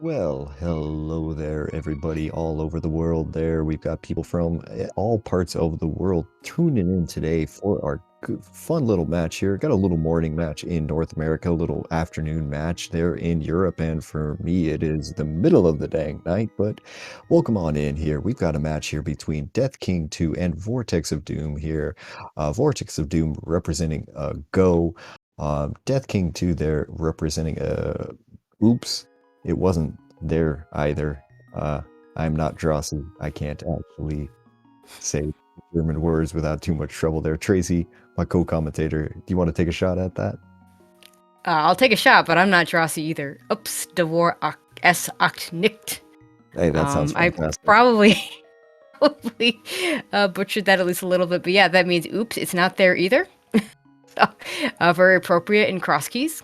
Well, hello there, everybody all over the world there. We've got people from all parts of the world tuning in today for our fun little match here. Got a little morning match in North America, a little afternoon match there in Europe, and for me, it is the middle of the dang night. But welcome on in here. We've got a match here between Death King 2 and Vortex of Doom here. Vortex of Doom representing Go. Death King 2 there representing Oops. It wasn't there either. Uh, I'm not Drossi. I can't actually say German words without too much trouble there. Tracy, my co-commentator, do you want to take a shot at that? I'll take a shot, but I'm not Drossi either. Oops, Devor es acht nicht. Hey, that sounds I fantastic. probably butchered that at least a little bit, but yeah, that means oops, it's not there either. So, very appropriate in cross keys.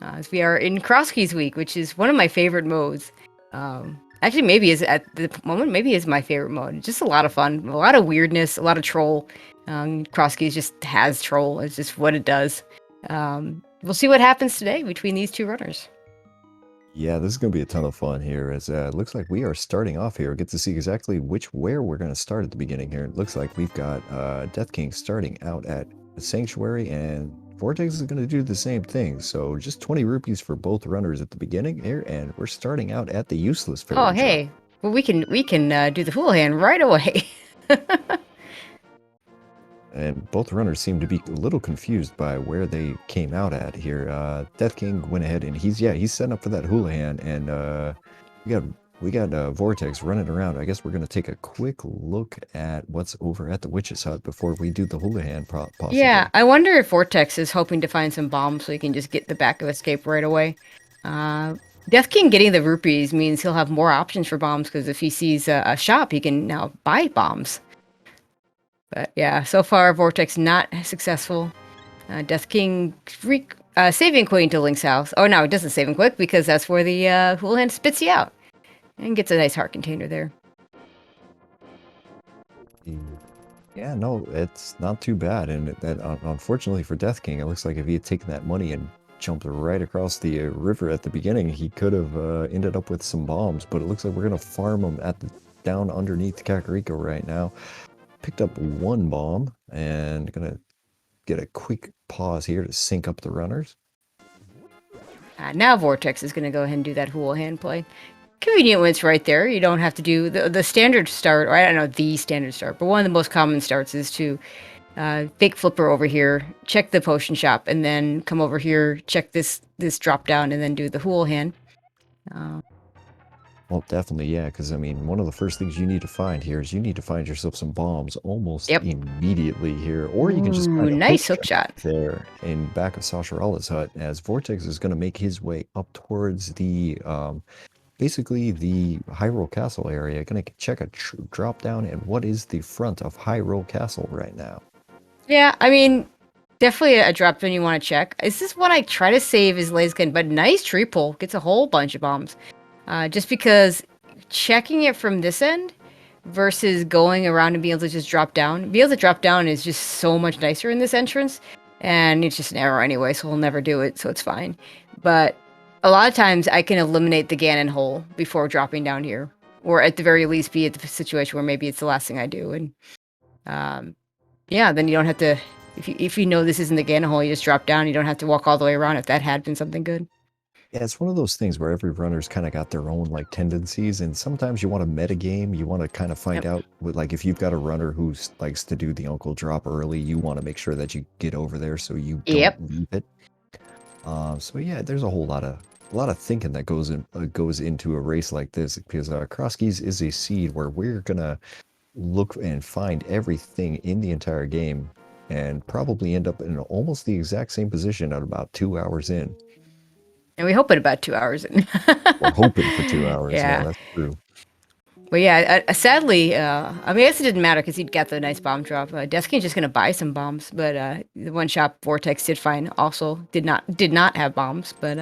As we are in cross keys week, which is one of my favorite modes. Actually, maybe is at the moment, maybe is my favorite mode. Just a lot of fun, a lot of weirdness, a lot of troll. Cross keys just has troll. It's just what it does. We'll see what happens today between these two runners. Yeah, this is going to be a ton of fun here as it looks like we are starting off here. We get to see exactly where we're going to start at the beginning here. It looks like we've got Death King starting out at the Sanctuary, and Vortex is going to do the same thing. So just 20 rupees for both runners at the beginning here, and we're starting out at the Useless Fairy Oh, hey. drop. Well, we can do the full hand right away. And both runners seem to be a little confused by where they came out at here. Death King went ahead and he's setting up for that Houlihan, and we got Vortex running around. I guess we're gonna take a quick look at what's over at the Witch's Hut before we do the Houlihan possibly. Yeah, I wonder if Vortex is hoping to find some bombs so he can just get the back of escape right away. Death King getting the rupees means he'll have more options for bombs because if he sees a shop, he can now buy bombs. But yeah, so far Vortex not successful. Death King saving Queen to Link's house. Oh no, it doesn't save him quick because that's where the Houlihan spits you out and gets a nice heart container there. Yeah, no, it's not too bad. And that unfortunately for Death King, it looks like if he had taken that money and jumped right across the river at the beginning, he could have ended up with some bombs. But it looks like we're gonna farm them down underneath Kakariko right now. Picked up one bomb and gonna get a quick pause here to sync up the runners. Now Vortex is going to go ahead and do that Houlihan play. Convenient when it's right there. You don't have to do the standard start, or I don't know the standard start, but one of the most common starts is to fake flipper over here, check the potion shop, and then come over here, check this drop down, and then do the Houlihan. Well, definitely, yeah, because I mean, one of the first things you need to find here is you need to find yourself some bombs almost immediately here, or you can just find a nice hook shot there in back of Sasharalla's hut, as Vortex is going to make his way up towards the basically the Hyrule Castle area. Going to check a drop down, and what is the front of Hyrule Castle right now? Yeah, I mean, definitely a drop down you want to check. Is this one I try to save as late as can, but nice tree pull gets a whole bunch of bombs. Just because checking it from this end versus going around and being able to just drop down. Being able to drop down is just so much nicer in this entrance. And it's just an error anyway, so we'll never do it, so it's fine. But a lot of times I can eliminate the Ganon hole before dropping down here. Or at the very least be at the situation where maybe it's the last thing I do. And yeah, then you don't have to, if you know this isn't the Ganon hole, you just drop down. You don't have to walk all the way around if that had been something good. Yeah, it's one of those things where every runner's kind of got their own like tendencies, and sometimes you want to meta game. You want to kind of find out with like if you've got a runner who likes to do the uncle drop early, you want to make sure that you get over there so you don't leave it. So yeah, there's a lot of thinking that goes into a race like this because Cross Keys is a seed where we're gonna look and find everything in the entire game and probably end up in almost the exact same position at about 2 hours in. And we hope in about 2 hours. We're hoping for 2 hours. Yeah, that's true. But yeah, sadly, I mean, I guess it didn't matter because he'd got the nice bomb drop. Death King's just gonna buy some bombs, but the one shop Vortex did fine. Also, did not have bombs, but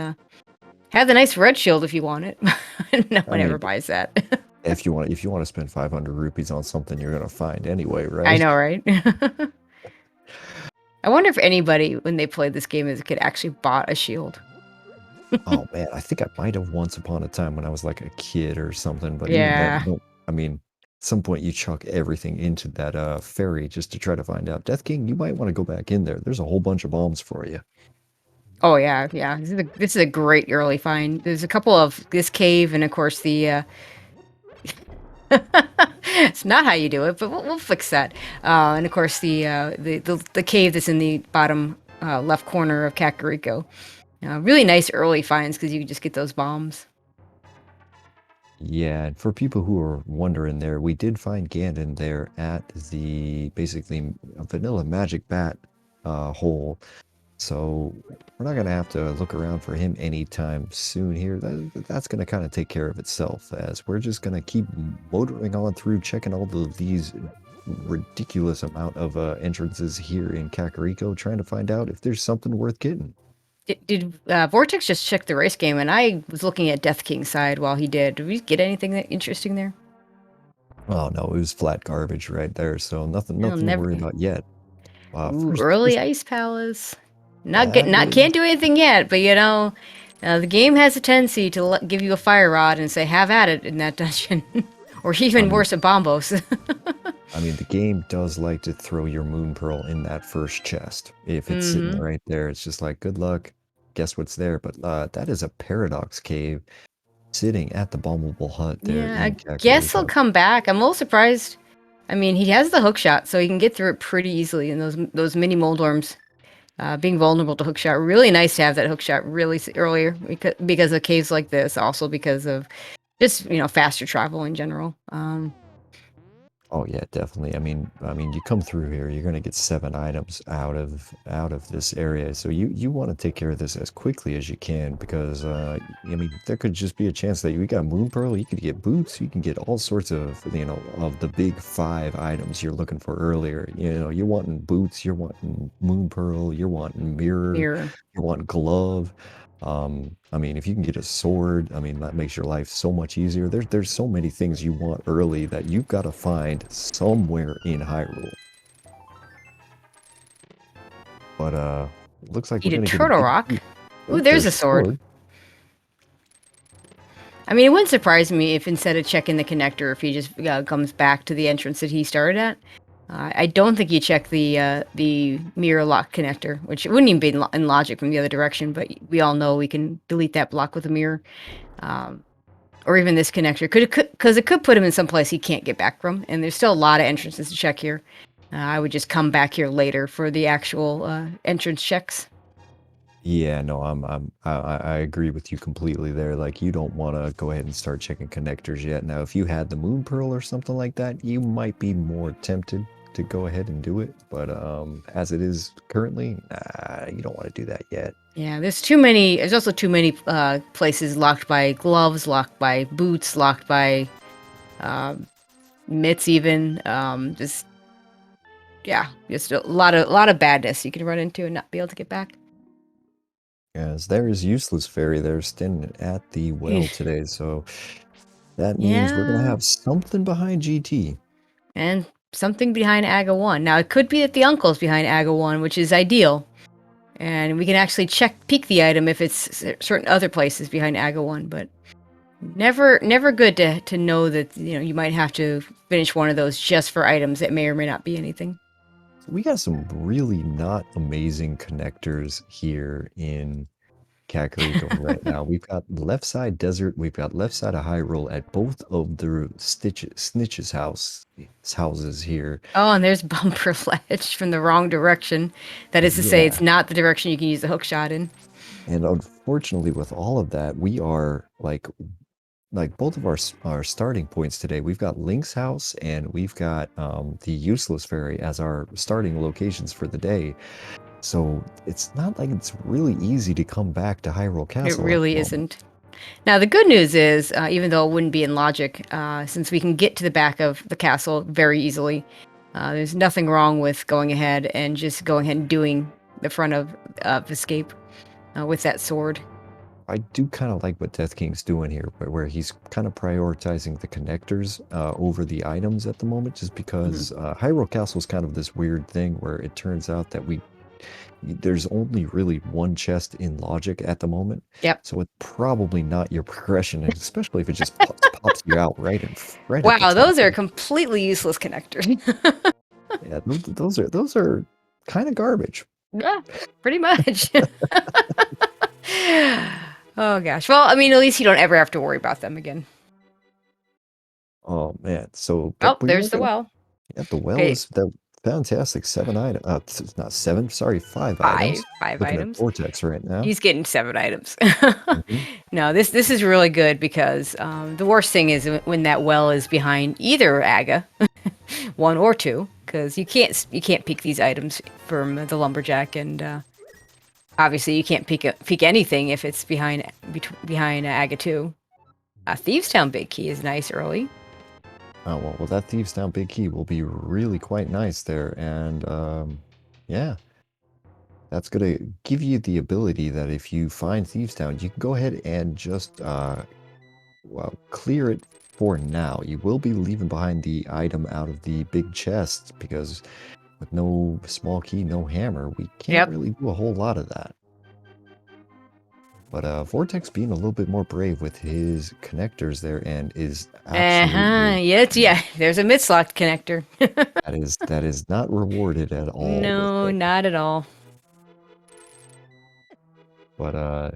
had the nice red shield if you want it. No one ever buys that. if you want to spend 500 rupees on something, you're gonna find anyway, right? I know, right? I wonder if anybody, when they played this game, could actually bought a shield. Oh man, I think I might have once upon a time when I was like a kid or something, but even then, Yeah. don't. I mean, at some point you chuck everything into that ferry just to try to find out. Death King, you might want to go back in there. There's a whole bunch of bombs for you. Oh yeah, yeah. This is a great early find. There's a couple of this cave, and of course the. It's not how you do it, but we'll fix that. And of course the cave that's in the bottom left corner of Kakariko. Really nice early finds because you can just get those bombs. Yeah, and for people who are wondering there, we did find Ganon there at the basically vanilla magic bat hole. So we're not gonna have to look around for him anytime soon here. That's gonna kind of take care of itself as we're just gonna keep motoring on through, checking all of these ridiculous amount of entrances here in Kakariko, trying to find out if there's something worth getting. Did Vortex just check the race game? And I was looking at Death King's side while he did. Did we get anything that interesting there? Oh no, it was flat garbage right there, so I'll nothing to never. worry about yet. Ooh, First, early Ice Palace. that Can't is. do anything yet, but the game has a tendency to give you a fire rod and say have at it in that dungeon, or I even mean, worse, a bombos. the game does like to throw your moon pearl in that first chest. If it's sitting Hmm. right there, it's just like, good luck. Guess what's there? But that is a paradox cave sitting at the bombable hut there Yeah, in I guess he'll Kakariko. come back. I'm a little surprised. I mean, he has the hook shot, so he can get through it pretty easily. And those mini moldworms, being vulnerable to hook shot, really nice to have that hook shot earlier because of caves like this. Also because of just faster travel in general. Oh yeah, definitely. You come through here, you're gonna get 7 items out of this area. So you want to take care of this as quickly as you can because there could just be a chance that we got Moon Pearl, you could get boots, you can get all sorts of of the big 5 items you're looking for earlier. You're wanting boots, you're wanting Moon Pearl, you're wanting mirror, Mirror. you're wanting glove. If you can get a sword, that makes your life so much easier. There's so many things you want early that you've got to find somewhere in Hyrule. But looks like we're Eat a gonna get a turtle big rock. boot. Ooh, Oh, there's there's a sword. sword. I mean, it wouldn't surprise me if instead of checking the connector, if he just comes back to the entrance that he started at. I don't think you check the mirror lock connector, which it wouldn't even be in logic from the other direction. But we all know we can delete that block with a mirror, um, or even this connector, because it could put him in some place he can't get back from. And there's still a lot of entrances to check here. I would just come back here later for the actual entrance checks. Yeah, no, I agree with you completely there. Like, you don't want to go ahead and start checking connectors yet. Now, if you had the Moon Pearl or something like that, you might be more tempted to go ahead and do it. But as it is currently, nah, you don't want to do that yet. Yeah, there's too many. There's also too many places locked by gloves, locked by boots, locked by um, mitts. Even just yeah, just a lot of badness you can run into and not be able to get back. As there is Useless Fairy there standing at the well today, so that means we're gonna Yeah, have something behind GT. and something behind Aga One. Now it could be that the uncle's behind Aga One, which is ideal, and we can actually peek the item if it's certain other places behind Aga One, but. Never good to know that you might have to finish one of those just for items that may or may not be anything. So we got some really not amazing connectors here in Kakariko right now. We've got left side desert, we've got left side of Hyrule at both of the Snitch's houses here. Oh, and there's bumper ledge from the wrong direction. That is to say, Yeah. it's not the direction you can use the hook shot in. And unfortunately with all of that, we are like both of our starting points today, we've got Link's house and we've got the Useless Fairy as our starting locations for the day. So it's not like it's really easy to come back to Hyrule It Castle at the really moment. isn't. Now, the good news is, even though it wouldn't be in logic, since we can get to the back of the castle very easily, there's nothing wrong with going ahead and just going ahead and doing the front of escape with that sword. I do kind of like what Death King's doing here, where he's kind of prioritizing the connectors over the items at the moment, just Mhm. because Hyrule Castle is kind of this weird thing where it turns out that there's only really one chest in logic at the moment. Yep. So it's probably not your progression, and especially if it just pops you out right at the Wow, top. those are completely useless connectors. Yeah, those are kind of garbage. Yeah, pretty much. Oh gosh. Well, I mean, at least you don't ever have to worry about them again. Oh man. So, Oh, but we are there's the gonna. well. Yeah, the well Okay, is the fantastic 7 item. Not seven. Sorry, 5 items. five Looking at items. Vortex right now. He's getting 7 items. Mhm. No, this is really good because the worst thing is when that well is behind either Aga, one or two, because you can't peek these items from the lumberjack, and obviously you can't peek anything if it's behind Aga 2. Thieves Town Big Key is nice early. Oh well, that Thieves Down Big Key will be really quite nice there, and yeah. That's gonna give you the ability that if you find Thieves Town, you can go ahead and just well, clear it for now. You will be leaving behind the item out of the big chest because with no small key, no hammer, we can't Yep. really do a whole lot of that. But Vortex being a little bit more brave with his connectors there and is absolutely Yeah. There's a mid-slot connector. that is not rewarded at all with No, it. not at all. But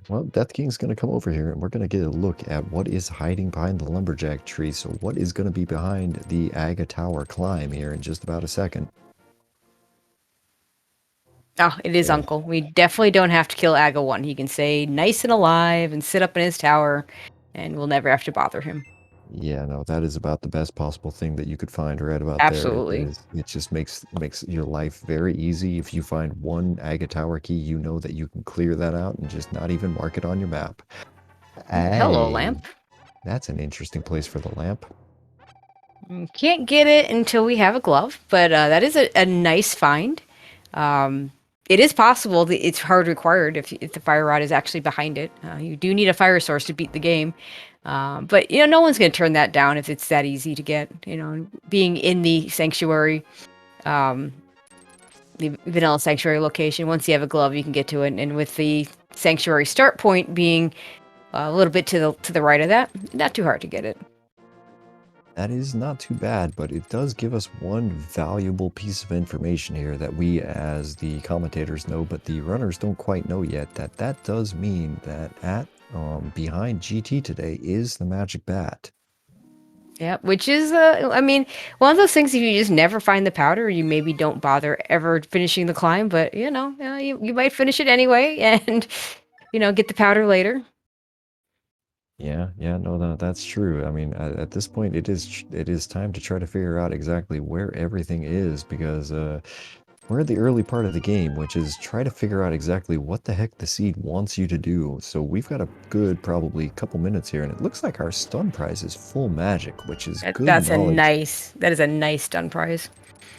well, Death King's gonna come over here and we're gonna get a look at what is hiding behind the lumberjack tree. So what is gonna be behind the Aga Tower climb here in just about a second. Oh, it is Yeah. Uncle. We definitely don't have to kill Aga 1. He can stay nice and alive and sit up in his tower, and we'll never have to bother him. Yeah, no, that is about the best possible thing that you could find right about there. Absolutely. It just makes your life very easy. If you find one Aga Tower key, you know that you can clear that out and just not even mark it on your map. Hello, Hey, lamp. that's an interesting place for the lamp. Can't get it until we have a glove, but that is a nice find. Um, it is possible that it's hard required if the fire rod is actually behind it. You do need a fire source to beat the game. But no one's going to turn that down if it's that easy to get. Being in the sanctuary, um, the vanilla sanctuary location. Once you have a glove, you can get to it. And with the sanctuary start point being a little bit to the right of that, not too hard to get it. That is not too bad, but it does give us one valuable piece of information here that we as the commentators know, but the runners don't quite know yet, that does mean that at behind GT today is the magic bat. Yeah, which is, I mean, one of those things. If you just never find the powder, you maybe don't bother ever finishing the climb. But you might finish it anyway, and get the powder later. Yeah, no, that's true. I mean, at this point, it is time to try to figure out exactly where everything is because we're at the early part of the game, which is try to figure out exactly what the heck the seed wants you to do. So we've got a good probably couple minutes here, and it looks like our stun prize is full magic, which is good knowledge. That is a nice stun prize.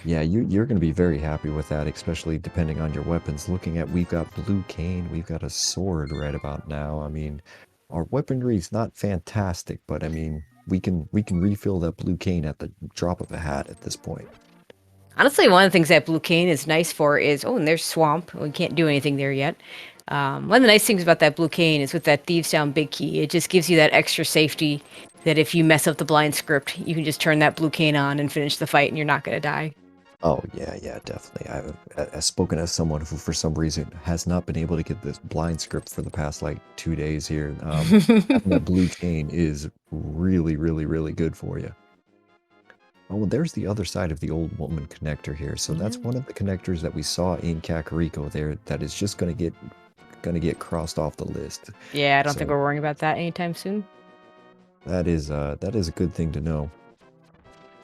Yeah, you're going to be very happy with that, especially depending on your weapons. Looking at, we've got blue cane, we've got a sword right about now. I mean, our weaponry is not fantastic, but I mean, we can refill that blue cane at the drop of a hat at this point. Honestly, one of the things that blue cane is nice for is, and there's swamp. We can't do anything there yet. One of the nice things about that blue cane is with that Thieves Down Big Key, it just gives you that extra safety that if you mess up the blind script, you can just turn that blue cane on and finish the fight and you're not going to die. Oh yeah, definitely. I've spoken as someone who, for some reason, has not been able to get this blind script for the past like 2 days here. Having that blue cane is really good for you. Oh, well, there's the other side of the old woman connector here. So that's one of the connectors that we saw in Kakariko there that is just gonna get crossed off the list. Yeah, I don't think So we're worrying about that anytime soon. that is a good thing to know.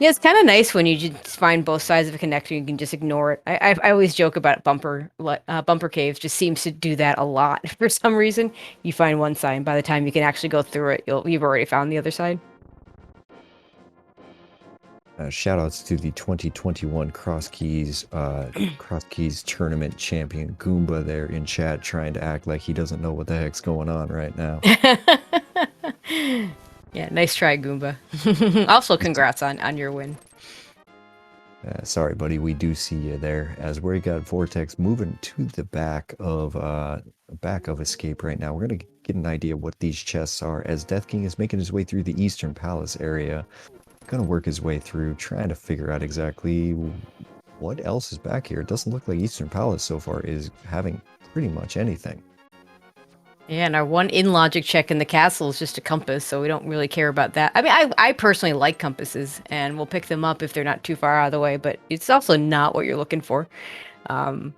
Yeah, it's kind of nice when you just find both sides of a connector. You can just ignore it. I always joke about bumper caves. Just seems to do that a lot for some reason. You find one side, and by the time you can actually go through it, you've already found the other side. Shout outs to the 2021 Cross Keys tournament champion Goomba there in chat trying to act like he doesn't know what the heck's going on right now. Yeah, nice try, Goomba. Also, congrats on your win. Sorry, buddy, we do see you there. As we got Vortex moving to the back of Escape right now. We're gonna get an idea what these chests are. As Death King is making his way through the Eastern Palace area, gonna work his way through, trying to figure out exactly what else is back here. It doesn't look like Eastern Palace so far is having pretty much anything. Yeah, and our one in-logic check in the castle is just a compass, so we don't really care about that. I mean, I personally like compasses, and we'll pick them up if they're not too far out of the way, but it's also not what you're looking for. Um,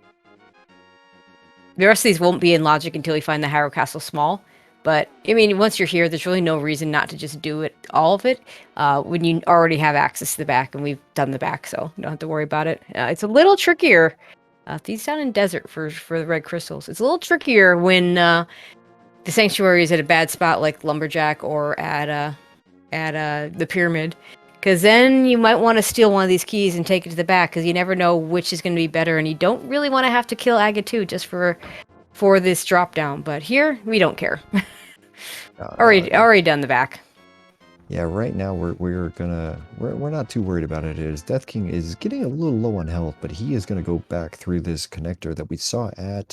the rest of these won't be in logic until you find the Harrow Castle small. But, I mean, once you're here, there's really no reason not to just do it, all of it, when you already have access to the back, and we've done the back, so you don't have to worry about it. It's a little trickier. These down in desert for the red crystals. It's a little trickier when the sanctuary is at a bad spot like Lumberjack or at the pyramid, because then you might want to steal one of these keys and take it to the back, because you never know which is going to be better, and you don't really want to have to kill Aga 2 just for this drop down. But here we don't care. Already done the back. Yeah, right now we're not too worried about it. Is Death King is getting a little low on health, but he is gonna go back through this connector that we saw at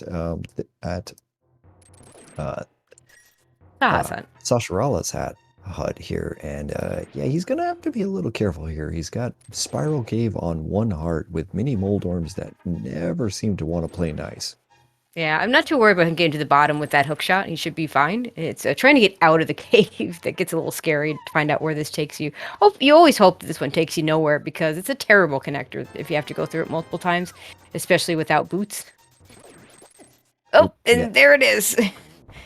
Sasharala's hut here, and yeah, he's gonna have to be a little careful here. He's got Spiral Cave on one heart with mini Moldorms that never seem to want to play nice. Yeah, I'm not too worried about him getting to the bottom with that hook shot. He should be fine. It's trying to get out of the cave that gets a little scary to find out where this takes you. You always hope that this one takes you nowhere, because it's a terrible connector if you have to go through it multiple times, especially without boots. Oh, and yeah. There it is.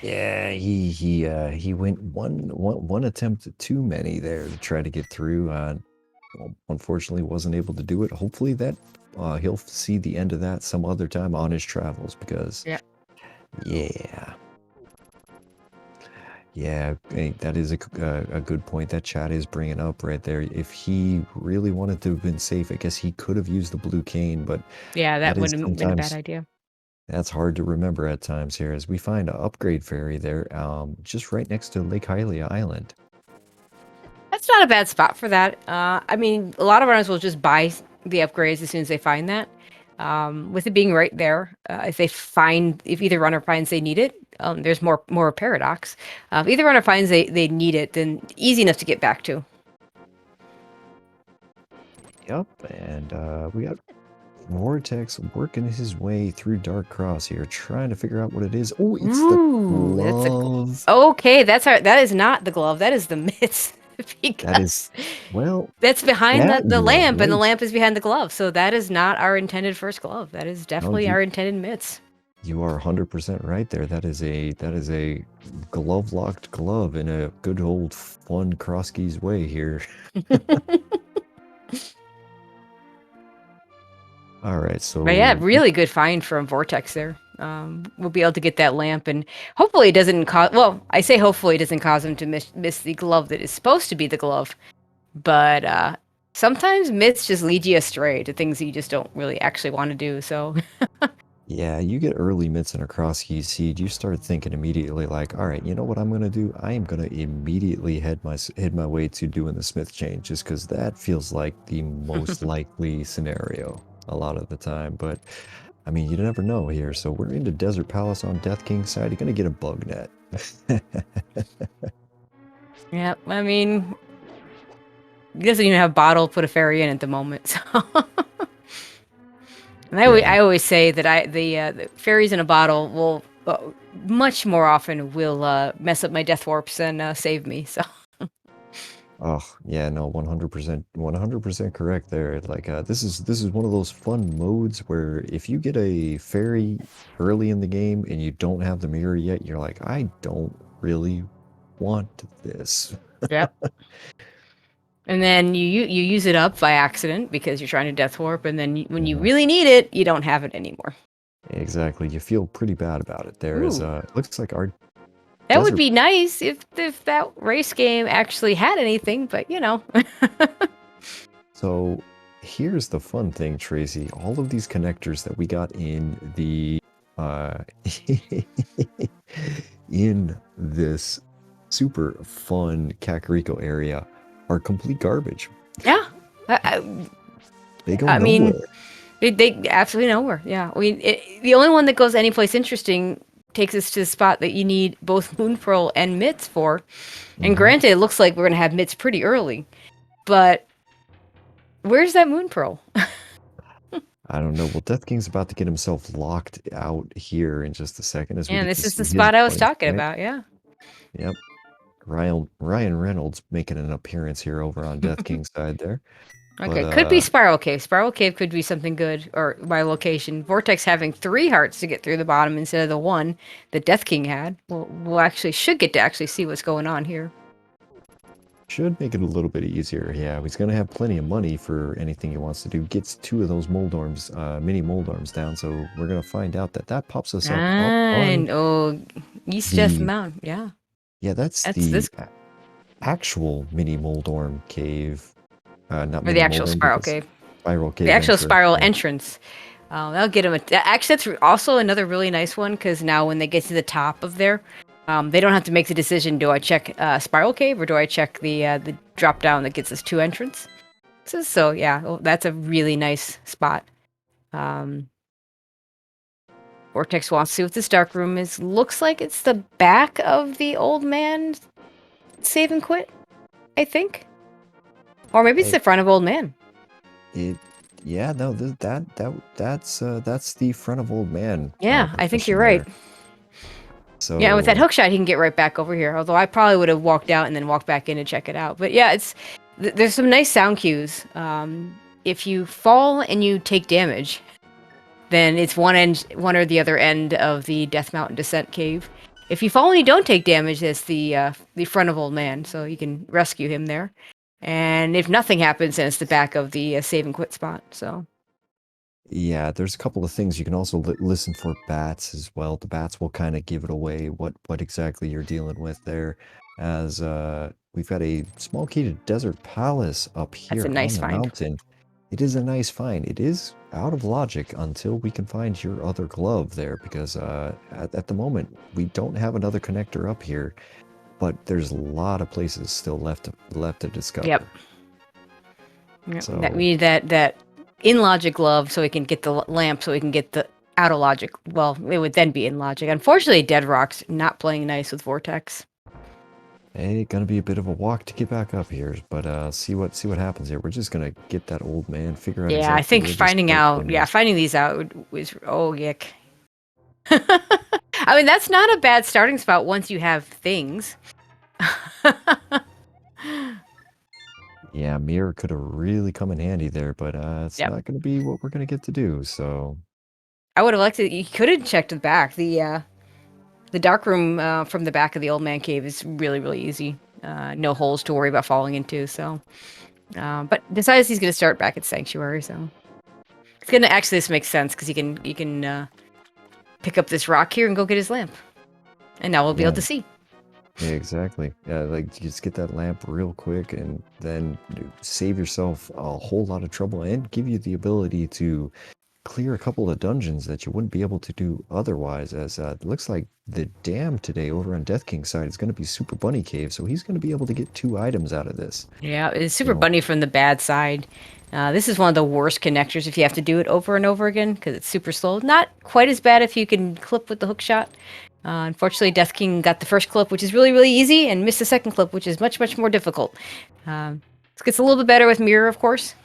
Yeah, he went one attempt too many there to try to get through. Unfortunately, wasn't able to do it. Hopefully that he'll see the end of that some other time on his travels, because yeah, hey, that is a good point that chat is bringing up right there. If he really wanted to have been safe, I guess he could have used the blue cane, but yeah, that wouldn't have been a bad idea. That's hard to remember at times here, as we find an upgrade ferry there, just right next to Lake Hylia Island. That's not a bad spot for that. I mean, a lot of runners will just buy the upgrades as soon as they find that. With it being right there, if either runner finds they need it, there's more paradox. If either runner finds they need it, then easy enough to get back to. Yep, and we got Vortex working his way through Dark Cross here, trying to figure out what it is. Oh, it's the glove. Okay, that is not the glove. That is the mitts. That is, well, that's behind the lamp, right. And the lamp is behind the glove. So that is not our intended first glove. That is definitely our intended mitts. You are 100% right there. That is a glove locked glove in a good old fun cross keys way here. All right, so but yeah, really good find from Vortex there. We'll be able to get that lamp, and hopefully it doesn't cause. Well, I say hopefully it doesn't cause him to miss the glove that is supposed to be the glove. But sometimes myths just lead you astray to things that you just don't really actually want to do. So yeah, you get early myths in a cross key seed, you start thinking immediately like, all right, you know what I'm gonna do? I am gonna immediately head my way to doing the Smith chain, just because that feels like the most likely scenario a lot of the time. But I mean, you never know here. So we're into Desert Palace on Death King's side. You're gonna get a bug net. Yeah, I mean, he doesn't even have bottle put a fairy in at the moment. So and I always say that the fairies in a bottle will much more often will mess up my death warps than save me. So. Oh yeah, no, 100% correct there. Like this is one of those fun modes where if you get a fairy early in the game and you don't have the mirror yet, you're like, I don't really want this. Yep. And then you use it up by accident because you're trying to death warp, and then when you really need it, you don't have it anymore. Exactly. You feel pretty bad about it. There is looks like our that would be nice if that race game actually had anything, but you know. So here's the fun thing, Tracy. All of these connectors that we got in the in this super fun Kakariko area are complete garbage. Yeah. They go I mean, nowhere. they absolutely nowhere. Yeah, the only one that goes anyplace interesting takes us to the spot that you need both Moon Pearl and Mitts for. And Hmm. granted, it looks like we're gonna have Mitts pretty early, but where's that Moon Pearl? I don't know. Well, Death King's about to get himself locked out here in just a second as we And get this to is the see his spot I was bonus talking point. about. Yeah. Yep. Ryan Reynolds making an appearance here over on Death King's side there. But Okay, could be Spiral Cave. Spiral Cave could be something good, or by location. Vortex having 3 hearts to get through the bottom instead of the 1 that Death King had. We'll actually should get to actually see what's going on here. should make it a little bit easier. Yeah, he's gonna have plenty of money for anything he wants to do. Gets 2 of those Moldorms, mini Moldorms down, so we're gonna find out that that pops us up on And oh, East Death the Mountain. Yeah, yeah, that's that's the this, actual mini Moldorm cave. Not or the mini actual Moldorm, but Spiral this Cave. spiral The cave actual entrance. spiral Yeah. entrance. That'll get them. Actually, that's also another really nice one because now when they get to the top of there, they don't have to make the decision: do I check spiral cave or do I check the drop down that gets us 2 entrance? So yeah, that's a really nice spot. Um, Vortex wants to see what this dark room is. Looks like it's the back of the old man save and quit. I think, or maybe it's Hey, the front of old man. it yeah, no, that's the front of old man Yeah, I think you're position right. there. Yeah, and with that So hook shot, he can get right back over here. Although I probably would have walked out and then walked back in to check it out. But yeah, there's some nice sound cues. If you fall and you take damage, then it's one or the other end of the Death Mountain Descent cave. If you fall and you don't take damage, it's the front of old man, so you can rescue him there. And if nothing happens, then it's the back of the save and quit spot. So yeah, there's a couple of things you can also listen for bats as well. The bats will kind of give it away what exactly you're dealing with there, as we've got a small key to Desert Palace up that's a here on nice the find. mountain. It is a nice find. It is out of logic until we can find your other glove there, because at the moment we don't have another connector up here, but there's a lot of places still left to Yep. discover. Yep. That we So need that in logic glove so we can get the lamp so we can get the out of logic. Well, it would then be in logic. Unfortunately, Dead Rock's not playing nice with Vortex. hey, gonna be a bit of a walk to get back up here, but see what happens here. We're just gonna get that old man, figure out Yeah, I exactly think where this finding dark out. room Yeah, is. finding these out was oh yick. I mean, that's not a bad starting spot once you have things. Yeah, mirror could have really come in handy there, but it's Yep. not gonna be what we're gonna get to do. So I would have liked it. You could have checked the back. The dark room from the back of the old man cave is really easy. No holes to worry about falling into. So, but decides he's gonna start back at Sanctuary. So it's gonna actually this makes sense because he can pick up this rock here and go get his lamp, and now we'll be able yeah, to see. yeah, exactly. Yeah, like just get that lamp real quick, and then save yourself a whole lot of trouble, and give you the ability to clear a couple of dungeons that you wouldn't be able to do otherwise, as it looks like the dam today over on Death King's side is going to be Super Bunny Cave, so he's going to be able to get 2 items out of this. Yeah, it's super So, bunny from the bad side. This is one of the worst connectors if you have to do it over and over again because it's super slow. Not quite as bad if you can clip with the hook shot. Unfortunately, Death King got the first clip, which is really easy, and missed the second clip, which is much more difficult. It gets a little bit better with mirror, of course,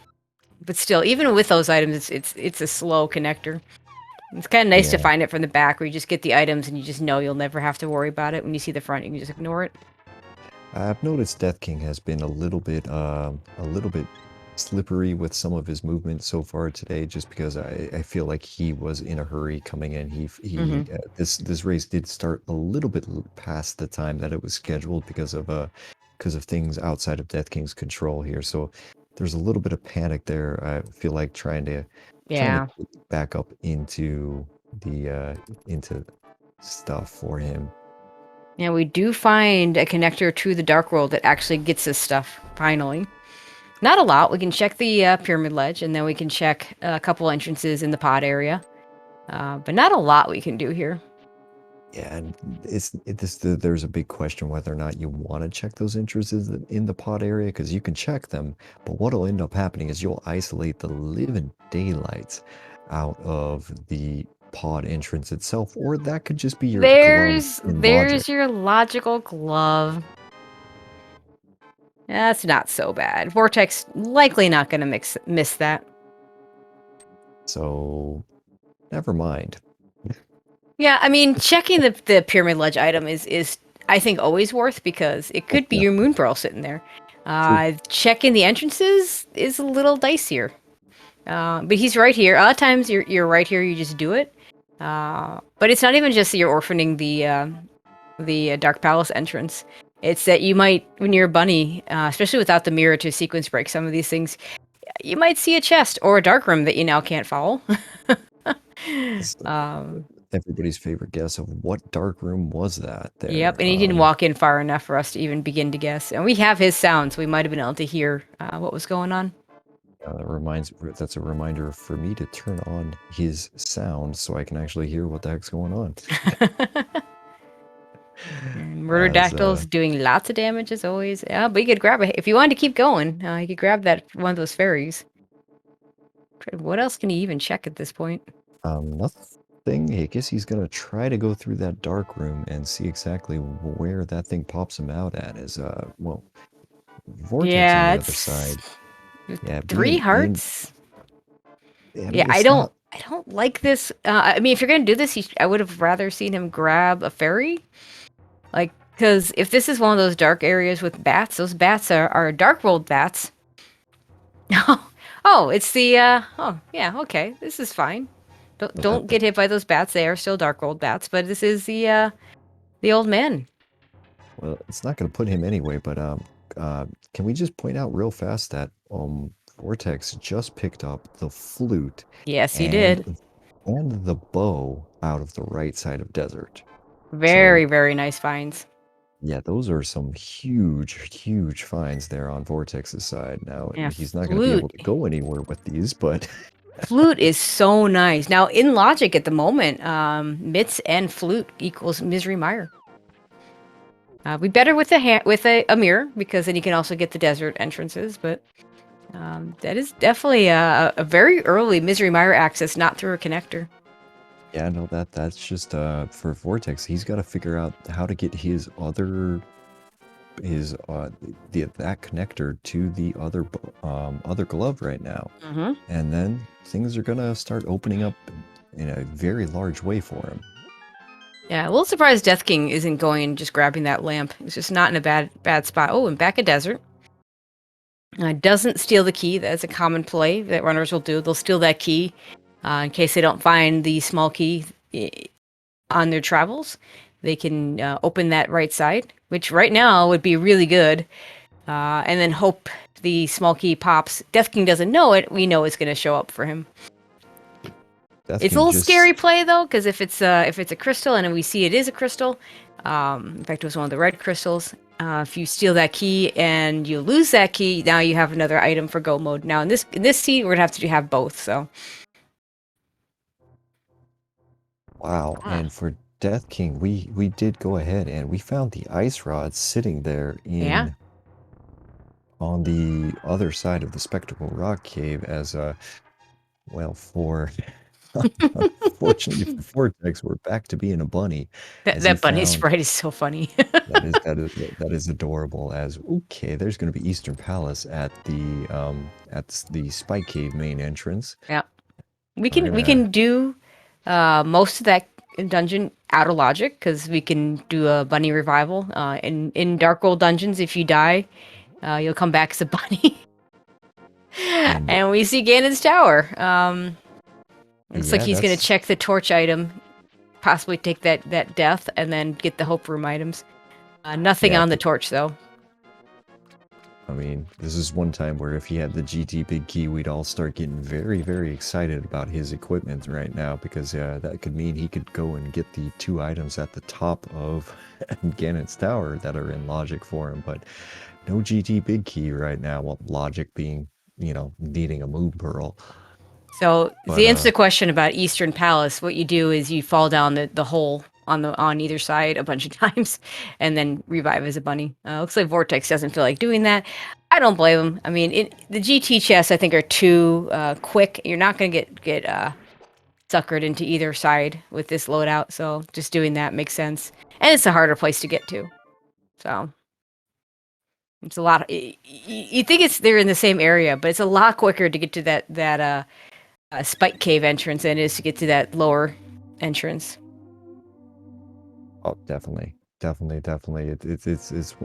but still, even with those items, it's a slow connector. It's kind of nice to yeah, find it from the back where you just get the items and you just know you'll never have to worry about it. When you see the front, you can just ignore it. I've noticed Death King has been a little bit slippery with some of his movement so far today, just because I feel like he was in a hurry coming in. Hmm. This race did start a little bit past the time that it was scheduled because of things outside of Death King's control here. So there's a little bit of panic there. I feel like trying to Yeah. get back up into stuff for him. Yeah, we do find a connector to the Dark World that actually gets us stuff, finally. Not a lot. We can check the Pyramid Ledge, and then we can check a couple entrances in the pod area. But not a lot we can do here. Yeah, and there's a big question whether or not you want to check those entrances in the pod area, because you can check them, but what'll end up happening is you'll isolate the living daylights out of the pod entrance itself, or that could just be your glove in logic. There's your logical glove. That's not so bad. Vortex likely not going to miss that. So, never mind. Yeah, I mean, checking the pyramid ledge item is I think always worth, because it could be Yeah, your moon pearl sitting there. true. Checking the entrances is a little dicier. But he's right here. A lot of times you're right here, you just do it. But it's not even just that you're orphaning the Dark Palace entrance. It's that you might, when you're a bunny, especially without the mirror to sequence break some of these things, you might see a chest or a dark room that you now can't follow. It's um, everybody's favorite guess of what dark room was that yep, there. and he didn't walk in far enough for us to even begin to guess. And we have his sound, so we might have been able to hear what was going on. That's a reminder for me to turn on his sound so I can actually hear what the heck's going on. And Murder As Dactyl's doing lots of damage as always. Yeah, but you could grab it if you wanted to keep going. You could grab that one of those fairies. What else can he even check at this point? Nothing. I guess he's gonna try to go through that dark room and see exactly where that thing pops him out at. Is well, Vortex on Yeah, the other it's side. Yeah, 3 being in. hearts. I Yeah, mean, it's not. I don't like this. I mean, if you're gonna do this, I would have rather seen him grab a fairy. Like, because if this is one of those dark areas with bats, those bats are dark world bats. Oh, it's the oh yeah, okay, this is fine. Don't get hit by those bats. They are still dark world bats, but this is the old man. Well, it's not gonna put him anyway. But can we just point out real fast that Vortex just picked up the flute Yes, he and did. the bow out of the right side of desert. Very, So very nice finds. yeah, those are some huge, huge finds there on Vortex's side. Now, Yeah, he's not going to be flute. able to go anywhere with these, but Flute is so nice. Now, in logic at the moment, mitts and flute equals Misery Mire. We better with a mirror, because then you can also get the desert entrances. But that is definitely a very early Misery Mire access, not through a connector. yeah, no, that's just for Vortex. He's got to figure out how to get his that connector to the other glove right now, Mm-hmm. and then things are gonna start opening up in a very large way for him. Yeah, a little surprised Death King isn't going and just grabbing that lamp. He's just not in a bad spot. Oh, and back a desert. Doesn't steal the key. That's a common play that runners will do. They'll steal that key in case they don't find the small key on their travels. They can open that right side, which right now would be really good. And then hope the small key pops. Death King doesn't know it. We know it's going to show up for him. Death It's a King little scary just play though, because if it's a crystal and we see it is a crystal, in fact it was one of the red crystals. If you steal that key and you lose that key, now you have another item for go mode. Now in this seed, we're gonna have to have both. So wow. ah, And for Death King, we did go ahead and we found the ice rod sitting there yeah, in on the other side of the Spectacle Rock Cave as well for unfortunately for Vortex, we're back to being a bunny that as he that bunny found sprite is so funny. that is adorable as okay, there's gonna be Eastern Palace at the Spike Cave main entrance. Yeah, we We're can gonna do most of that dungeon out of logic, because we can do a bunny revival. In Dark Gold dungeons, if you die, you'll come back as a bunny. and And we see Ganon's tower. Looks like yeah, he's gonna that's check the torch item, possibly take that death, and then get the hope room items. Nothing yeah, on the torch though. I mean, this is one time where if he had the GT Big Key, we'd all start getting very, very excited about his equipment right now, because that could mean he could go and get the 2 items at the top of Ganon's tower that are in logic for him, but no GT Big Key right now. Well, logic being, needing a moon pearl. So But the answer to the question about Eastern Palace, what you do is you fall down the hole on either side a bunch of times, and then revive as a bunny. Looks like Vortex doesn't feel like doing that. I don't blame him. I mean, the GT chests I think are too quick. You're not gonna get suckered into either side with this loadout, so just doing that makes sense. And it's a harder place to get to, so it's a lot. You think they're in the same area, but it's a lot quicker to get to that spike cave entrance than it is to get to that lower entrance. Oh, definitely. It's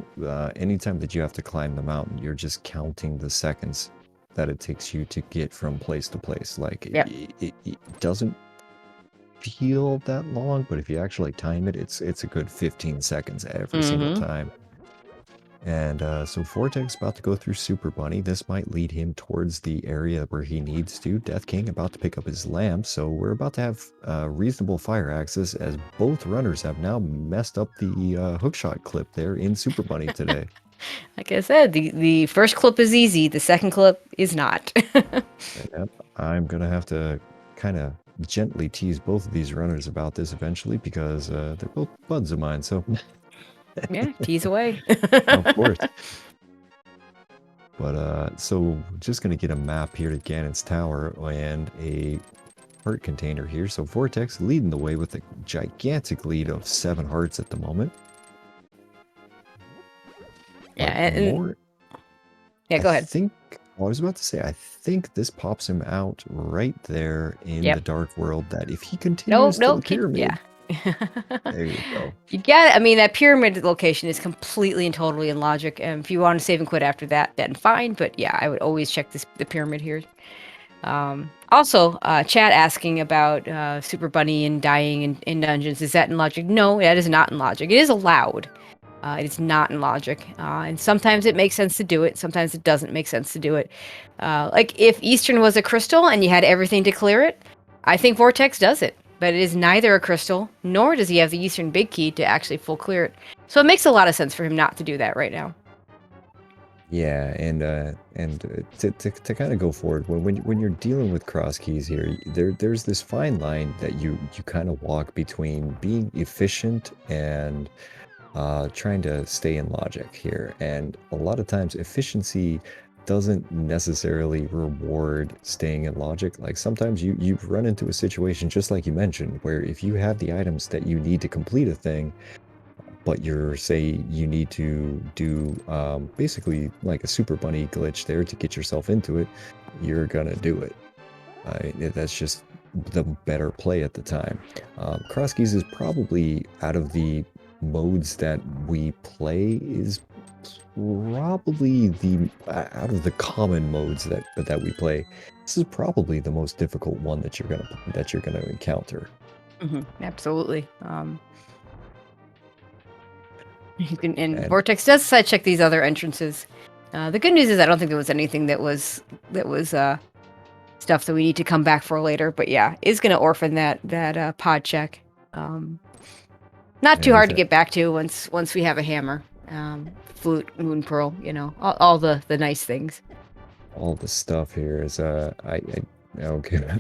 anytime that you have to climb the mountain, you're just counting the seconds that it takes you to get from place to place. Like Yep. it doesn't feel that long, but if you actually time it, it's a good 15 seconds every single time. And so Vortex about to go through Super Bunny. This might lead him towards the area where he needs to. Death King about to pick up his lamp. So we're about to have reasonable fire access as both runners have now messed up the hookshot clip there in Super Bunny today. Like I said, the first clip is easy. The second clip is not. Yep, I'm going to have to kind of gently tease both of these runners about this eventually because they're both buds of mine. So yeah, tease away. of course. But so just gonna get a map here to Ganon's Tower and a heart container here. So Vortex leading the way with a gigantic lead of 7 hearts at the moment. Yeah, But go ahead. I was about to say, I think this pops him out right there in the dark world. That if he continues to the pyramid, yeah. there you go. You got it. I mean, that pyramid location is completely and totally in logic. And if you want to save and quit after that, then fine. But yeah, I would always check the pyramid here. Also, chat asking about Super Bunny and dying in dungeons. Is that in logic? No, that is not in logic. It is allowed. It is not in logic. And sometimes it makes sense to do it. Sometimes it doesn't make sense to do it. Like if Eastern was a crystal and you had everything to clear it, I think Vortex does it. But it is neither a crystal, nor does he have the Eastern Big Key to actually full clear it. So it makes a lot of sense for him not to do that right now. Yeah, and to kind of go forward, when you're dealing with cross keys here, there's this fine line that you kind of walk between being efficient and trying to stay in logic here. And a lot of times efficiency doesn't necessarily reward staying in logic. Like sometimes you run into a situation just like you mentioned, where if you have the items that you need to complete a thing, but you need to do basically like a Super Bunny glitch there to get yourself into it, you're gonna do it. That's just the better play at the time. Cross keys is probably out of the modes that we play is probably out of the common modes that we play, this is probably the most difficult one that you're gonna encounter. Absolutely. And Vortex does side check these other entrances. The good news is I don't think there was anything that was stuff that we need to come back for later. But yeah, is going to orphan that pod check. Not too hard to get back to once we have a hammer, flute, moon pearl. You know, all the nice things. All the stuff here is okay.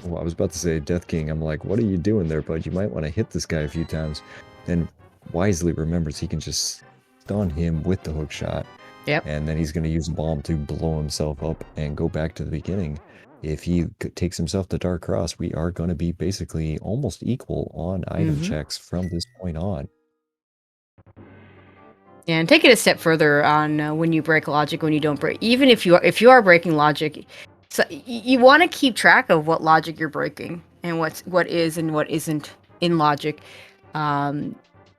Well, I was about to say Death King. I'm like, what are you doing there, bud? You might want to hit this guy a few times. Then wisely remembers he can just stun him with the hook shot. Yep. And then he's going to use a bomb to blow himself up and go back to the beginning. If he takes himself to Dark Cross, we are going to be basically almost equal on item checks from this point on. Yeah, and take it a step further on when you break logic, when you don't break. Even if you are breaking logic, so you want to keep track of what logic you're breaking and what is and what isn't in logic.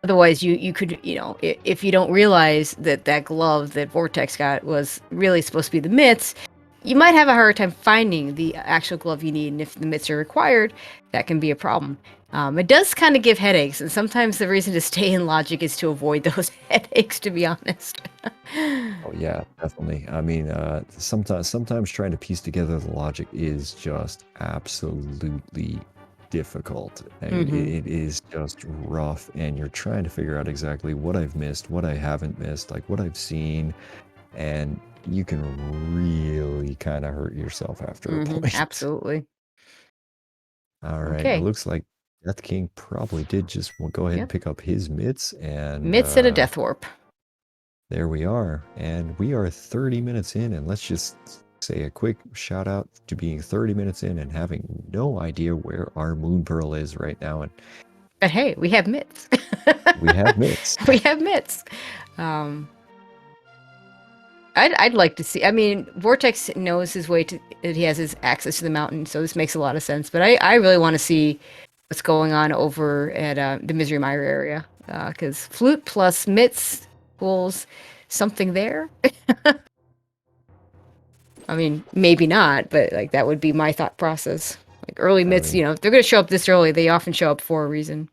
Otherwise, you could, if you don't realize that glove that Vortex got was really supposed to be the mitts, you might have a hard time finding the actual glove you need. And if the mitts are required, that can be a problem. It does kind of give headaches, and sometimes the reason to stay in logic is to avoid those headaches, to be honest. Oh yeah, definitely. I mean, sometimes trying to piece together the logic is just absolutely difficult. I mean, it is just rough, and you're trying to figure out exactly what I've missed, what I haven't missed, like what I've seen, and you can really kind of hurt yourself after a point. Absolutely. All right, Okay. it looks like Death King probably did just go ahead and Yep. pick up his mitts, and Mitts at a death warp. there we are. And we are 30 minutes in, and let's just say a quick shout out to being 30 minutes in and having no idea where our moon pearl is right now. And But hey, we have mitts. we have mitts. We have mitts. I'd like to see. I mean, Vortex knows his way to. He has his access to the mountain, so this makes a lot of sense. But I really want to see what's going on over at the Misery Mire area, because flute plus mitts equals something there. I mean, maybe not, but like that would be my thought process. Like early mitts, mean, if they're going to show up this early, they often show up for a reason.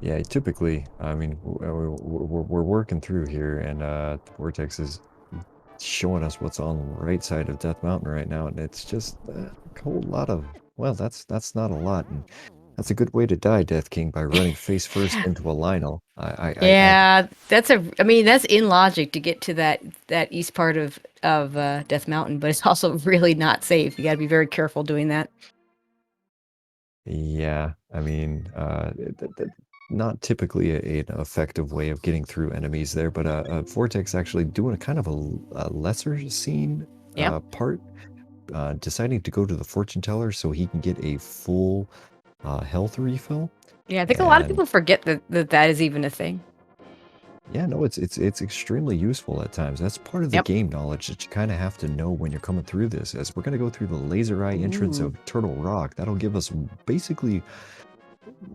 yeah, typically, I mean, we're working through here, and Vortex is showing us what's on the right side of Death Mountain right now, and it's just a whole lot of, well, that's not a lot, and that's a good way to die, Death King, by running face first into a Lionel. Yeah, I mean, that's in logic to get to that east part of Death Mountain, but it's also really not safe. You got to be very careful doing that. Yeah, I mean, not typically an effective way of getting through enemies there, but Vortex actually doing a kind of a lesser seen Yep. part, deciding to go to the fortune teller so he can get a full health refill. Yeah, I think a lot of And people forget that is even a thing. yeah, no, it's extremely useful at times. That's part of the Yep. game knowledge that you kind of have to know when you're coming through this. As we're going to go through the laser eye entrance Ooh. of Turtle Rock, that'll give us basically,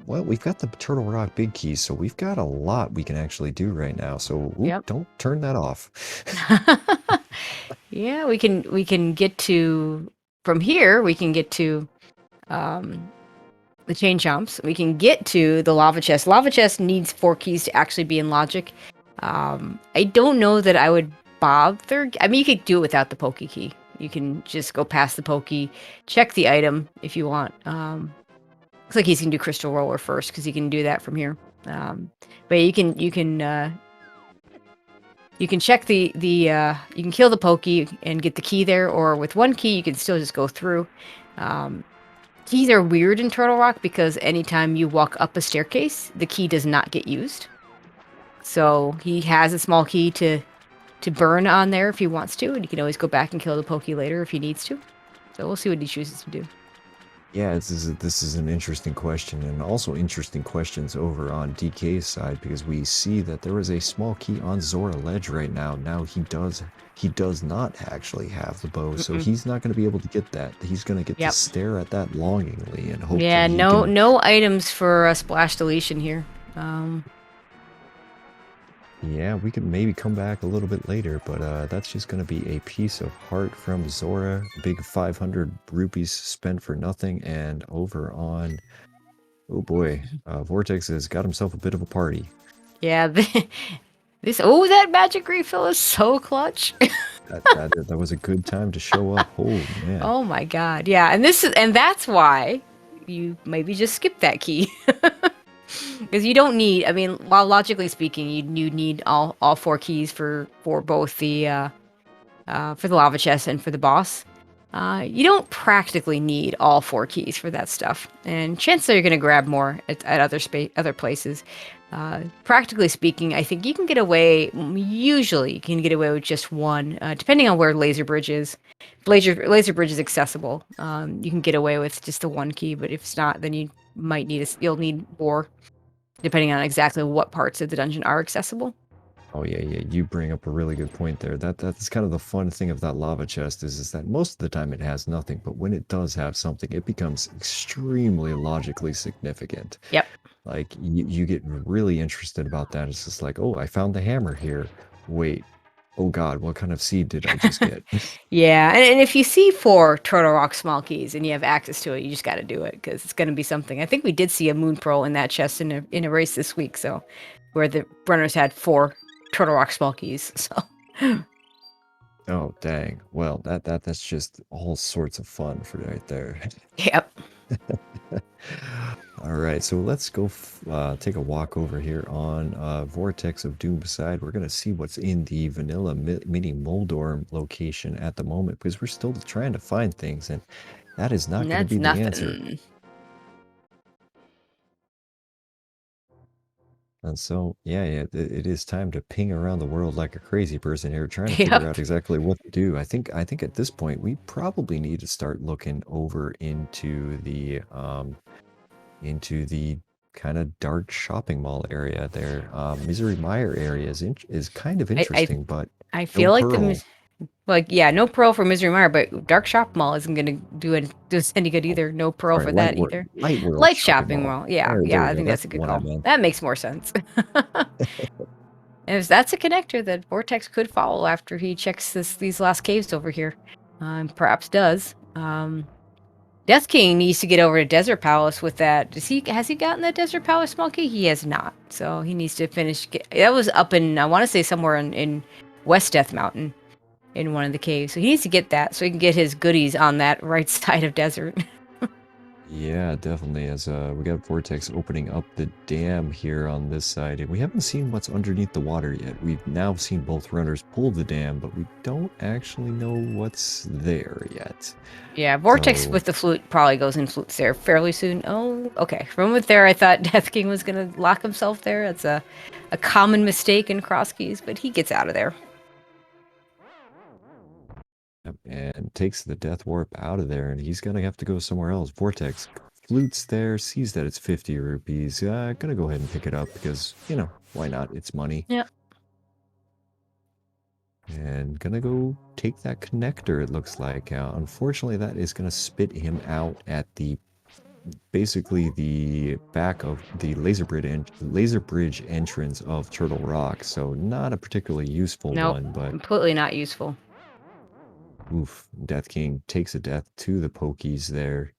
well, we've got the Turtle Rock big keys, so we've got a lot we can actually do right now. So Yep. don't turn that off. Yeah, we can get to from here. We can get to um, the chain jumps. We can get to the lava chest. Lava chest needs 4 keys to actually be in logic. I don't know that I would bother. I mean, you could do it without the pokey key. You can just go past the pokey, check the item if you want. Looks like he's gonna do crystal roller first because he can do that from here. But you can check you can kill the pokey and get the key there, or with 1 key you can still just go through. Keys are weird in Turtle Rock because anytime you walk up a staircase, the key does not get used. So he has a small key to burn on there if he wants to, and he can always go back and kill the pokey later if he needs to. So we'll see what he chooses to do. Yeah, this is an interesting question, and also interesting questions over on DK's side, because we see that there is a small key on Zora Ledge right now. Now he does not actually have the bow, so Mm-mm. he's not going to be able to get that. He's going to get to Yep. stare at that longingly and hope Yeah. that he No. can. No items for a splash deletion here. Yeah, we could maybe come back a little bit later, but that's just going to be a piece of heart from Zora. Big 500 rupees spent for nothing, and over on, oh boy, Vortex has got himself a bit of a party. Yeah. That magic refill is so clutch. That was a good time to show up. Holy man. Oh my god. Yeah, and that's why you maybe just skip that key. Because you don't need, I mean, while logically speaking, you need all 4 keys for both the for the lava chest and for the boss. You don't practically need all 4 keys for that stuff, and chances are you're going to grab more at other places. Practically speaking, I think you can get away. Usually, you can get away with just one, depending on where Laser Bridge is. Laser Bridge is accessible. You can get away with just the 1 key, but if it's not, then you'll need more, depending on exactly what parts of the dungeon are accessible. Oh yeah, yeah. You bring up a really good point there. That's kind of the fun thing of that lava chest is that most of the time it has nothing, but when it does have something, it becomes extremely logically significant. Yep. Like you get really interested about that. It's just like, oh, I found the hammer here. Wait, oh God, what kind of seed did I just get? Yeah, and if you see 4 Turtle Rock small keys and you have access to it, you just got to do it because it's going to be something. I think we did see a Moon Pearl in that chest in a race this week, so where the runners had 4 Turtle Rock small keys. So Oh dang. Well, that's just all sorts of fun for right there. yep. All right, so let's go take a walk over here on Vortex of Doom side. We're going to see what's in the vanilla mini Moldorm location at the moment because we're still trying to find things. And That is not going to That's be the answer. nothing. And so, yeah, it is time to ping around the world like a crazy person here, trying to figure Yep. out exactly what to do. I think at this point we probably need to start looking over into the kind of dark shopping mall area there. Misery Mire area is kind of I, I, interesting, but I no feel like pearl. yeah, no pearl for Misery Mire, but Dark Shop Mall isn't gonna do us any good Oh, either. No pearl sorry, for that either. Light World Light Shopping Shopping Mall. Mall, yeah, There yeah, we I go. think That's that's a the good one I call. meant. That makes more sense. And if that's a connector that Vortex could follow after he checks these last caves over here, perhaps does. Death King needs to get over to Desert Palace with that. Has he gotten that Desert Palace small key? He has not. So he needs to finish. That was up in, I want to say, somewhere in West Death Mountain in one of the caves. So he needs to get that so he can get his goodies on that right side of desert. Yeah, definitely. As we got Vortex opening up the dam here on this side, and we haven't seen what's underneath the water yet. We've now seen both runners pull the dam, but we don't actually know what's there yet. Yeah, Vortex So with the flute probably goes in flutes there fairly soon. Oh, okay. From with there, I thought Death King was going to lock himself there. That's a common mistake in cross keys, but he gets out of there. yep, and takes the death warp out of there, and he's gonna have to go somewhere else. Vortex flutes there, sees that it's 50 rupees. Gonna go ahead and pick it up because why not? It's money. Yeah. And gonna go take that connector, it looks like. Unfortunately, that is gonna spit him out at basically the back of the laser bridge entrance of Turtle Rock. So not a particularly useful Nope. one, but Completely not useful. oof, Death King takes a death to the pokies there.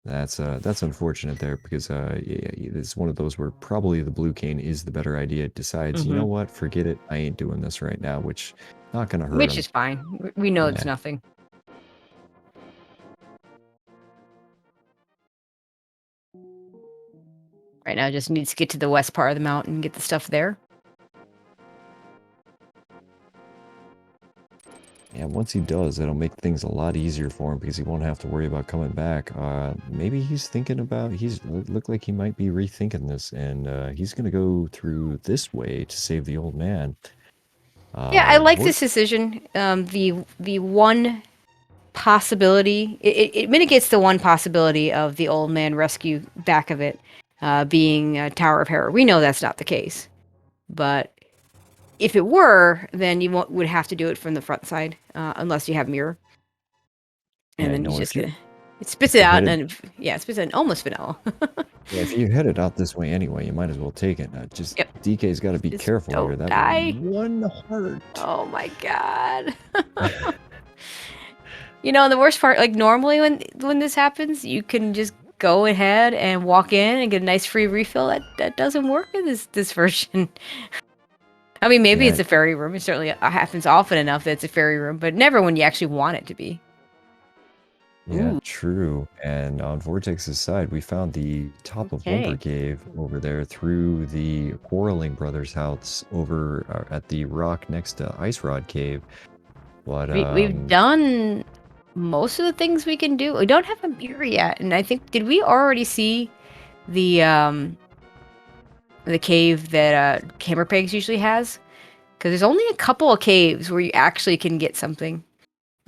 That's unfortunate there because yeah, it's one of those where probably the blue cane is the better idea. It decides, you know Hmm. what, forget it, I ain't doing this right now, which not gonna hurt Which him. is fine. We know it's Yeah. nothing. Right now, just needs to get to the west part of the mountain and get the stuff there. And once he does, it'll make things a lot easier for him because he won't have to worry about coming back. Maybe he's thinking about, look like he might be rethinking this, and he's gonna go through this way to save the old man. Yeah, I like Vort this decision. The one possibility it mitigates the one possibility of the old man rescue back of it being Tower of Terror. We know that's not the case, but if it were, then you would have to do it from the front side unless you have mirror, and yeah, then you no, just get it spits if it you're out, headed and yeah, it spits it almost vanilla. yeah, if you're headed out this way anyway, you might as well take it. Just Yep, DK's got to be just careful here. don't That die. one heart. Oh my god. And the worst part, like normally when this happens, you can just go ahead and walk in and get a nice free refill. That doesn't work in this version. I mean, maybe Yeah, it's a fairy room. It certainly happens often enough that it's a fairy room, but never when you actually want it to be. yeah, Ooh, true. And on Vortex's side, we found the top of Wumper okay. Cave over there through the Quarreling Brothers' house over at the rock next to Ice Rod Cave. But We've done most of the things we can do. We don't have a mirror yet, and I think did we already see the cave that Camera Pegs usually has? Because there's only a couple of caves where you actually can get something.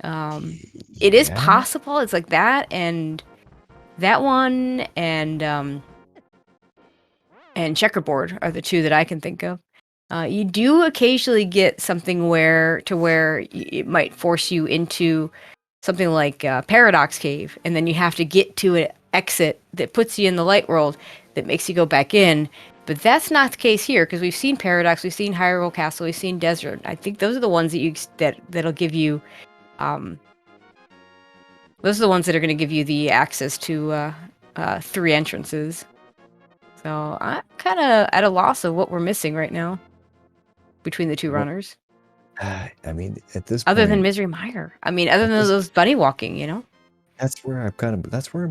Um, it is yeah, possible. It's like that and that one and checkerboard are the two that I can think of. You do occasionally get something where it might force you into something like Paradox Cave, and then you have to get to an exit that puts you in the light world that makes you go back in. But that's not the case here because we've seen Paradox, we've seen Hyrule Castle, we've seen Desert. I think those are the ones that'll give you. Um, those are the ones that are going to give you the access to 3 entrances. So I'm kind of at a loss of what we're missing right now between the two well, runners. I mean, at this Other than point, Misery Mire. I mean, other at than this those bunny walking. that's where I'm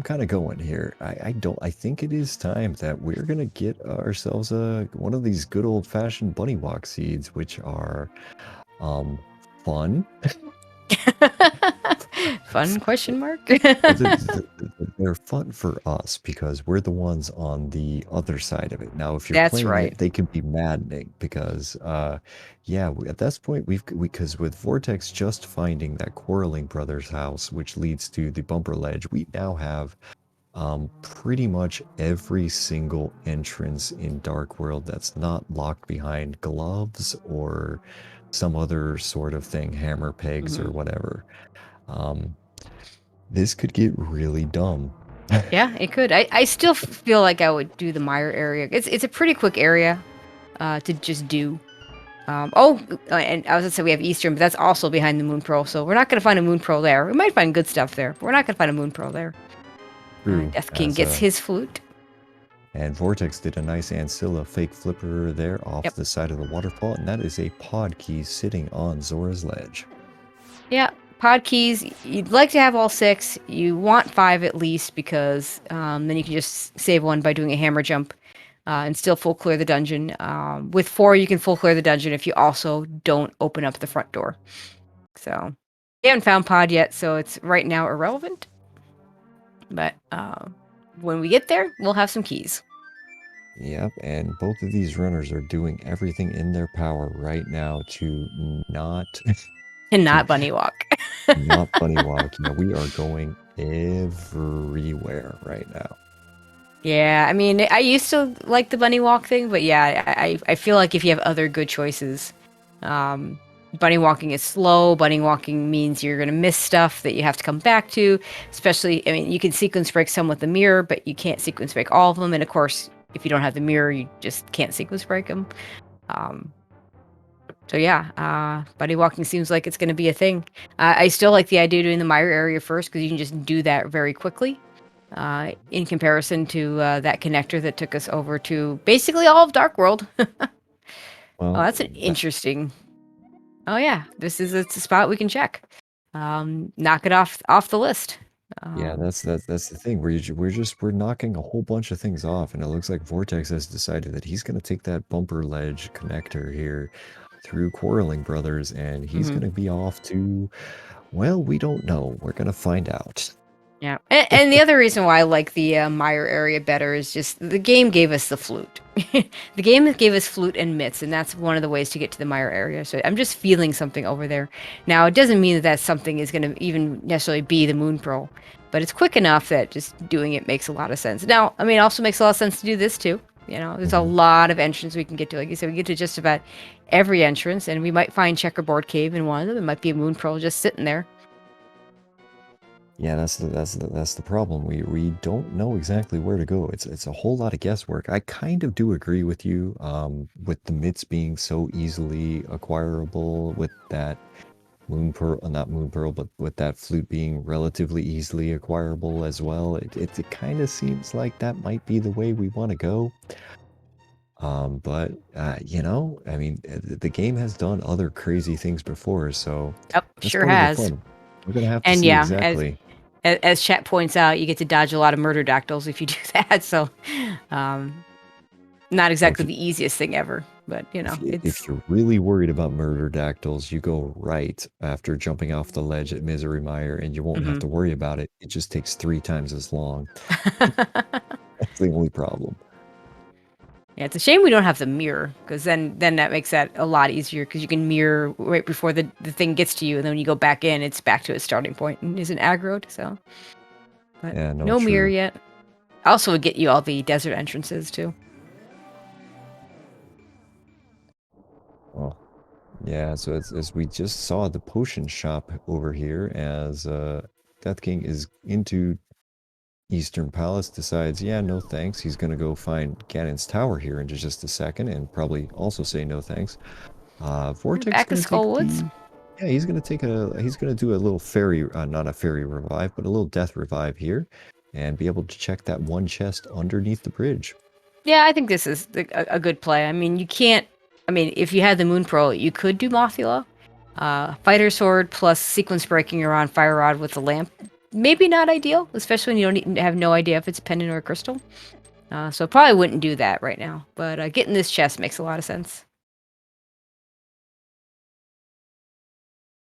kind of going here. I think it is time that we're gonna get ourselves one of these good old fashioned bunny walk seeds, which are um fun. Fun question mark? Well, they're fun for us because we're the ones on the other side of it. Now, if you're That's playing right. it, they can be maddening because, yeah, at this point, because with Vortex just finding that Quarreling Brothers house, which leads to the bumper ledge, we now have pretty much every single entrance in Dark World that's not locked behind gloves or some other sort of thing, hammer pegs or whatever. Um, this could get really dumb. Yeah, it could. I still feel like I would do the Mire area. It's a pretty quick area to just do. And I was gonna say we have Eastern, but that's also behind the Moon Pearl, so we're not gonna find a Moon Pearl there. We might find good stuff there, but we're not gonna find a Moon Pearl there. True, Death King as gets his flute. and Vortex did a nice Ancilla fake flipper there off Yep. the side of the waterfall, and that is a pod key sitting on Zora's ledge. Yeah, pod keys. You'd like to have all 6. You want 5 at least because then you can just save one by doing a hammer jump and still full clear the dungeon. With 4, you can full clear the dungeon if you also don't open up the front door. So we haven't found pod yet, so it's right now irrelevant. But when we get there, we'll have some keys. Yep, and both of these runners are doing everything in their power right now to not And to not bunny walk. not bunny walk. You know, we are going everywhere right now. Yeah, I mean, I used to like the bunny walk thing, but yeah, I feel like if you have other good choices, um, bunny walking is slow. Bunny walking means you're gonna miss stuff that you have to come back to. Especially, I mean, you can sequence break some with the mirror, but you can't sequence break all of them. And of course, if you don't have the mirror, you just can't sequence break them. Um, so yeah, bunny walking seems like it's gonna be a thing. I still like the idea of doing the Mire area first because you can just do that very quickly in comparison to that connector that took us over to basically all of Dark World. Oh, Well, that's an interesting. Oh yeah, it's a spot we can check. Knock it off the list. yeah, Um, that's the thing. We're knocking a whole bunch of things off, and it looks like Vortex has decided that he's going to take that bumper ledge connector here through Quarreling Brothers, and he's mhm. going to be off to, well, we don't know. We're going to find out. Yeah, and the other reason why I like the Mire area better is just the game gave us the flute. The game gave us flute and mitts, and that's one of the ways to get to the Mire area. So I'm just feeling something over there. Now, it doesn't mean that that something is going to even necessarily be the Moon Pearl, but it's quick enough that just doing it makes a lot of sense. Now, I mean, it also makes a lot of sense to do this too. You know, there's a Mhm. lot of entrances we can get to. Like you said, we get to just about every entrance, and we might find Checkerboard Cave in one of them. It might be a Moon Pearl just sitting there. Yeah, that's the problem. We don't know exactly where to go. It's a whole lot of guesswork. I kind of do agree with you, with the mitts being so easily acquirable, with that Moon Pearl, not Moon Pearl, but with that flute being relatively easily acquirable as well. It kind of seems like that might be the way we want to go. But you know, I mean, the game has done other crazy things before, so Yep, that's sure part of the has. fun. We're gonna have to And see yeah, as exactly. as Chat points out, you get to dodge a lot of murder dactyls if you do that. So, um, not Oh, exactly the easiest thing ever, but you know, if it's you're really worried about murder dactyls, you go right after jumping off the ledge at Misery Mire, and you won't have mhm. to worry about it. It just takes 3 times as long. That's the only problem. Yeah, it's a shame we don't have the mirror because then that makes that a lot easier because you can mirror right before the thing gets to you, and then when you go back in, it's back to its starting point and isn't aggroed. So, but Yeah, no, no mirror true. yet. Also, would get you all the desert entrances too. Oh, yeah. So as we just saw the potion shop over here, as Death King is into Eastern Palace, decides, yeah, no thanks. He's gonna go find Ganon's tower here in just a second, and probably also say no thanks. Vortex Back of gonna take Skull Woods. the, yeah, he's gonna do a little fairy, not a fairy revive, but a little death revive here, and be able to check that one chest underneath the bridge. Yeah, I think this is a good play. I mean, you can't. I mean, if you had the Moon Pearl, you could do Mothula. Fighter Sword plus sequence breaking around Fire Rod with the lamp. Maybe not ideal, especially when you don't have no idea if it's pendant or crystal. So probably wouldn't do that right now. But getting this chest makes a lot of sense.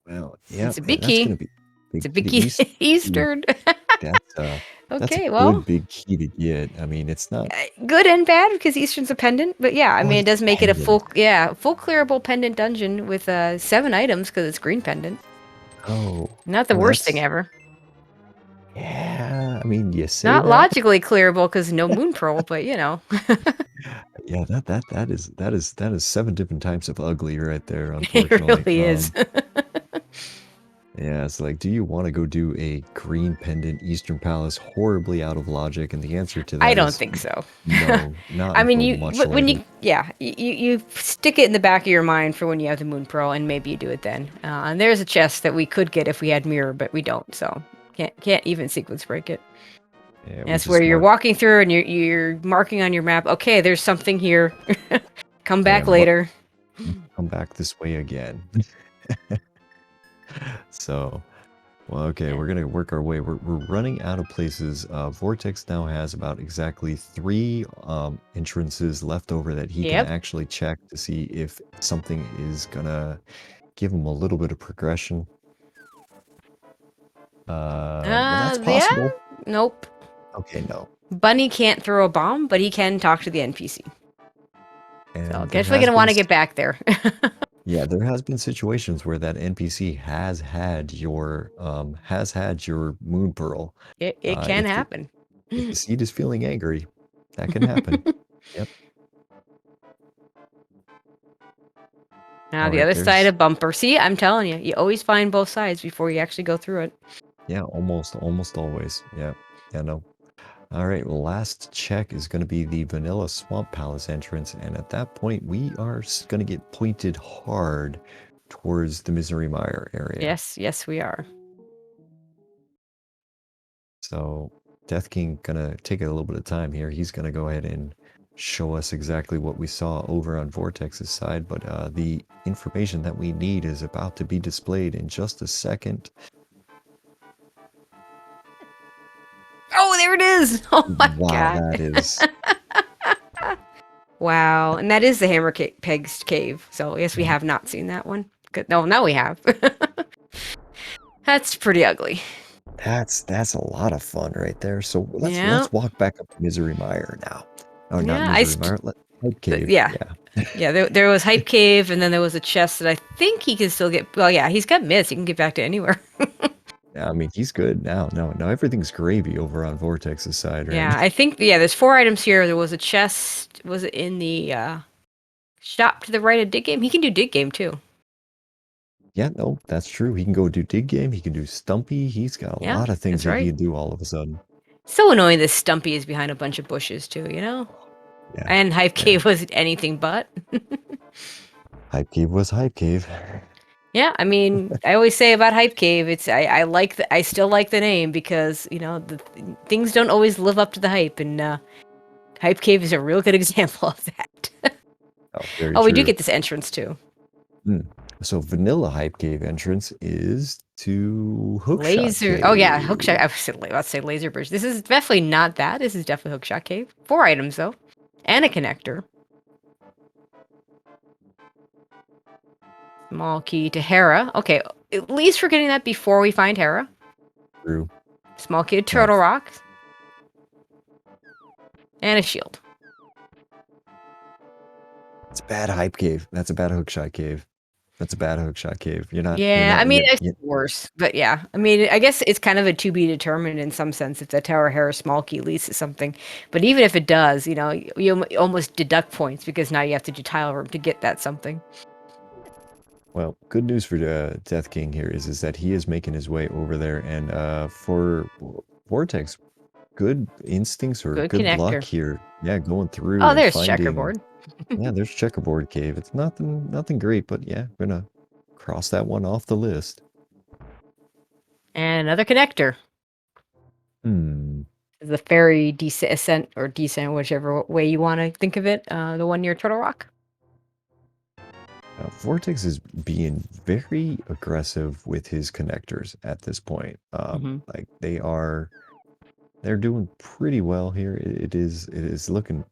Well, yeah, It's a big that's gonna key. be It's Big a key big to key. east. Eastern. That's a Okay, well, good big key to get. I mean, it's not. good and bad because Eastern's a pendant, but yeah, I Oh, mean, it it's does make it a pendant. full clearable pendant dungeon with 7 items because it's green pendant. Oh, Not the well, worst thing that's ever. yeah. I mean, you say Not that. logically clearable because no moon pearl, but you know. Yeah, that is 7 different types of ugly right there, It unfortunately. really is. Yeah, it's like, do you want to go do a green pendant Eastern Palace horribly out of logic? And the answer to I that don't is think so. no, not I mean, until much when later. you, yeah, you stick it in the back of your mind for when you have the moon pearl, and maybe you do it then. And there's a chest that we could get if we had mirror, but we don't, so can't even sequence break it. Yeah, And we that's where just you're mark. walking through and you're marking on your map. Okay, there's something here. Come Yeah, back later. come back this way again. So, well, okay, Yeah. we're gonna work our way. We're running out of places. Vortex now has about exactly 3 entrances left over that he can Yep. actually check to see if something is gonna give him a little bit of progression. Well, that's Yeah. possible. Nope. Okay, no. Bunny can't throw a bomb, but he can talk to the NPC. So And there definitely has gonna been, want to get back there. yeah, there has been situations where that NPC has had your moon pearl. It can If the happen. if the seed is feeling angry, that can happen. Yep. Now All the right. other side There's of bumper. See, I'm telling you, you always find both sides before you actually go through it. yeah, almost always. Yeah. Yeah. No. All right. Well, last check is going to be the Vanilla Swamp Palace entrance, and at that point, we are going to get pointed hard towards the Misery Mire area. Yes, we are. So Death King gonna take a little bit of time here. He's gonna go ahead and show us exactly what we saw over on Vortex's side, but the information that we need is about to be displayed in just a second. Oh, there it is! Oh my Wow, god. that is Wow, and that is the Peg's cave. So yes, we have not seen that one. Good. No, now we have. That's pretty ugly. that's a lot of fun right there. So Yeah, let's walk back up to Misery Mire now. Oh, not yeah. Misery Mire. Hype Cave. Yeah, Yeah. yeah. There was Hype Cave, and then there was a chest that I think he can still get. Well, yeah, he's got myths. He can get back to anywhere. Yeah, I mean, he's good now. No, now everything's gravy over on Vortex's side, right? Yeah, I think there's 4 items here. There was a chest. Was it in the shop to the right of Dig Game? He can do Dig Game too. Yeah, no, that's true. He can go do Dig Game. He can do Stumpy. He's got a Yeah, lot of things that's that he right. can do all of a sudden. So annoying this Stumpy is behind a bunch of bushes too, you know? Yeah, And Hive yeah. Cave was anything but. Hype Cave was Hype Cave. Yeah, I mean, I always say about Hype Cave, I like I still like the name because, you know, things don't always live up to the hype, and Hype Cave is a real good example of that. Oh, very Oh, we do true. get this entrance too. Hmm. So Vanilla Hype Cave entrance is to Hookshot Laser. Oh yeah, Cave. Hookshot. I was about to say Laser Bridge. This is definitely not that. This is definitely Hookshot Cave. 4 items though, and a connector. Small key to Hera. Okay, at least we're getting that before we find Hera. True. Small key to Now, Turtle Rock. And a shield. it's a bad Hype Cave. That's a bad Hookshot Cave. That's a bad Hookshot Cave. You're Yeah, I not, mean, you it's you worse. But yeah, I mean, I guess it's kind of a to be determined in some sense if the Tower Hera small key leads to something. But even if it does, you know, you almost deduct points because now you have to do tile room to get that something. Well, good news for Death King here is that he is making his way over there, and for Vortex, good instincts or Good good luck connector. here. Yeah, going through Oh, and there's finding. checkerboard. Yeah, there's Checkerboard Cave. It's nothing great, but yeah, we're gonna cross that one off the list. And another connector. Hmm. The ferry ascent or descent, whichever way you want to think of it. The one near Turtle Rock. Vortex is being very aggressive with his connectors at this point. Like they're doing pretty well here. It is looking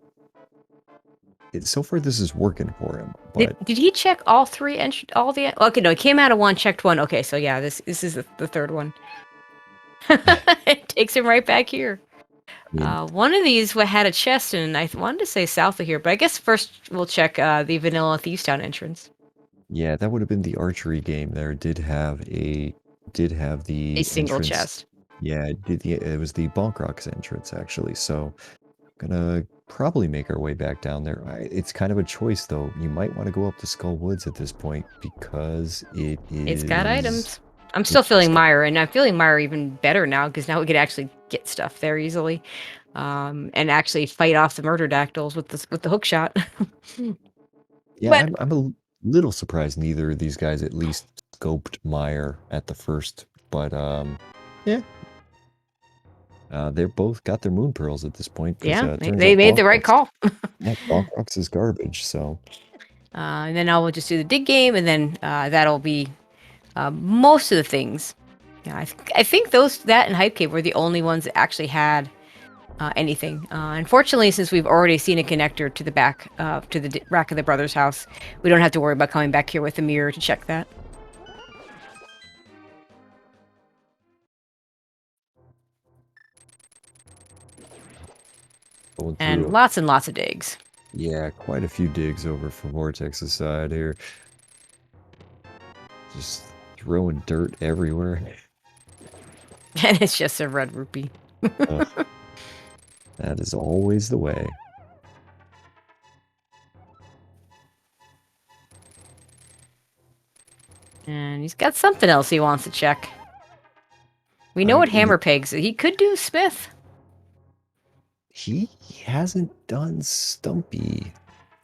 so far this is working for him. Did, But did he check all three all the okay, no, he came out of one, checked one. Okay, so yeah, this is the third one. It takes him right back here. I mean, One of these had a chest, and I wanted to say south of here, but I guess first we'll check the Vanilla Thieves Town entrance. yeah, that would have been the archery game. There did have A the single entrance. chest. Yeah, it was the Bonk Rocks entrance actually. So gonna probably make our way back down there. It's kind of a choice though. You might want to go up to Skull Woods at this point because It's got is items. I'm still it's feeling got, Mire, and I'm feeling Mire even better now because now we could actually get stuff there easily, and actually fight off the murder dactyls with the hook shot. yeah. But I'm a little surprised neither of these guys at least scoped Meyer at the first, but yeah. They're both got their moon pearls at this point because yeah, turns they out made the right call. Yeah, Bonk Rocks is garbage. So And then I will just do the dig game, and then that'll be most of the things. Yeah, I think that and Hype Cave were the only ones that actually had anything. Unfortunately, since we've already seen a connector to the back to the rack of the brother's house, we don't have to worry about coming back here with a mirror to check that. going And through, lots of digs. yeah, quite a few digs over for Vortex's side here. Just throwing dirt everywhere. And it's just a red rupee. Ugh, that is always the way. And he's got something else he wants to check. We know what hammer pegs. He could do Smith. He hasn't done Stumpy.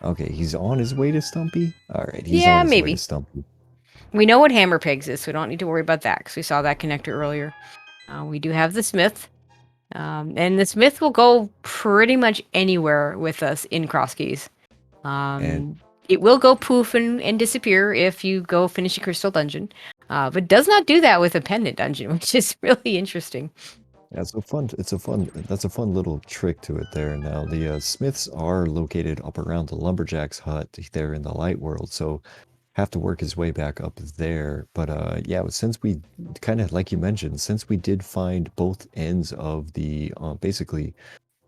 Okay, he's on his way to Stumpy? Alright, he's Yeah, on his way to maybe. Stumpy. We know what hammer pegs is, so we don't need to worry about that because we saw that connector earlier. We do have the Smith. And the Smith will go pretty much anywhere with us in cross keys. And It will go poof and disappear if you go finish a crystal dungeon. But does not do that with a pendant dungeon, which is really interesting. that's a fun little trick to it there. Now the Smiths are located up around the lumberjack's hut there in the light world, so have to work his way back up there. But yeah, since we kind of like you mentioned, since we did find both ends of the basically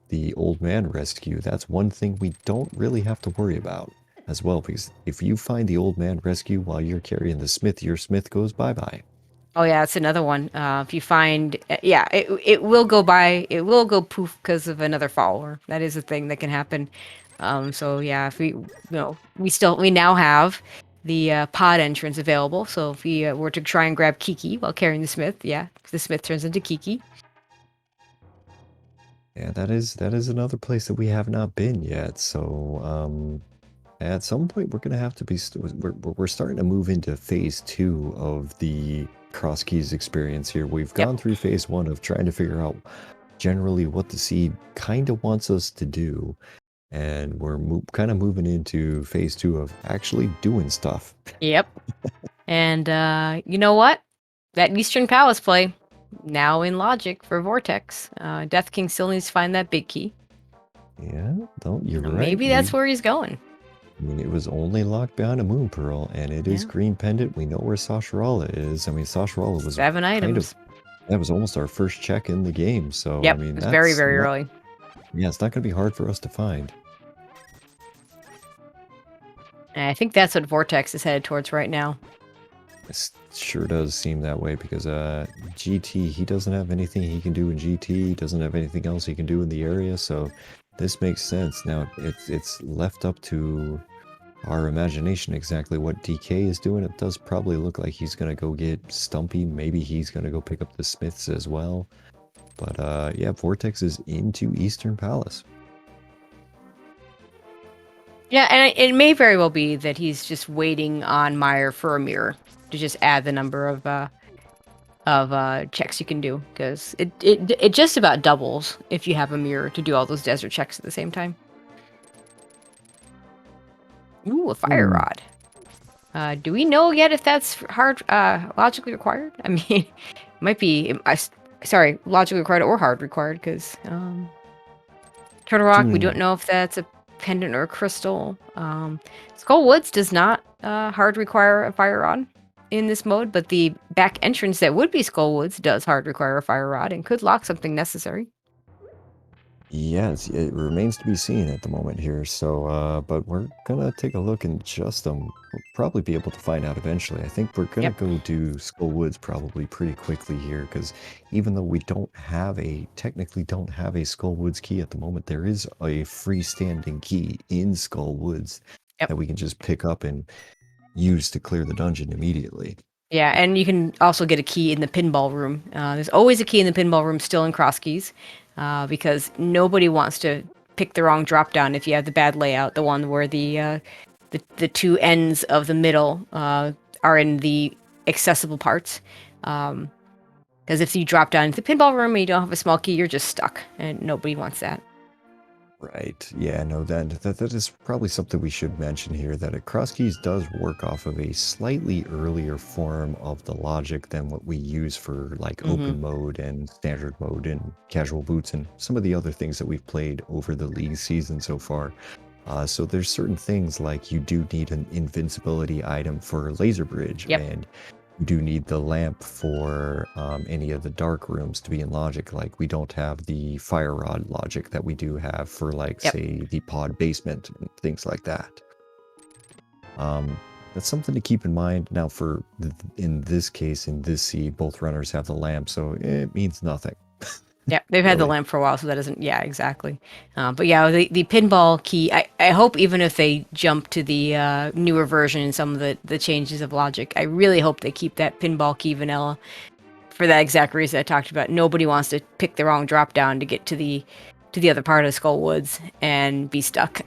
the old man rescue, that's one thing we don't really have to worry about as well, because if you find the old man rescue while you're carrying the Smith, your Smith goes bye-bye. Oh yeah, it's another one. If you find, yeah, it will go by. It will go poof because of another follower. That is a thing that can happen. So yeah, if we now have the pod entrance available. So if we were to try and grab Kiki while carrying the Smith, yeah, the Smith turns into Kiki. Yeah, that is another place that we have not been yet. So at some point we're gonna have to be we're starting to move into phase 2 of the Cross Keys experience here. We've gone through phase 1 of trying to figure out generally what the seed kind of wants us to do, and we're kind of moving into phase 2 of actually doing stuff. Yep. And you know what? That Eastern Palace play now in logic for Vortex. Death King still needs to find that big key. Yeah, you're right. Maybe that's where he's going. I mean, it was only locked behind a moon pearl, and it is green pendant. We know where Sasharala is. I mean, Sasharala was 7 items. That was almost our first check in the game. So Yep, I mean, it's very early. Yeah, it's not going to be hard for us to find. And I think that's what Vortex is headed towards right now. It sure does seem that way because GT, he doesn't have anything he can do in GT. He doesn't have anything else he can do in the area. So this makes sense. Now it's left up to our imagination exactly what DK is doing. It does probably look like he's gonna go get Stumpy. Maybe he's gonna go pick up the Smiths as well. But yeah, Vortex is into Eastern Palace. Yeah, and it may very well be that he's just waiting on Meyer for a mirror to just add the number of checks you can do, because it just about doubles if you have a mirror to do all those desert checks at the same time. Ooh, a fire rod. Do we know yet if that's hard logically required? I mean, it might be logically required or hard required, because Turtle Rock, we don't know if that's a pendant or crystal. Skull Woods does not hard require a fire rod in this mode, but the back entrance that would be Skull Woods does hard require a fire rod and could lock something necessary. Yes, it remains to be seen at the moment here. So, but we're gonna take a look and just we'll probably be able to find out eventually. I think we're gonna Yep. go do Skull Woods probably pretty quickly here, because even though we technically don't have a Skull Woods key at the moment, there is a freestanding key in Skull Woods Yep. that we can just pick up and use to clear the dungeon immediately. Yeah, and you can also get a key in the pinball room. There's always a key in the pinball room still in cross keys, because nobody wants to pick the wrong drop down if you have the bad layout, the one where the two ends of the middle are in the accessible parts. Because if you drop down into the pinball room and you don't have a small key, you're just stuck, and nobody wants that. Right. Yeah, no, that is probably something we should mention here, that a cross keys does work off of a slightly earlier form of the logic than what we use for like open mode and standard mode and casual boots and some of the other things that we've played over the league season so far. So there's certain things like you do need an invincibility item for laser bridge, Yep. and you do need the lamp for any of the dark rooms to be in logic. Like we don't have the fire rod logic that we do have for like, Yep. say, the pod basement and things like that. That's something to keep in mind. Now in this case, in this seed, both runners have the lamp, so it means nothing. Yeah, they've had the Really. lamp for a while, so that doesn't. Yeah, exactly. But yeah, the pinball key. I hope even if they jump to the newer version and some of the changes of logic, I really hope they keep that pinball key vanilla for that exact reason I talked about. Nobody wants to pick the wrong drop down to get to the other part of Skull Woods and be stuck.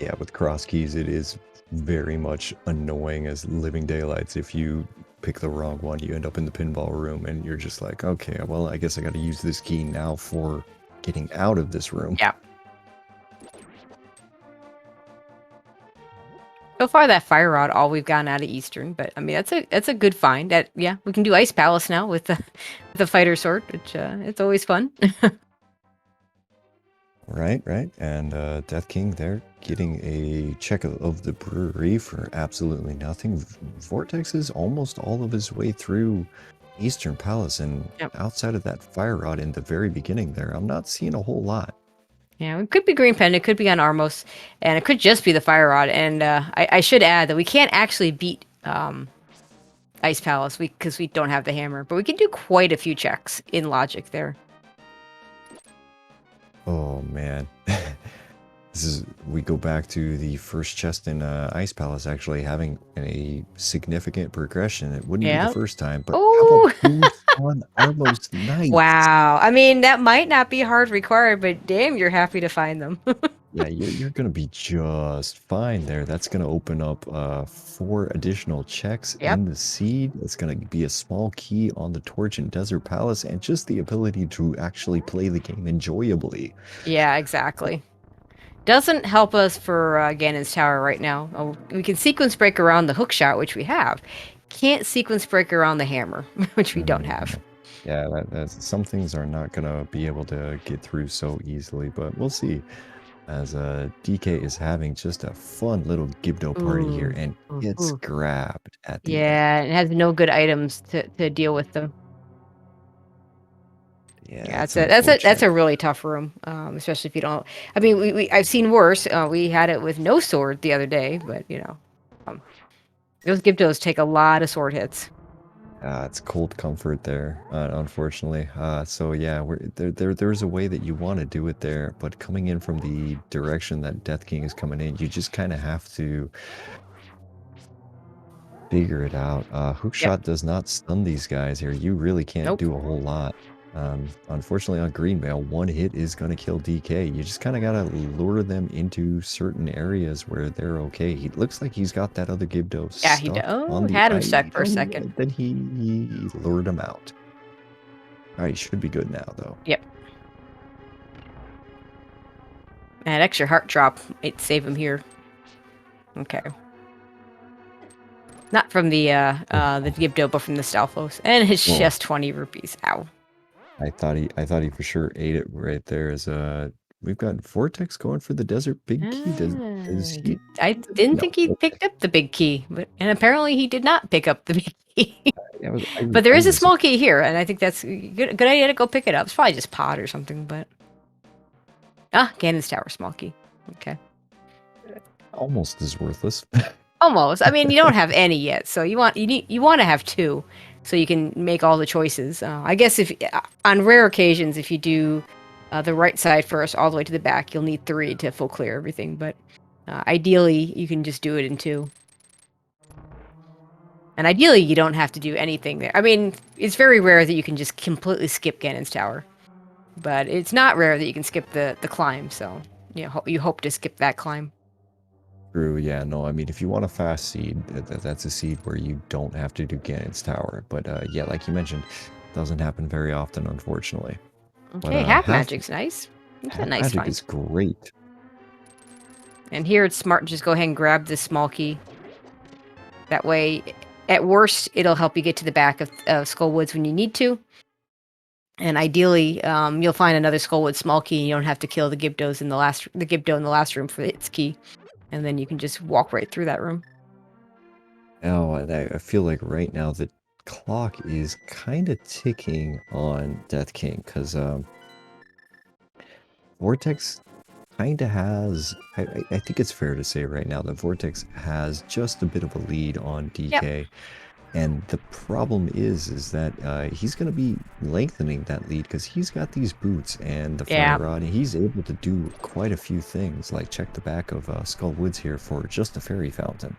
Yeah, with cross keys, it is very much annoying as living daylights. If you pick the wrong one, you end up in the pinball room and you're just like, okay, well, I guess I got to use this key now for getting out of this room. Yeah. So far, that fire rod, all we've gotten out of Eastern, but I mean that's a good find. That yeah, we can do Ice Palace now with the fighter sword, which it's always fun. Right. And Death King, they're getting a check of the brewery for absolutely nothing. Vortex is almost all of his way through Eastern Palace, and Yep. outside of that fire rod in the very beginning there, I'm not seeing a whole lot. Yeah, it could be Green Pen, it could be on Armos, and it could just be the fire rod. And I should add that we can't actually beat Ice Palace because we don't have the hammer, but we can do quite a few checks in logic there. Oh man. We go back to the first chest in Ice Palace actually having a significant progression. It wouldn't be the Yeah. first time, but how Oh, about boost on Armos Knights? wow. I mean, that might not be hard required, but damn, you're happy to find them. Yeah, you're gonna be just fine there. That's gonna open up 4 additional checks Yep. in the seed. It's gonna be a small key on the Torch and Desert Palace, and just the ability to actually play the game enjoyably. Yeah, exactly. Doesn't help us for Ganon's Tower right now. Oh, we can sequence break around the hook shot, which we have. Can't sequence break around the hammer, which we don't have. Yeah, that's some things are not gonna be able to get through so easily, but we'll see. As DK is having just a fun little Gibdo party here, Ooh, and ooh, gets ooh. grabbed at the end. Yeah, it has no good items to deal with them. Yeah, Yeah, that's that's unfortunate. a really tough room, especially if you don't. I mean, I've seen worse. We had it with no sword the other day, but um, those Gibdos take a lot of sword hits. It's cold comfort there, unfortunately. So yeah, there's a way that you want to do it there, but coming in from the direction that Death King is coming in, you just kind of have to figure it out. Yep. Hookshot does not stun these guys here. You really can't Nope. do a whole lot. Unfortunately, on Greenmail, one hit is going to kill DK. You just kind of got to lure them into certain areas where they're okay. He looks like he's got that other Gibdo Yeah, he stuck on oh the had him stuck for a item, second. and then he lured him out. All right, he should be good now, though. Yep. That extra heart drop, it save him here. Okay. Not from the Gibdo, but from the Stalfos. And it's just 20 rupees. Ow. I thought he for sure ate it right there as we've got Vortex going for the desert big key. Does he? I didn't No. think he Okay. picked up the big key, and apparently he did not pick up the big key. I But there I is a was small key here, and I think that's a good idea to go pick it up. It's probably just pot or something, but Ganon's Tower, small key. Okay. almost as worthless. Almost. I mean, you don't have any yet, so you want to have two, so you can make all the choices. I guess if on rare occasions, if you do the right side first, all the way to the back, you'll need three to full clear everything. But ideally, you can just do it in two. And ideally, you don't have to do anything there. I mean, it's very rare that you can just completely skip Ganon's Tower, but it's not rare that you can skip the climb. So you hope to skip that climb. True, yeah, no, I mean, if you want a fast seed, that's a seed where you don't have to do Ganon's Tower. But yeah, like you mentioned, doesn't happen very often, unfortunately. But Okay, half magic's nice. It's a half nice magic find. is great. And here it's smart to just go ahead and grab this small key. That way, at worst, it'll help you get to the back of Skullwoods when you need to. And ideally, you'll find another Skullwood small key, and you don't have to kill the Gibdos in the Gibdo in the last room for its key. And then you can just walk right through that room. Now, I feel like right now the clock is kind of ticking on Death King, because Vortex kind of has, I think it's fair to say right now that Vortex has just a bit of a lead on Yep. DK. And the problem is that he's going to be lengthening that lead because he's got these boots and the fire Yeah. rod, and he's able to do quite a few things. Like check the back of Skull Woods here for just a fairy fountain.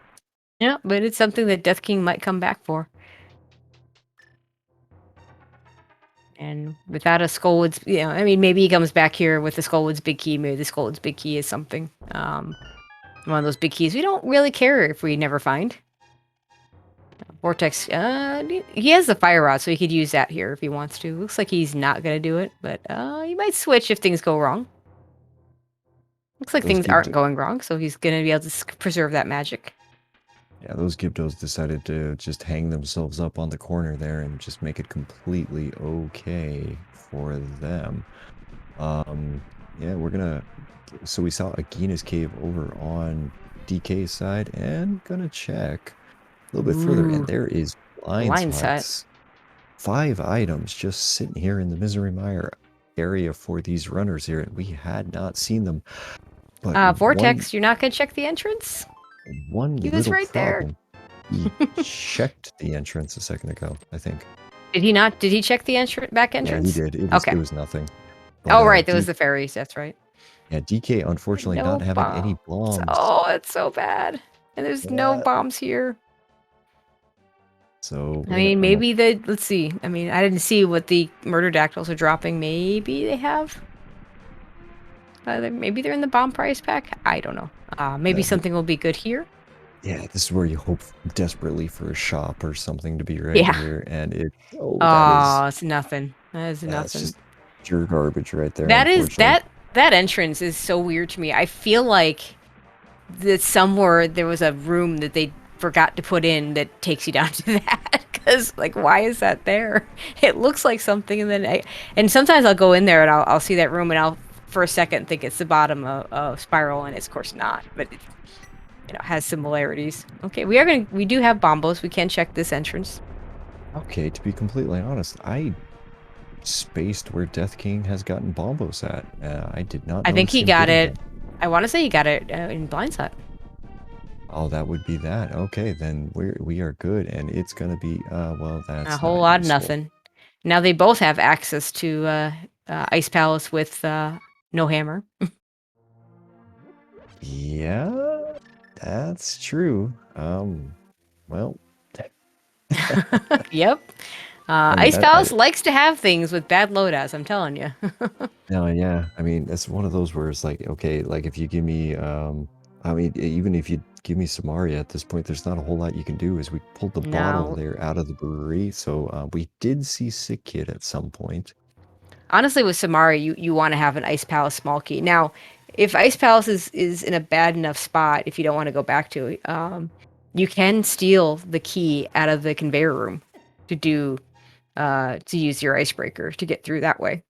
Yeah, but it's something that Death King might come back for. And without a Skullwoods, I mean, maybe he comes back here with the Skullwoods big key. Maybe the Skullwoods big key is something. One of those big keys we don't really care if we never find. Vortex, he has the fire rod, so he could use that here if he wants to. Looks like he's not gonna do it, but he might switch if things go wrong. Looks like Those things aren't going wrong, so he's gonna be able to preserve that magic. Yeah, those Gibdos decided to just hang themselves up on the corner there and just make it completely okay for them. Yeah, we're gonna. So we saw Agina's cave over on DK's side, and gonna check a little bit further, and there is blind Set. spots. 5 items just sitting here in the Misery Mire area for these runners here, and we had not seen them. But Vortex, you're not gonna check the entrance? one He was little right problem. He checked the entrance a second ago, I think. Did he not? Did he check the back entrance? Yeah, he did. Okay. It was nothing. But, right, there was the fairies. That's right. Yeah, DK unfortunately not having any bombs. Oh, it's so bad. And there's no bombs here. So I mean, maybe let's see. I mean, I didn't see what the murder dactyls are dropping. Maybe they have. Maybe they're in the bomb prize pack. I don't know. Maybe something will be good here. Yeah, this is where you hope desperately for a shop or something to be right here, and it's nothing. That is nothing. That's just pure garbage right there. That entrance is so weird to me. I feel like that somewhere there was a room that they forgot to put in that takes you down to that. Because like, why is that there? It looks like something, and then and sometimes I'll go in there and I'll see that room and I'll for a second think it's the bottom of Spiral, and it's of course not. But it, has similarities. Okay, we do have bombos. We can check this entrance. Okay, to be completely honest, I spaced where Death King has gotten bombos at. I did not. I think he got it. I want to say he got it in Blindside. Oh, that would be that. Okay, then we are good, and it's gonna be well, that's a whole lot of nothing. Now they both have access to Ice Palace with no hammer. Yeah, that's true. Well. Yep. Ice Palace likes to have things with bad loadouts, I'm telling you. No, yeah. I mean, it's one of those where it's like, okay, like if you give me, I mean, even if you give me Samaria at this point, there's not a whole lot you can do. As we pulled the bottle there out of the brewery, so we did see Sick Kid at some point. Honestly, with Samaria, you want to have an Ice Palace small key. Now, if Ice Palace is in a bad enough spot, if you don't want to go back to it, you can steal the key out of the conveyor room to do to use your icebreaker to get through that way.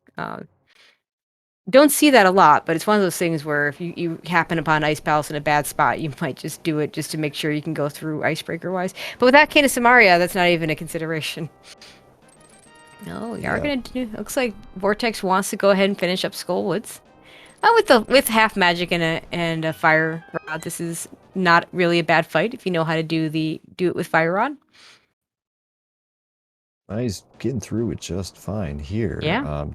don't see that a lot, but it's one of those things where if you happen upon Ice Palace in a bad spot, you might just do it just to make sure you can go through icebreaker-wise. But with that Cane of Samaria, that's not even a consideration. No, we are gonna do. Looks like Vortex wants to go ahead and finish up Skullwoods. With half magic and a fire rod, this is not really a bad fight if you know how to do it with fire rod. He's getting through it just fine here. Yeah.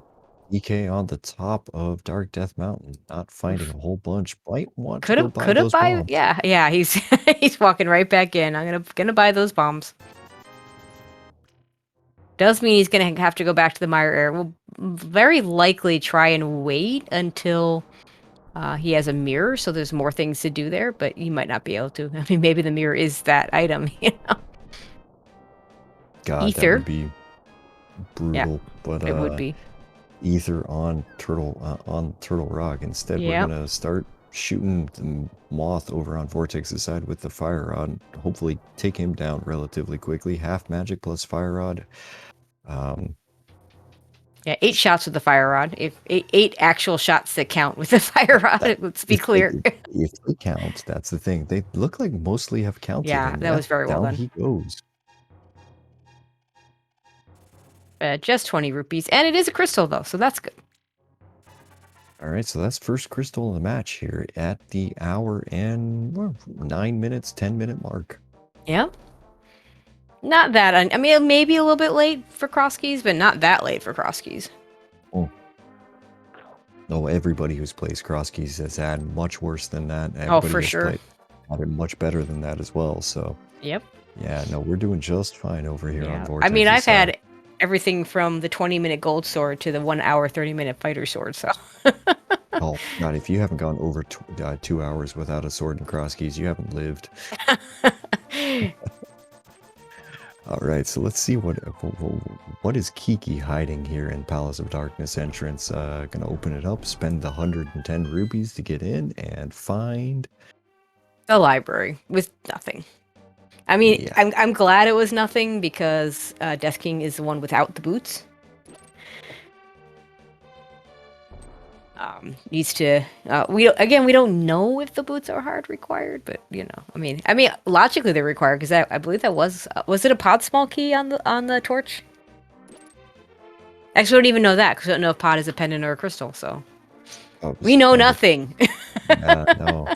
EK on the top of Dark Death Mountain, not finding a whole bunch. Might want to Could go have buy those bombs. yeah, he's he's walking right back in. I'm gonna buy those bombs. Does mean he's gonna have to go back to the Mire area. We'll very likely try and wait until he has a mirror, so there's more things to do there, but you might not be able to. I mean, maybe the mirror is that item, you know? God, Ether. that would be brutal. Yeah, but it would be. Ether on Turtle Rock. Instead, we're gonna start shooting the Moth over on Vortex's side with the fire rod. Hopefully, take him down relatively quickly. Half magic plus fire rod. Yeah, 8 shots with the fire rod. If eight actual shots that count with the fire rod. Let's be clear. If they count, that's the thing. They look like mostly have counted. Yeah, that was very well down done. he goes. Just 20 rupees, and it is a crystal though, so that's good. All right, so that's first crystal of the match here at the hour and 9 minutes, 10-minute mark. Yep. Not that. I mean, maybe a little bit late for cross keys, but not that late for cross keys. Oh. No, everybody who's plays cross keys has had much worse than that. Oh, for sure. Had it much better than that as well. So. Yep. Yeah, no, we're doing just fine over here on Vortex. I mean, I've had everything from the 20-minute gold sword to the 1 hour, 30-minute fighter sword. So. Oh God, if you haven't gone over 2 hours without a sword and cross keys, you haven't lived. All right, so let's see what is Kiki hiding here in Palace of Darkness entrance. Gonna open it up, spend the 110 rupees to get in, and find the library with nothing. I mean, yeah. I'm glad it was nothing because Death King is the one without the boots. Needs to we don't know if the boots are hard required, but you know, I mean logically they're required because I believe that was it a pod small key on the torch? Actually, I don't even know that because I don't know if pod is a pendant or a crystal, so we know nothing. Yeah, no,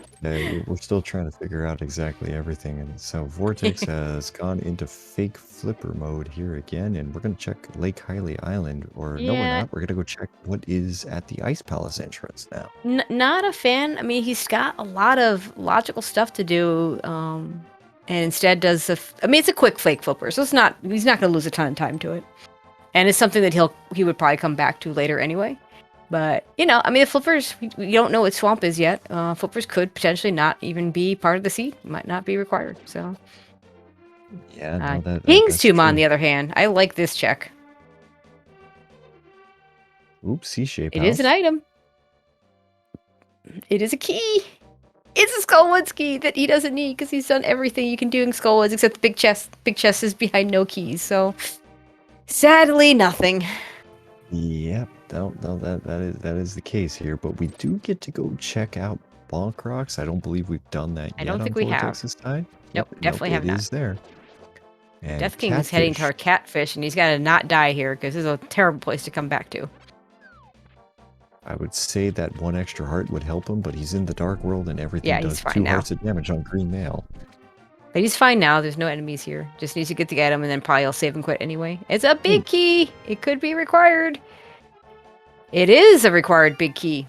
we're still trying to figure out exactly everything, and so Vortex has gone into fake flipper mode here again, and we're gonna check Lake Hylia Island, or no, we're not. We're gonna go check what is at the Ice Palace entrance now. Not a fan. I mean, he's got a lot of logical stuff to do, and instead does it's a quick fake flipper, so he's not gonna lose a ton of time to it, and it's something that he would probably come back to later anyway. But, you know, I mean, the flippers, we don't know what swamp is yet. Flippers could potentially not even be part of the seed. Might not be required, so. Yeah, no, King's Tomb, on the other hand, I like this check. Oops, C-shape. It is an item. It is a key. It's a Skullwoods key that he doesn't need because he's done everything you can do in Skullwoods except the big chest. Big chest is behind no keys, so sadly, nothing. Yep. No, that is the case here, but we do get to go check out Bonk Rocks. I don't believe we've done that yet. I don't think we have. Side. Nope, definitely have not. It is there. And Death King is heading to our catfish, and he's got to not die here because this is a terrible place to come back to. I would say that 1 extra heart would help him, but he's in the dark world and everything does 2 hearts of damage on green mail. But he's fine now. There's no enemies here. Just needs to get the item, and then probably I'll save and quit anyway. It's a big key. It could be required. It is a required big key.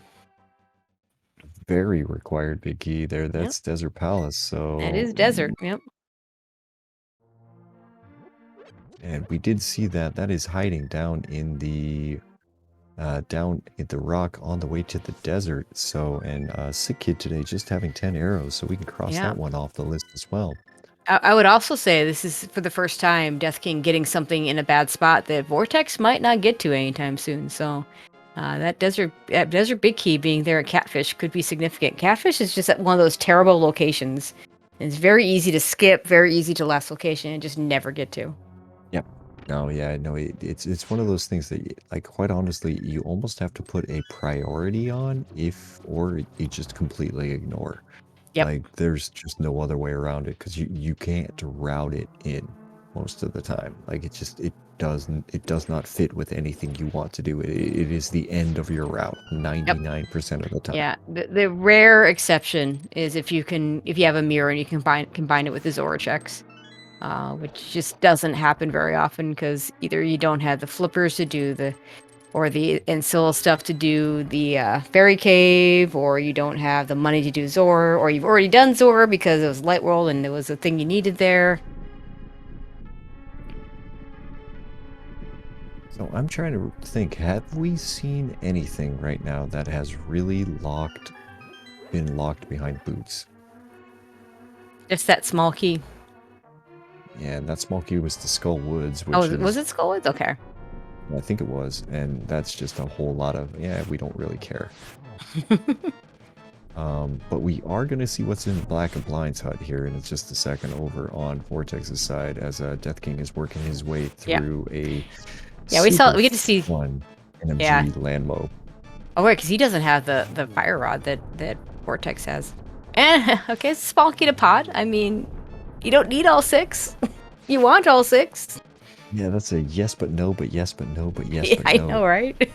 Very required big key there. That's Desert Palace, so... That is desert, yep. And we did see that. That is hiding down in the rock on the way to the desert. So, and Sick Kid today just having 10 arrows, so we can cross that one off the list as well. I would also say this is for the first time Death King getting something in a bad spot that Vortex might not get to anytime soon, so... that desert big key being there at Catfish could be significant. Catfish is just at one of those terrible locations. It's very easy to skip, very easy to last location, and just never get to. Yep. No, yeah, no, it's one of those things that, like, quite honestly, you almost have to put a priority on or you just completely ignore. Yep. Like, there's just no other way around it because you can't route it in most of the time. Like, it does not fit with anything you want to do. It is the end of your route Yep. 99% of the time. Yeah. The rare exception is if you have a mirror and you can combine it with the Zora checks. Which just doesn't happen very often because either you don't have the flippers to do the Ancilla stuff to do the fairy cave, or you don't have the money to do Zora, or you've already done Zora because it was Light World and it was a thing you needed there. So I'm trying to think, have we seen anything right now that has really been locked behind boots? Just that small key. Yeah, and that small key was the Skull Woods, Oh, which was is, it Skullwoods? Okay. I think it was, and that's just a whole lot of, yeah, we don't really care. But we are going to see what's in Black and Blind's hut here in just a second over on Vortex's side as Death King is working his way Yeah. through a Yeah, we get to see fun NMG Yeah. land mob. Oh, right, because he doesn't have the fire rod that Vortex has. And okay, it's a small key to pod. I mean, you don't need all 6. You want all 6. Yeah, that's a yes but no, but yes but no, but yes Yeah, but I no. know, right?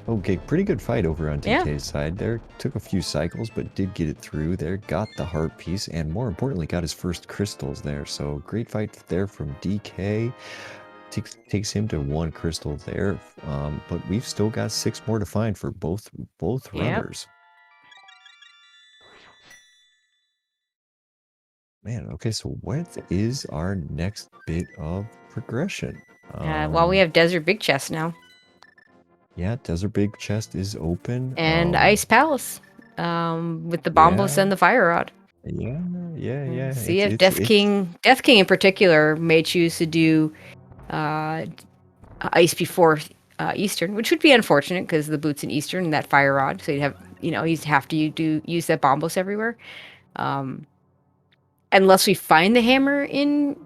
Okay, pretty good fight over on Yeah. DK's side there. Took a few cycles, but did get it through there. Got the heart piece, and more importantly, got his first crystals there. So great fight there from DK. Takes him to 1 crystal there. But we've still got 6 more to find for both Yep. runners. Man, okay, so what is our next bit of progression? Well, we have Desert Big Chest now. Yeah, Desert Big Chest is open. And Ice Palace. With the Bombos Yeah. and the Fire Rod. Yeah. See if Death King in particular may choose to do Ice before Eastern, which would be unfortunate because the boots in Eastern and that Fire Rod. So you'd have to use that Bombos everywhere. Unless we find the hammer in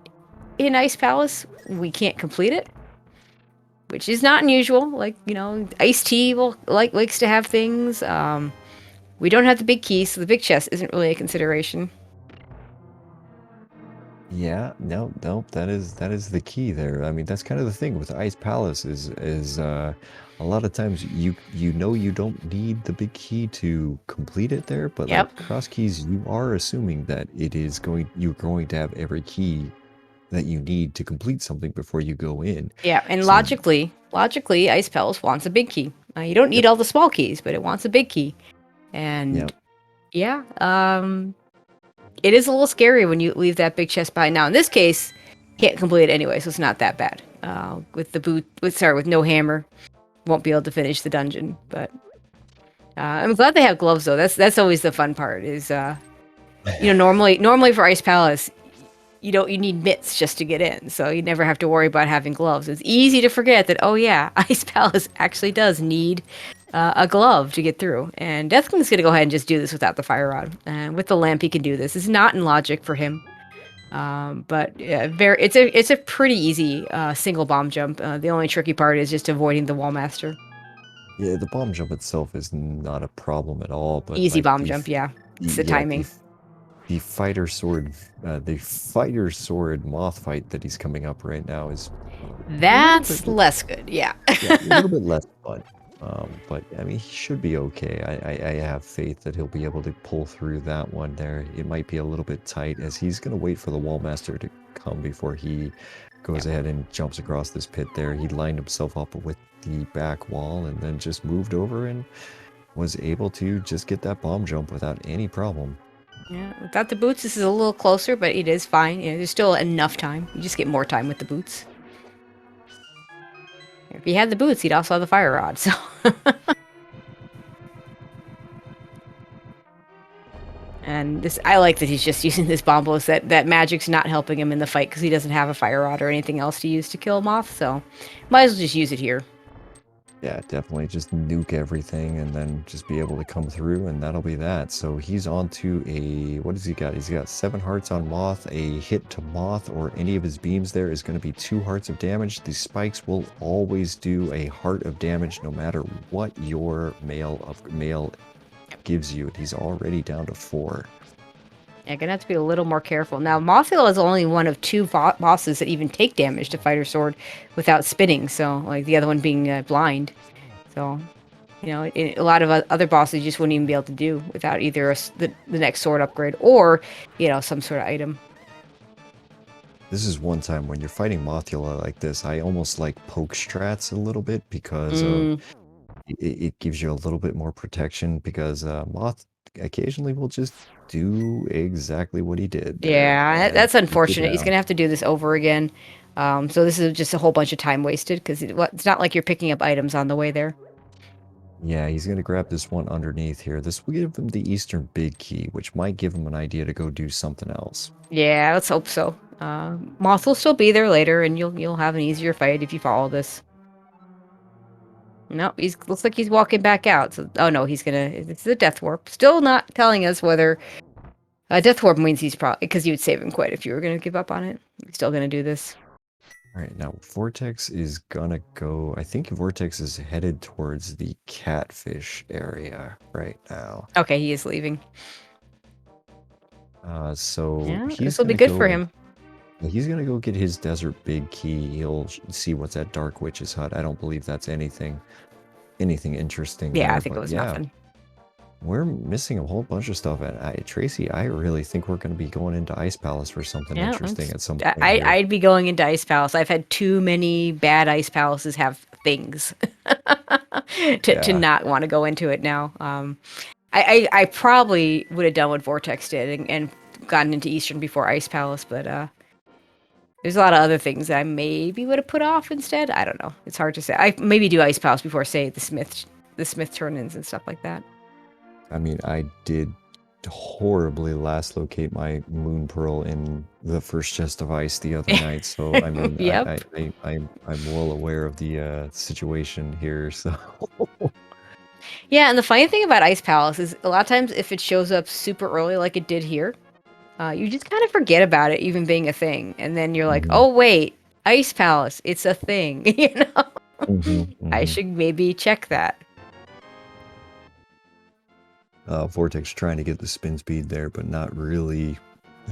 Ice Palace, we can't complete it, which is not unusual. Like, Ice Tea likes to have things. We don't have the big key, so the big chest isn't really a consideration. Yeah, no, that is the key there. I mean, that's kind of the thing with Ice Palace is a lot of times you don't need the big key to complete it there, but Yep. like cross keys, you are assuming that you're going to have every key that you need to complete something before you go in. Yeah, and So- logically, Ice Palace wants a big key. You don't need all the small keys, but it wants a big key. And yeah, it is a little scary when you leave that big chest behind. Now, in this case, can't complete it anyway, so it's not that bad. With no hammer, won't be able to finish the dungeon. But I'm glad they have gloves though. That's always the fun part. Is normally for Ice Palace, you need mitts just to get in, so you never have to worry about having gloves. It's easy to forget that. Oh yeah, Ice Palace actually does need a glove to get through. And Death King's gonna go ahead and just do this without the fire rod. And with the lamp, he can do this. It's not in logic for him, but it's a pretty easy single bomb jump. The only tricky part is just avoiding the Wallmaster. Yeah, the bomb jump itself is not a problem at all, but Easy like bomb jump, yeah. It's the timing. The fighter sword moth fight that he's coming up right now is that's less good. Yeah, a little bit less fun. But I mean, he should be okay. I have faith that he'll be able to pull through that one there. It might be a little bit tight as he's going to wait for the Wallmaster to come before he goes ahead and jumps across this pit there. He lined himself up with the back wall and then just moved over and was able to just get that bomb jump without any problem. Yeah, without the boots, this is a little closer, but it is fine. There's still enough time. You just get more time with the boots. If he had the boots, he'd also have the fire rod, so... And I like that he's just using this bombos. That magic's not helping him in the fight because he doesn't have a fire rod or anything else to use to kill Moth, so might as well just use it here. Yeah, definitely just nuke everything and then just be able to come through, and that'll be that. So he's on to a, what has he got? He's got 7 hearts on Moth. A hit to Moth or any of his beams there is going to be 2 hearts of damage. The spikes will always do a heart of damage no matter what your mail gives you. He's already down to 4. Yeah, gonna have to be a little more careful. Now, Mothula is only one of 2 bosses that even take damage to Fighter Sword without spinning. So, like the other one being blind. So, you know, a lot of other bosses you just wouldn't even be able to do without either the next sword upgrade or, you know, some sort of item. This is one time when you're fighting Mothula like this, I almost like poke strats a little bit because of Mm, it gives you a little bit more protection because Moth occasionally will just do exactly what he did there yeah, and that's take you unfortunate. He's down. gonna have to do this over again. So this is just a whole bunch of time wasted because it's not like you're picking up items on the way there. Yeah, he's gonna grab this one underneath here. This will give him the Eastern Big Key, which might give him an idea to go do something else. Yeah, let's hope so. Moth will still be there later, and you'll have an easier fight if you follow this. No, he's looks like he's walking back out. So, oh no, he's gonna. It's the death warp. Still not telling us whether death warp means he's probably because you would save him quite if you were gonna give up on it. He's still gonna do this. All right, now Vortex is gonna go. I think Vortex is headed towards the catfish area right now. Okay, he is leaving. So Yeah, this he's will be gonna good for go. him. He's gonna go get his desert big key. He'll see what's at Dark Witch's hut. I don't believe that's anything interesting Yeah, I there, think it but was yeah, nothing. we're missing a whole bunch of stuff. And Tracy, I really think we're gonna be going into Ice Palace for something Yeah, interesting at some point I here. I'd be going into Ice Palace. I've had too many bad Ice Palaces have things to Yeah, not want to go into it now. I probably would have done what Vortex did and gotten into Eastern before Ice Palace, but there's a lot of other things that I maybe would have put off instead. I don't know. It's hard to say. I maybe do Ice Palace before, say, the Smith turn-ins and stuff like that. I mean, I did horribly last locate my moon pearl in the first chest of ice the other night. So I mean, Yep. I'm well aware of the situation here. So Yeah, and the funny thing about Ice Palace is a lot of times if it shows up super early, like it did here, you just kind of forget about it even being a thing, and then you're like, Mhm, oh wait, Ice Palace, it's a thing. You know, mhm, I mhm. should maybe check that. Vortex trying to get the spin speed there, but not really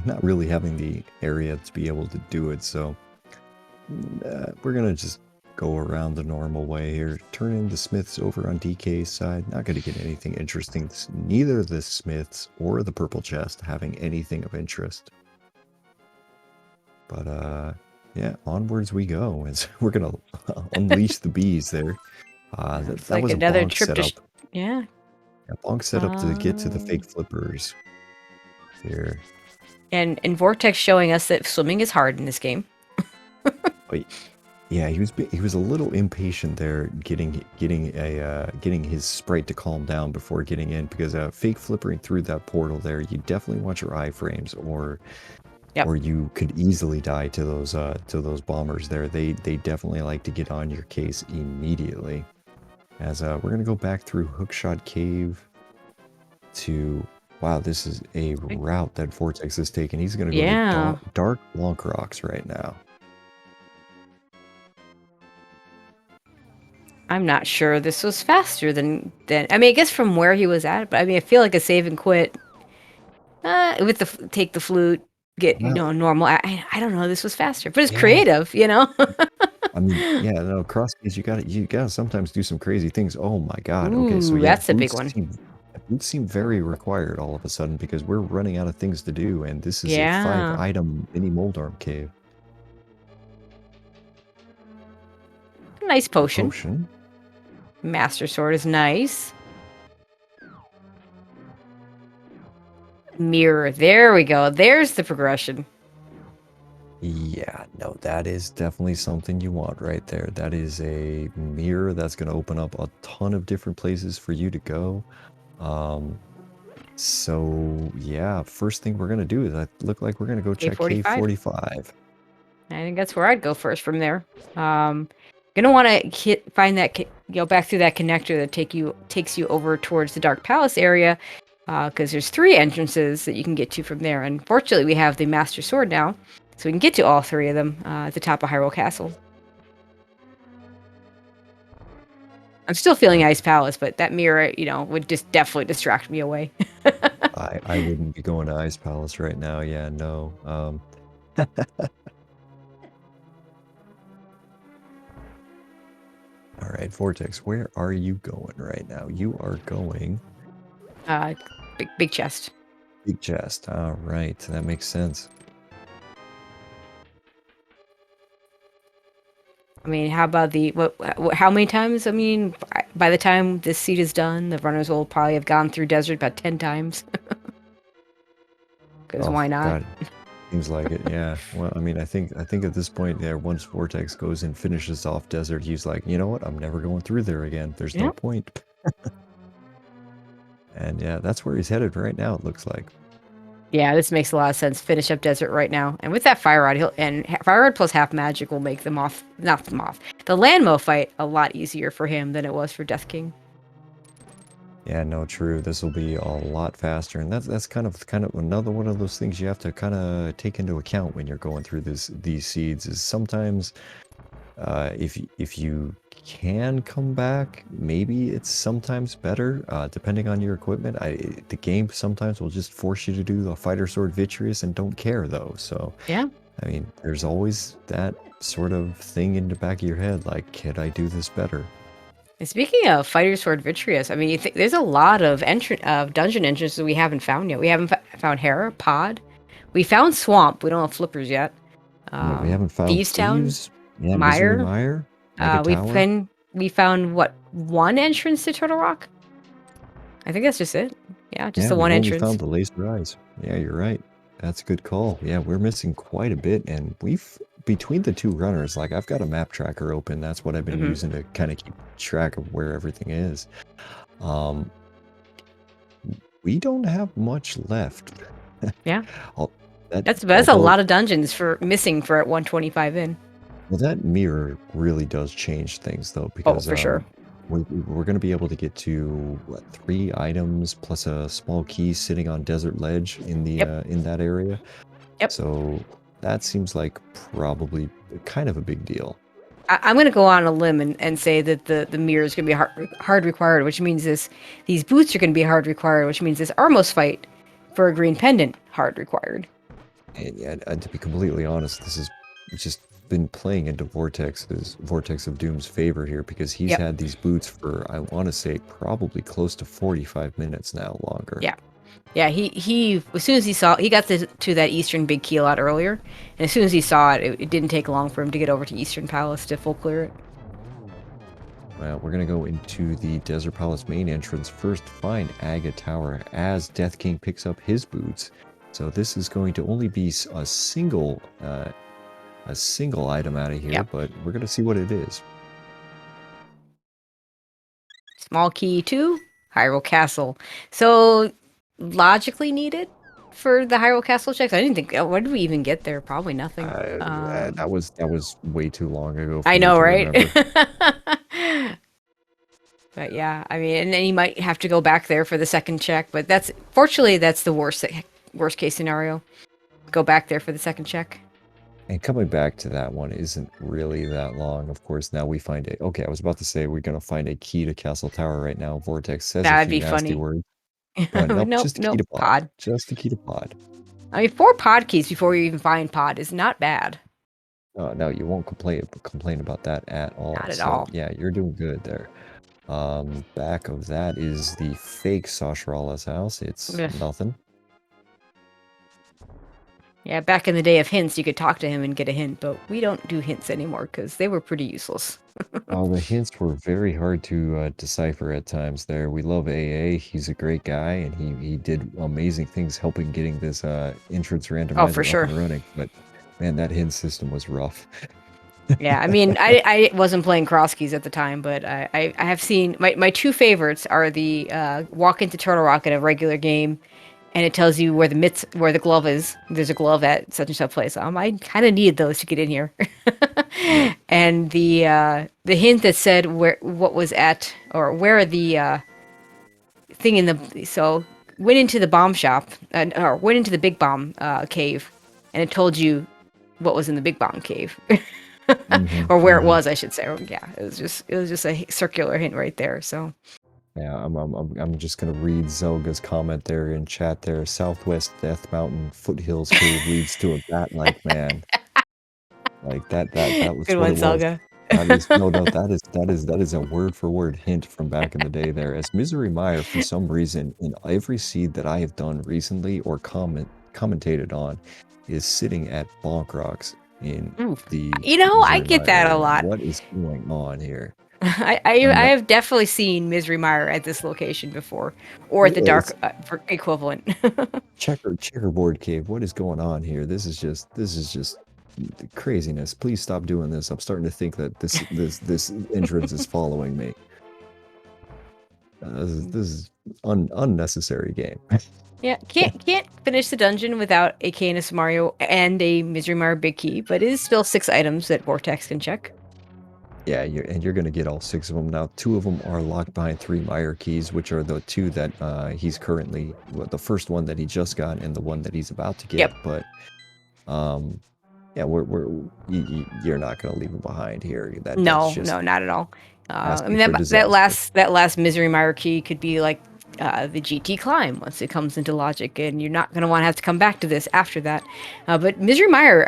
having the area to be able to do it. So we're gonna just go around the normal way here. Turn in the Smiths over on DK's side. Not gonna get anything interesting. Neither the Smiths or the purple chest having anything of interest. But yeah, onwards we go. As we're gonna unleash the bees there. It's That like was a another bonk trip to, setup. yeah. A bonk setup to get to the fake flippers here. And Vortex showing us that swimming is hard in this game. But yeah, he was a little impatient there, getting his sprite to calm down before getting in, because fake flippering through that portal there, you definitely want your iframes, Yep. or you could easily die to those bombers there. They definitely like to get on your case immediately. As we're gonna go back through Hookshot Cave to, wow, this is a route that Vortex is taking. He's gonna go to Yeah. Dark Blanc Rocks right now. I'm not sure this was faster than I mean, I guess from where he was at, but I mean, I feel like a save and quit with the take the flute, get, you Well, know, normal. I don't know, this was faster, but it's yeah. creative, you know. I mean, yeah, no, crossface, you gotta sometimes do some crazy things. Oh my God. Okay, so Ooh, yeah, that's a big one. boots seem very required all of a sudden because we're running out of things to do, and this is a 5 Yeah. item mini Moldarm cave. Nice A potion. potion. Master sword is nice. Mirror. There we go. There's the progression. Yeah, no, that is definitely something you want right there. That is a mirror that's going to open up a ton of different places for you to go. Um, so yeah, first thing we're going to do is I look like we're going to go check Cave A45. 45. I think that's where I'd go first from there. Gonna want to find that go back through that connector that takes you over towards the Dark Palace area, because there's 3 entrances that you can get to from there. And fortunately, we have the Master Sword now, so we can get to all 3 of them at the top of Hyrule Castle. I'm still feeling Ice Palace, but that mirror, would just definitely distract me away. I wouldn't be going to Ice Palace right now. Yeah, no. All right, Vortex, where are you going right now? You are going... Big chest. Big chest. All right, that makes sense. I mean, how about how many times? I mean, by the time this seed is done, the runners will probably have gone through desert about 10 times. Because why not? God. Seems like it, yeah. Well, I mean, I think at this point, yeah, once Vortex goes and finishes off desert, he's like, you know what? I'm never going through there again. There's no point. And yeah, that's where he's headed right now, it looks like. Yeah, this makes a lot of sense. Finish up desert right now. And with that Fire Rod, Fire Rod plus half magic will make the Landmo fight a lot easier for him than it was for Death King. Yeah, no, true. This will be a lot faster, and that's kind of another one of those things you have to kind of take into account when you're going through these seeds. Is sometimes if you can come back, maybe it's sometimes better depending on your equipment. The game sometimes will just force you to do the Fighter Sword Vitreous and don't care though. So yeah, I mean, there's always that sort of thing in the back of your head, like, can I do this better? And speaking of Fighter Sword Vitreous, I mean, there's a lot of dungeon entrances we haven't found yet. We haven't found Hera, Pod. We found Swamp. We don't have Flippers yet. Yeah, we haven't found Thieves Town, yeah, Mire. Misery Mire, Mega Tower. We found what, 1 entrance to Turtle Rock? I think that's just it. Yeah, just the one entrance. We found the Laser Eyes. Yeah, you're right. That's a good call. Yeah, we're missing quite a bit, and between the 2 runners, like, I've got a map tracker open. That's what I've been using to kind of keep track of where everything is. We don't have much left. Yeah. That's a lot of dungeons missing for at 125 in. Well, that mirror really does change things, though, because for sure. We're going to be able to get to what, 3 items plus a small key sitting on Desert Ledge in the in that area. Yep. So that seems like probably kind of a big deal. I'm going to go on a limb and say that the mirror is going to be hard required, which means these boots are going to be hard required, which means this Armos fight for a green pendant hard required. And to be completely honest, this is just been playing into Vortex of Doom's favor here, because he's had these boots for, I want to say, probably close to 45 minutes now, longer. Yeah, he as soon as he got to that Eastern Big Key a lot earlier, and as soon as he saw it, it didn't take long for him to get over to Eastern Palace to full clear it. Well, we're going to go into the Desert Palace main entrance first, find Aga Tower as Death King picks up his boots. So this is going to only be a single item out of here, but we're going to see what it is. Small key to Hyrule Castle. So logically needed for the Hyrule Castle checks. I didn't think. Where did we even get there? Probably nothing. That was way too long ago. I know, right? But yeah, I mean, and then you might have to go back there for the second check. But fortunately that's the worst case scenario. Go back there for the second check. And coming back to that one isn't really that long. Of course, now we find it. Okay, I was about to say we're going to find a key to Castle Tower right now. Vortex says that'd a few be nasty funny words. But nope, just a key to pod. Just a key to Pod. I mean, 4 pod keys before you even find Pod is not bad. No, you won't complain about that at all. Not at all. Yeah, you're doing good there. Back of that is the fake Sasharala's house. It's nothing. Yeah, back in the day of hints, you could talk to him and get a hint, but we don't do hints anymore because they were pretty useless. Oh, the hints were very hard to decipher at times there. We love AA. He's a great guy, and he did amazing things helping getting this entrance randomizer up and running. But man, that hint system was rough. Yeah, I mean, I wasn't playing cross keys at the time, but I have seen my 2 favorites are the walk into Turtle Rock in a regular game, and it tells you where the glove is. There's a glove at such and such place. I kind of need those to get in here. Yep. And the hint that said what was at or where the thing in the so went into the bomb shop or went into the big bomb cave, and it told you what was in the big bomb cave. Mhm, Or where it mhm. was, I should say. Or, yeah, it was just a circular hint right there. So Yeah, I'm just gonna read Zelga's comment there in chat there. Southwest Death Mountain Foothills Cave leads to a bat-like man. Like that was good what one, it was. Saga. That is no, no, that is a word for word hint from back in the day there. As Misery Meyer, for some reason, in every seed that I have done recently or commentated on, is sitting at Bonk Rocks in Ooh. the I Misery get Meyer that a area. lot. What is going on here? I I'm have definitely seen Misery Mire at this location before, or at the it's dark equivalent. checkerboard cave. What is going on here? This is just craziness. Please stop doing this. I'm starting to think that this entrance is following me. This is unnecessary game. Yeah, can't finish the dungeon without a Canis Mario and a Misery Mire Big Key, but it is still 6 items that Vortex can check. Yeah, you're gonna get all 6 of them now. 2 of them are locked behind 3 Meyer keys, which are the 2 that he's currently well, the first one that he just got and the one that he's about to get. Yep. But yeah, you're not gonna leave him behind here. That's No, just no, not at all. I asking mean for disaster. that last Misery Mire key could be like the GT climb once it comes into logic, and you're not going to want to have to come back to this after that. But Misery Mire,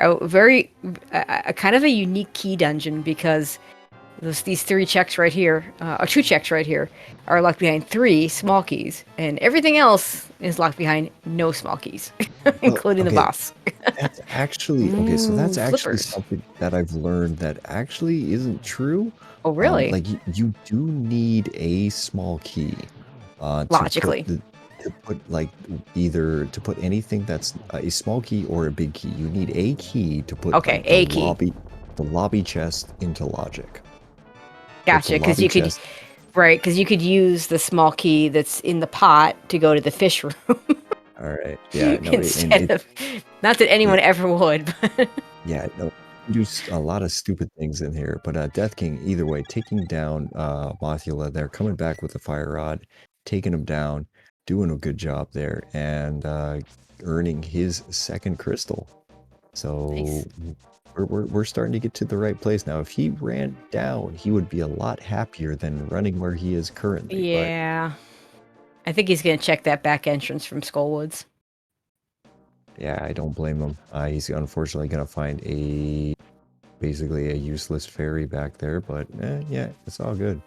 a kind of a unique key dungeon because these 3 checks right here, or 2 checks right here, are locked behind 3 small keys, and everything else is locked behind no small keys, Well, including the okay, boss. that's actually okay, so Ooh, that's actually flippers. something that I've learned that actually isn't true. Oh, really? Like you do need a small key Logically. to put like either to put anything that's a small key or a big key. You need a key to put Okay, like a key. the lobby chest into logic. Put the Gotcha, because lobby you could chest. right, because you could use the small key that's in the pot to go to the fish room All right. Yeah, no, and instead of. Not that anyone it ever would, but yeah, no, do a lot of stupid things in here, but Death King, either way, taking down Mothula there, coming back with the fire rod, taking him down, doing a good job there, and earning his second crystal. So nice. we're starting to get to the right place now. If he ran down, he would be a lot happier than running where he is currently. But Yeah, I think he's gonna check that back entrance from Skullwoods. yeah, I don't blame him. He's unfortunately gonna find basically a useless fairy back there, but yeah, it's all good.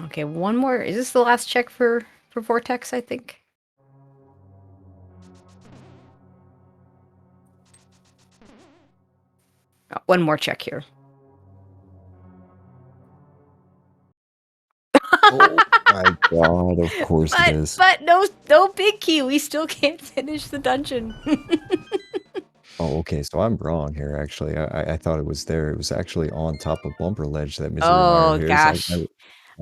Okay, one more. Is this the last check for Vortex? I think. Oh, one more check here. Oh my god, of course it is. But no big key. We still can't finish the dungeon. Oh, okay, so I'm wrong here, actually. I thought it was there. It was actually on top of Bumper Ledge that Misery Mire Oh is. gosh. I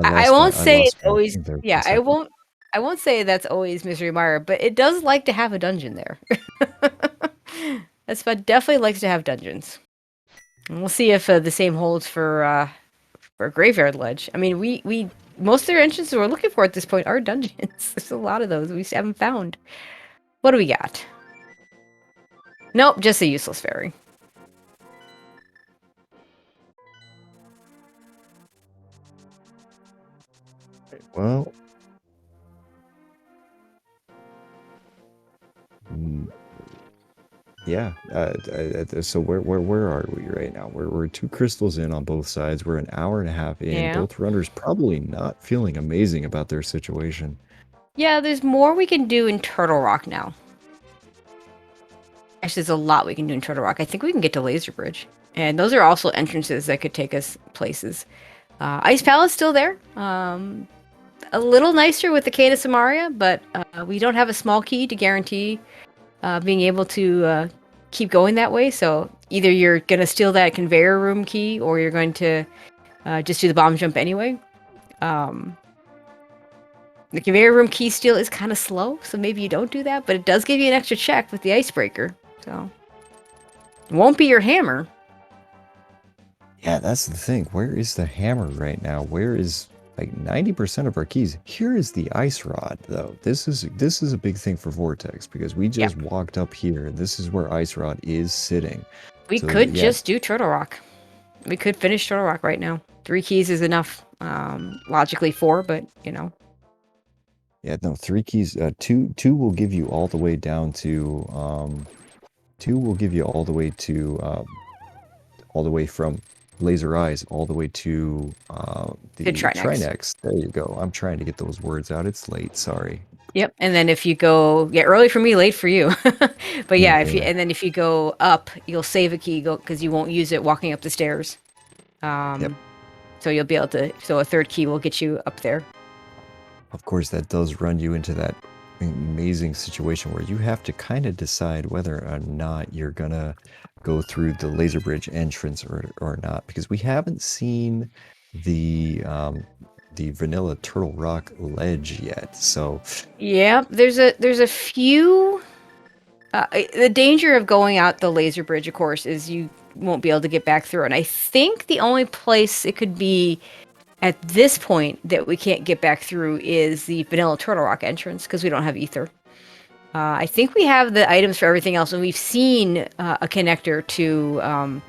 I lost my won't I say it's lost my always. thing there for a Yeah, second. I won't say that's always Misery Mire, but it does like to have a dungeon there. That spot definitely likes to have dungeons. And we'll see if the same holds for Graveyard Ledge. I mean, we most of their entrances we're looking for at this point are dungeons. There's a lot of those we just haven't found. What do we got? Nope, just a useless fairy. Well, mm, yeah. So where are we right now? We're 2 crystals in on both sides. We're an hour and a half in. Yeah. Both runners probably not feeling amazing about their situation. Yeah, there's more we can do in Turtle Rock now. Actually, there's a lot we can do in Turtle Rock. I think we can get to Laser Bridge. And those are also entrances that could take us places. Ice Palace still there. A little nicer with the Cane of Samaria, but we don't have a small key to guarantee being able to keep going that way. So either you're going to steal that conveyor room key or you're going to just do the bomb jump anyway. The conveyor room key steal is kind of slow, so maybe you don't do that, but it does give you an extra check with the icebreaker. So Won't be your hammer. Yeah, that's the thing. Where is the hammer right now? Where is like 90% of our keys? Here is the ice rod, though. This is a big thing for Vortex because we just walked up here. This is where ice rod is sitting. We So could yeah, just do Turtle Rock. We could finish Turtle Rock right now. 3 keys is enough. Logically 4, but yeah, no, 3 keys. Two will give you all the way down to 2 will give you all the way to all the way from laser eyes all the way to the good try next. Trinex. There you go. I'm trying to get those words out. It's late. Sorry. Yep. And then if you go, early for me, late for you. But yeah, Yeah. if you go up, you'll save a key because you won't use it walking up the stairs. Yep. So you'll be able to. So a third key will get you up there. Of course, that does run you into that amazing situation where you have to kind of decide whether or not you're gonna go through the laser bridge entrance or not, because we haven't seen the vanilla Turtle Rock ledge yet. So Yeah, there's a few. The danger of going out the laser bridge, of course, is you won't be able to get back through. And I think the only place it could be at this point that we can't get back through is the vanilla Turtle Rock entrance because we don't have ether. I think we have the items for everything else, and we've seen a connector to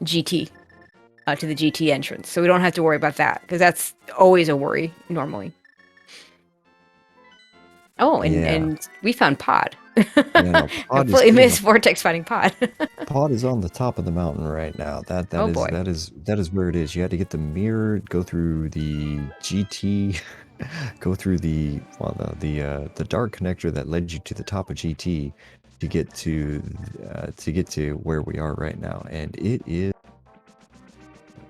GT, to the GT entrance, so we don't have to worry about that because that's always a worry normally. Oh, yeah, and we found Pod. yeah, no, Pod is Completely sitting missed Vortex finding Pod. Pod is on the top of the mountain right now. That Oh that is boy. that is where it is. You had to get the mirror, go through the GT, go through the dark connector that led you to the top of GT to get to where we are right now. And it is,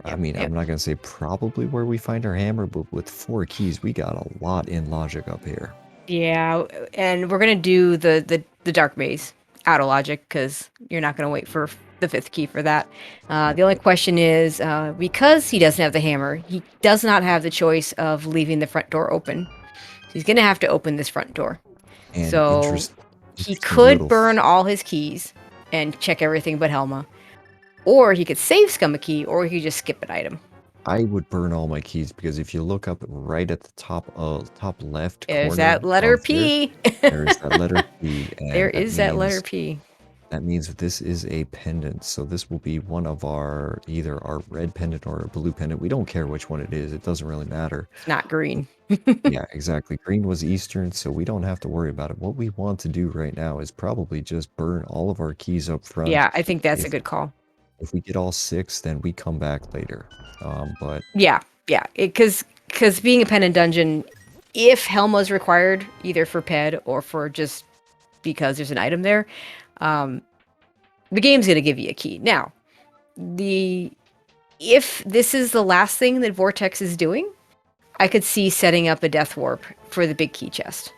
I mean, Yep. I'm not gonna say probably where we find our hammer, but with 4 keys, we got a lot in logic up here. Yeah, and we're gonna do the dark maze out of logic because you're not gonna wait for the 5th key for that. The only question is because he doesn't have the hammer, he does not have the choice of leaving the front door open. So he's gonna have to open this front door. And So he interesting could little burn all his keys and check everything but Helma, or he could save scum a key, or he could just skip an item. I would burn all my keys because if you look up right at the top left There's corner that letter of there, P. there is that letter P, There and is that letter P. that means this is a pendant. So this will be one of our either our red pendant or a blue pendant. We don't care which one it is. It doesn't really matter. Not green. Yeah, exactly. Green was Eastern, so we don't have to worry about it. What we want to do right now is probably just burn all of our keys up front. Yeah, I think that's a If good call. if we get all 6, then we come back later. But Yeah, because being a pen and dungeon, if Helma's required, either for ped or for just because there's an item there, the game's gonna give you a key. Now, if this is the last thing that Vortex is doing, I could see setting up a death warp for the big key chest.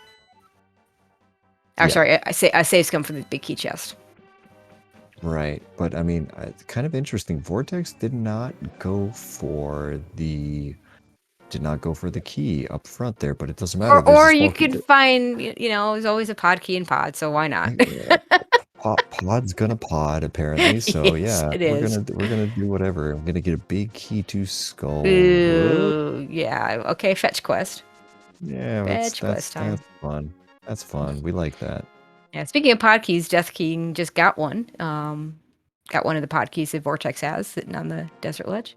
Or Yeah. sorry, I save scum for the big key chest. right, but I mean, kind of interesting. Vortex did not go for the key up front there, but it doesn't matter. There's a Or you small could find, there's always a pod key in pod, so why not? Pod's gonna pod apparently. So Yes, yeah, it we're is. gonna do whatever. I'm gonna get a big key to skull. Whoop. Ooh, yeah. Okay, fetch quest. Yeah, Fetch quest time. that's fun. That's fun. We like that. Yeah, speaking of pod keys, Death King just got one. Got one of the pod keys that Vortex has sitting on the desert ledge.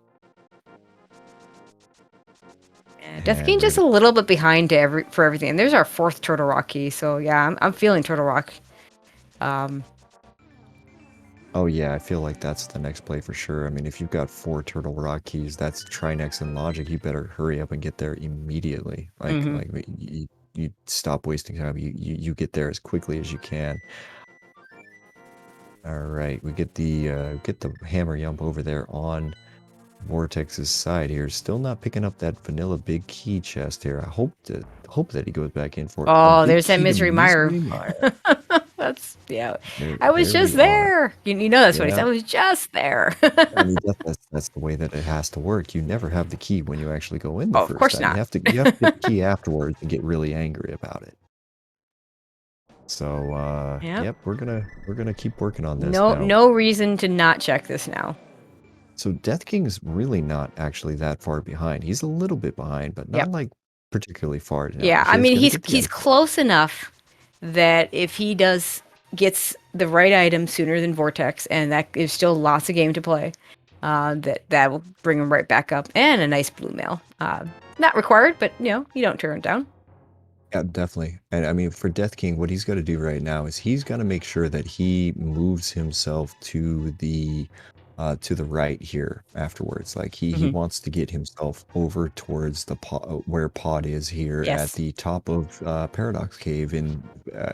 Yeah, Death King just a little bit behind for everything. And there's our 4th Turtle Rock key. So yeah, I'm feeling Turtle Rock. Oh yeah, I feel like that's the next play for sure. I mean, if you've got 4 Turtle Rock keys, that's Trinex and Logic. You better hurry up and get there immediately. Like you stop wasting time. You get there as quickly as you can. All right, we get the hammer yump over there on Vortex's side here. Still not picking up that vanilla big key chest here. I hope that he goes back in for Oh, a big there's that key to misery mire. Mire. That's There, I was there just we are. there. You know that's what he said. Yeah. I was just there. I mean, that's the way that it has to work. You never have the key when you actually go in the Oh, of first course time. not. You have to get the key afterwards and get really angry about it. So Yep. yep, we're gonna keep working on this No, now. no reason to not check this now. So Death King's really not actually that far behind. He's a little bit behind, but not Yep. like particularly far. Now Yeah, I he's mean gonna get the he's item. close enough that if he gets the right item sooner than Vortex, and that is still lots of game to play, that will bring him right back up, and a nice blue mail. Not required, but you don't turn it down. Yeah, definitely. And I mean, for Death King, what he's got to do right now is he's got to make sure that he moves himself to the right here afterwards. Like he Hmm. wants to get himself over towards the pod, where Pod is here at Yes. the top of Paradox Cave in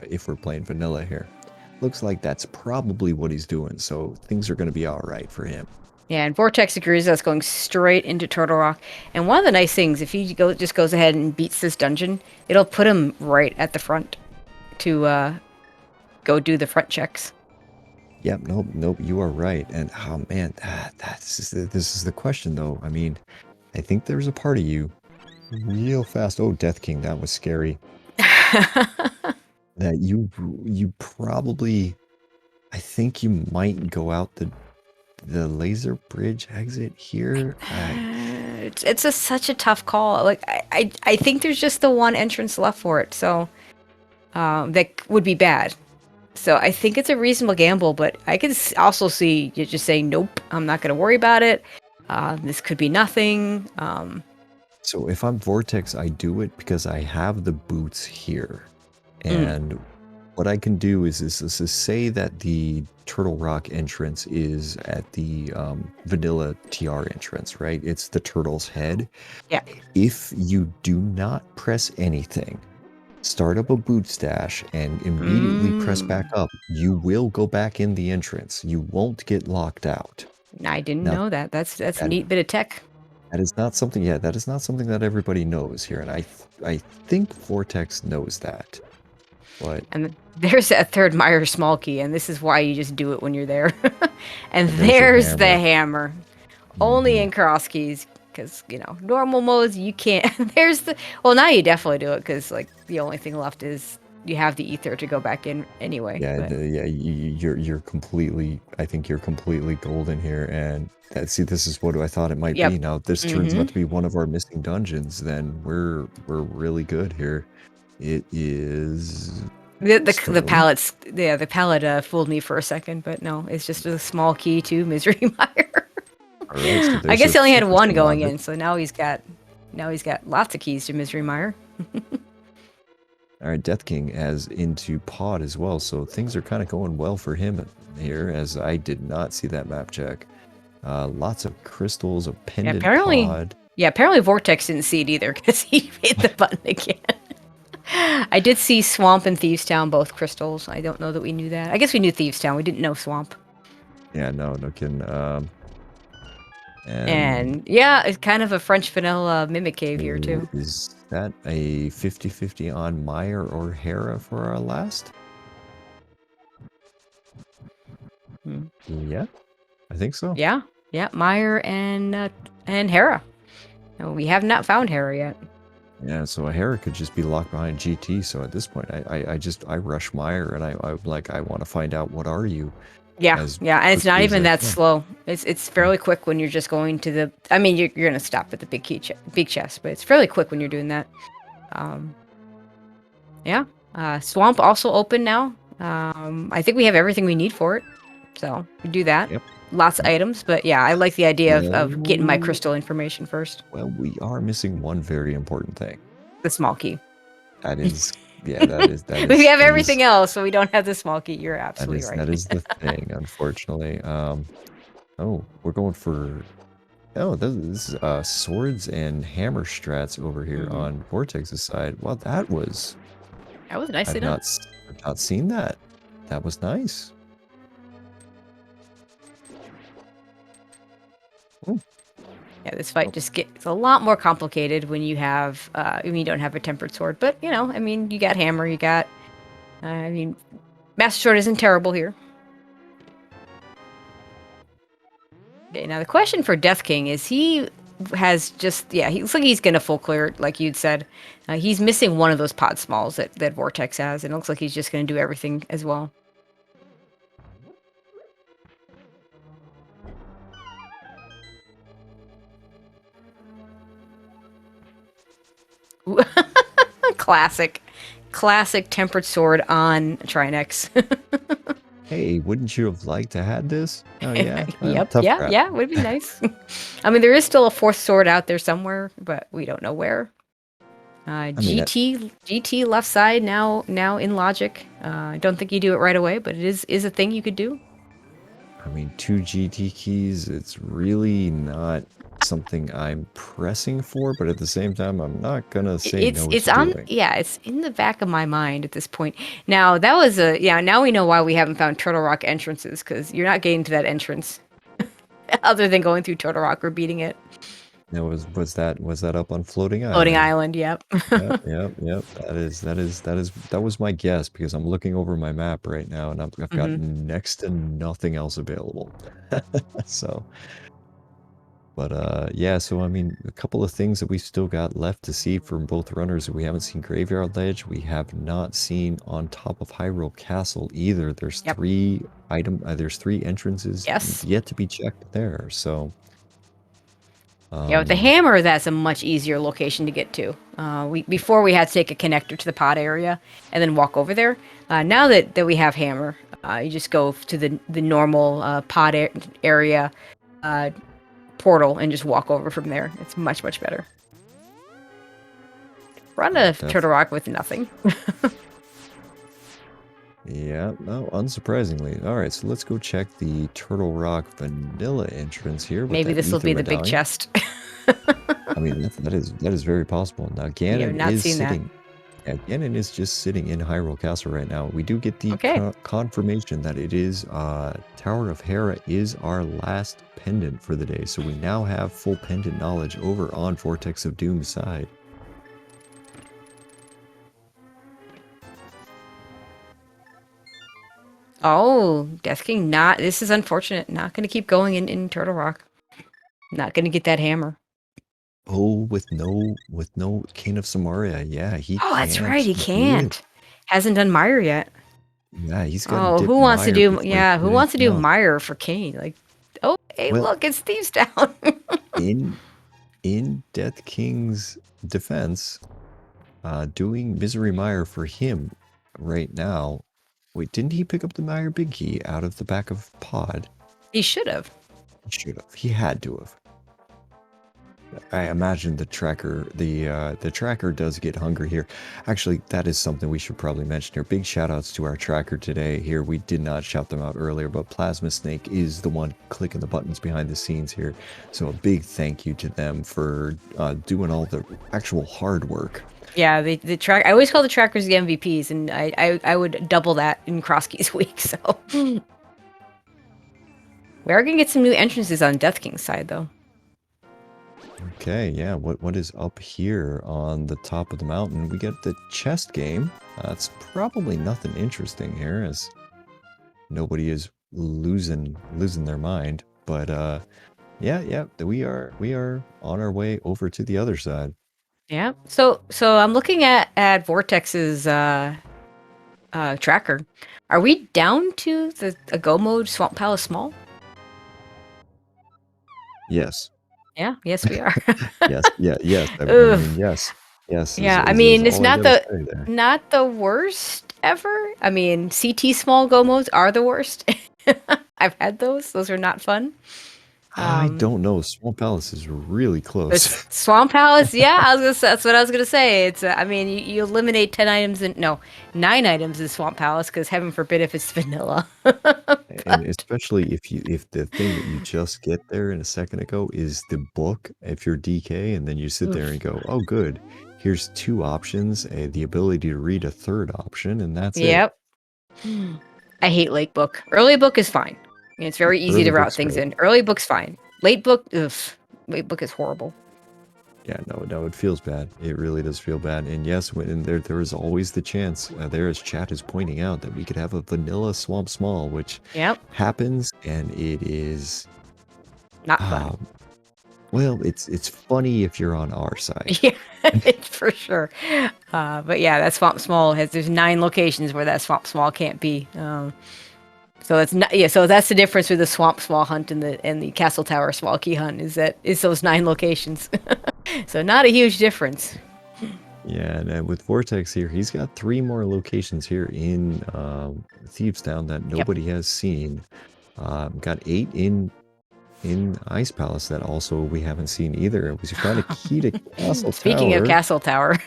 if we're playing vanilla here. Looks like that's probably what he's doing. So things are going to be all right for him. Yeah, and Vortex agrees that's going straight into Turtle Rock. And one of the nice things, if he just goes ahead and beats this dungeon, it'll put him right at the front to go do the front checks. Yep, nope, you are right. And oh man, this is the question though. I mean, I think there's a part of you real fast. Oh, Death King, that was scary. That you probably, I think you might go out the laser bridge exit here. It's such a tough call. Like I think there's just the one entrance left for it, so that would be bad. So I think it's a reasonable gamble, but I can also see you just saying nope. I'm not going to worry about it. This could be nothing. So if I'm Vortex, I do it because I have the boots here, Mm, and what I can do is say that the Turtle Rock entrance is at the vanilla TR entrance, right? It's the turtle's head. yeah. If you do not press anything, start up a boot stash and immediately press back Mm. up, you will go back in the entrance. You won't get locked out. I didn't Now, know that. That's a that neat bit of tech. that is not something, yeah, that is not something that everybody knows here, and I think Vortex knows that. But And there's a third Meyer small key, and this is why you just do it when you're there. And there's the there's the hammer. hammer. Only Mhm. in cross keys, because normal modes you can't. There's the well now you definitely do it because like the only thing left is you have the ether to go back in anyway. Yeah, But you're completely. I think you're completely golden here, and see, this is what I thought it might yep. be. Now, if this turns Mm-hmm. out to be one of our missing dungeons, then we're really good here. It is The stone. pallets, yeah, the pallet fooled me for a second, but no, it's just a small key to Misery Mire. All right, so I there's guess he only had one sufficient going of it. in, so now he's got lots of keys to Misery Mire. All right, Death King as into Pod as well, so things are kind of going well for him here, as I did not see that map check. Lots of crystals, a Yeah, pendant apparently, pod. Vortex didn't see it either because he hit the button again. I did see Swamp and Thieves Town, both crystals. I don't know that we knew that. I guess we knew Thieves Town. We didn't know Swamp. Yeah, no kidding. And And yeah, it's kind of a French vanilla mimic cave here ooh, too. is that a 50-50 on Meyer or Hera for our last? Hmm. Yeah, I think so. Yeah, yeah, Meyer and Hera. No, we have not found Hera yet. Yeah, so a Hera could just be locked behind GT. So at this point, I rush Meyer and I want to find out what are you Yeah, as yeah, and it's not quickly as even I that can. slow. It's fairly quick when you're just going to the. I mean, you're gonna stop at the big chest, but it's fairly quick when you're doing that. Um, yeah, Swamp also open now. I think we have everything we need for it, so we do that. Yep. Lots of items, but yeah, I like the idea of getting my Well, crystal information first. well, we are missing one very important thing. The small key. That is, yeah, We have everything else, so we don't have the small key. You're that absolutely is right. that is the thing, unfortunately. Oh, we're going for. Oh, this is swords and hammer strats over here Hmm. on Vortex's side. Well, That was nicely done. I've not seen that. That was nice. Ooh, Yeah, this fight oh, just gets a lot more complicated when you have when you don't have a tempered sword. But I mean, you got hammer, you got. I mean, master sword isn't terrible here. Okay, now the question for Death King is he has just, yeah, he looks like he's gonna full clear, like you'd said. He's missing one of those pod smalls that Vortex has, and it looks like he's just gonna do everything as well. Ooh. Classic tempered sword on Trinex. Hey, wouldn't you have liked to had this? Oh yeah, well, Yep. tough Yeah. crap. Yeah. Would be nice. I mean, there is still a fourth sword out there somewhere, but we don't know where. I mean, GT left side now in logic. I don't think you do it right away, but it is a thing you could do. 2 GT keys. It's really not something I'm pressing for, but at the same time, I'm not gonna say no It's to on, doing. yeah, it's in the back of my mind at this point. Now that was a, yeah, now we know why we haven't found Turtle Rock entrances, because you're not getting to that entrance other than going through Turtle Rock or beating it. Now, was that up on Floating Floating Island? Island, yep. Yep, yep, yep. That was my guess because I'm looking over my map right now and I've got Hmm. next to nothing else available. So, but yeah, so I mean, a couple of things that we still got left to see from both runners. We haven't seen Graveyard Ledge. We have not seen on top of Hyrule Castle either. There's Yep. there's three entrances Yes. yet to be checked there. So, Yeah, with the um, hammer, that's a much easier location to get to. Before we had to take a connector to the pod area and then walk over there. Now that we have hammer, you just go to the normal area portal and just walk over from there. It's much better. Run a Turtle Rock with nothing. Yeah, no, unsurprisingly. All right, so let's go check the Turtle Rock vanilla entrance here with Maybe that this will ether be the big medallion. chest. I mean, that is very possible. Now, We have Ganon not is seen that. sitting. Yeah, Ganon is just sitting in Hyrule Castle right now. We do get the Okay. confirmation that it is Tower of Hera is our last pendant for the day. So we now have full pendant knowledge over on Vortex of Doom's side. Oh, Death King not. This is unfortunate. Not going to keep going in Turtle Rock. Not going to get that hammer. Oh, with no King of Samaria. Yeah, he Oh, that's right. can't He dip. can't. Hasn't done Meyer yet. Yeah, he's got to Oh, dip who wants to Meyer do? before he Yeah, can who do wants to anything do else. Meyer for Kane? Like, oh, hey, Well, look, it's Thieves Town. in Death King's defense, doing Misery Meyer for him right now. Wait, didn't he pick up the Meyer Big Key out of the back of Pod? He should have. He should have. He had to have. I imagine the tracker does get hungry here. Actually, that is something we should probably mention here. Big shout outs to our tracker today here. We did not shout them out earlier, but Plasma Snake is the one clicking the buttons behind the scenes here. So a big thank you to them for doing all the actual hard work. Yeah, the track. I always call the trackers the MVPs, and I would double that in Crosskeys week. So we are gonna get some new entrances on Death King's side, though. Okay, yeah, what is up here on the top of the mountain? We get the chest game. It's probably nothing interesting here, as nobody is losing their mind. But yeah, we are on our way over to the other side. Yeah. So I'm looking at Vortex's tracker. Are we down to a go mode Swamp Palace small? Yes. Yeah. Yes, we are. Yes. Yeah. Yes. I Oof. mean, yes. Yes. Yeah. I Is mean, it's all I not gotta say there. not the worst ever. I mean, CT small go modes are the worst. I've had those. Those are not fun. I don't know. Swamp Palace is really close. Swamp Palace, yeah, that's what I was gonna say. It's, I mean, you eliminate 10 items and no, 9 items in Swamp Palace because heaven forbid if it's vanilla. And especially if the thing that you just get there in a second ago is the book, if you're DK, and then you sit there and go, oh, good, here's 2 options, the ability to read a third option, and that's it. Yep. I hate late book. Early book is fine. I mean, it's very easy to Early route book's things great. in. Early book's fine. Late book, ugh. Late book is horrible. Yeah, no, it feels bad. It really does feel bad. And yes, when there is always the chance, there as chat is pointing out, that we could have a vanilla Swamp Small, which Yep. happens, and it is Not fun. Well, it's funny if you're on our side. Yeah, for sure. But yeah, that swamp small there's 9 locations where that swamp small can't be. So it's not, yeah. So that's the difference with the swamp small hunt and the castle tower small key hunt is those 9 locations. So not a huge difference. Yeah, and with Vortex here, he's got 3 more locations here in Thieves Town that Yep. nobody has seen. Got 8 in Ice Palace that also we haven't seen either. We found a key to Castle Speaking of Tower. castle tower,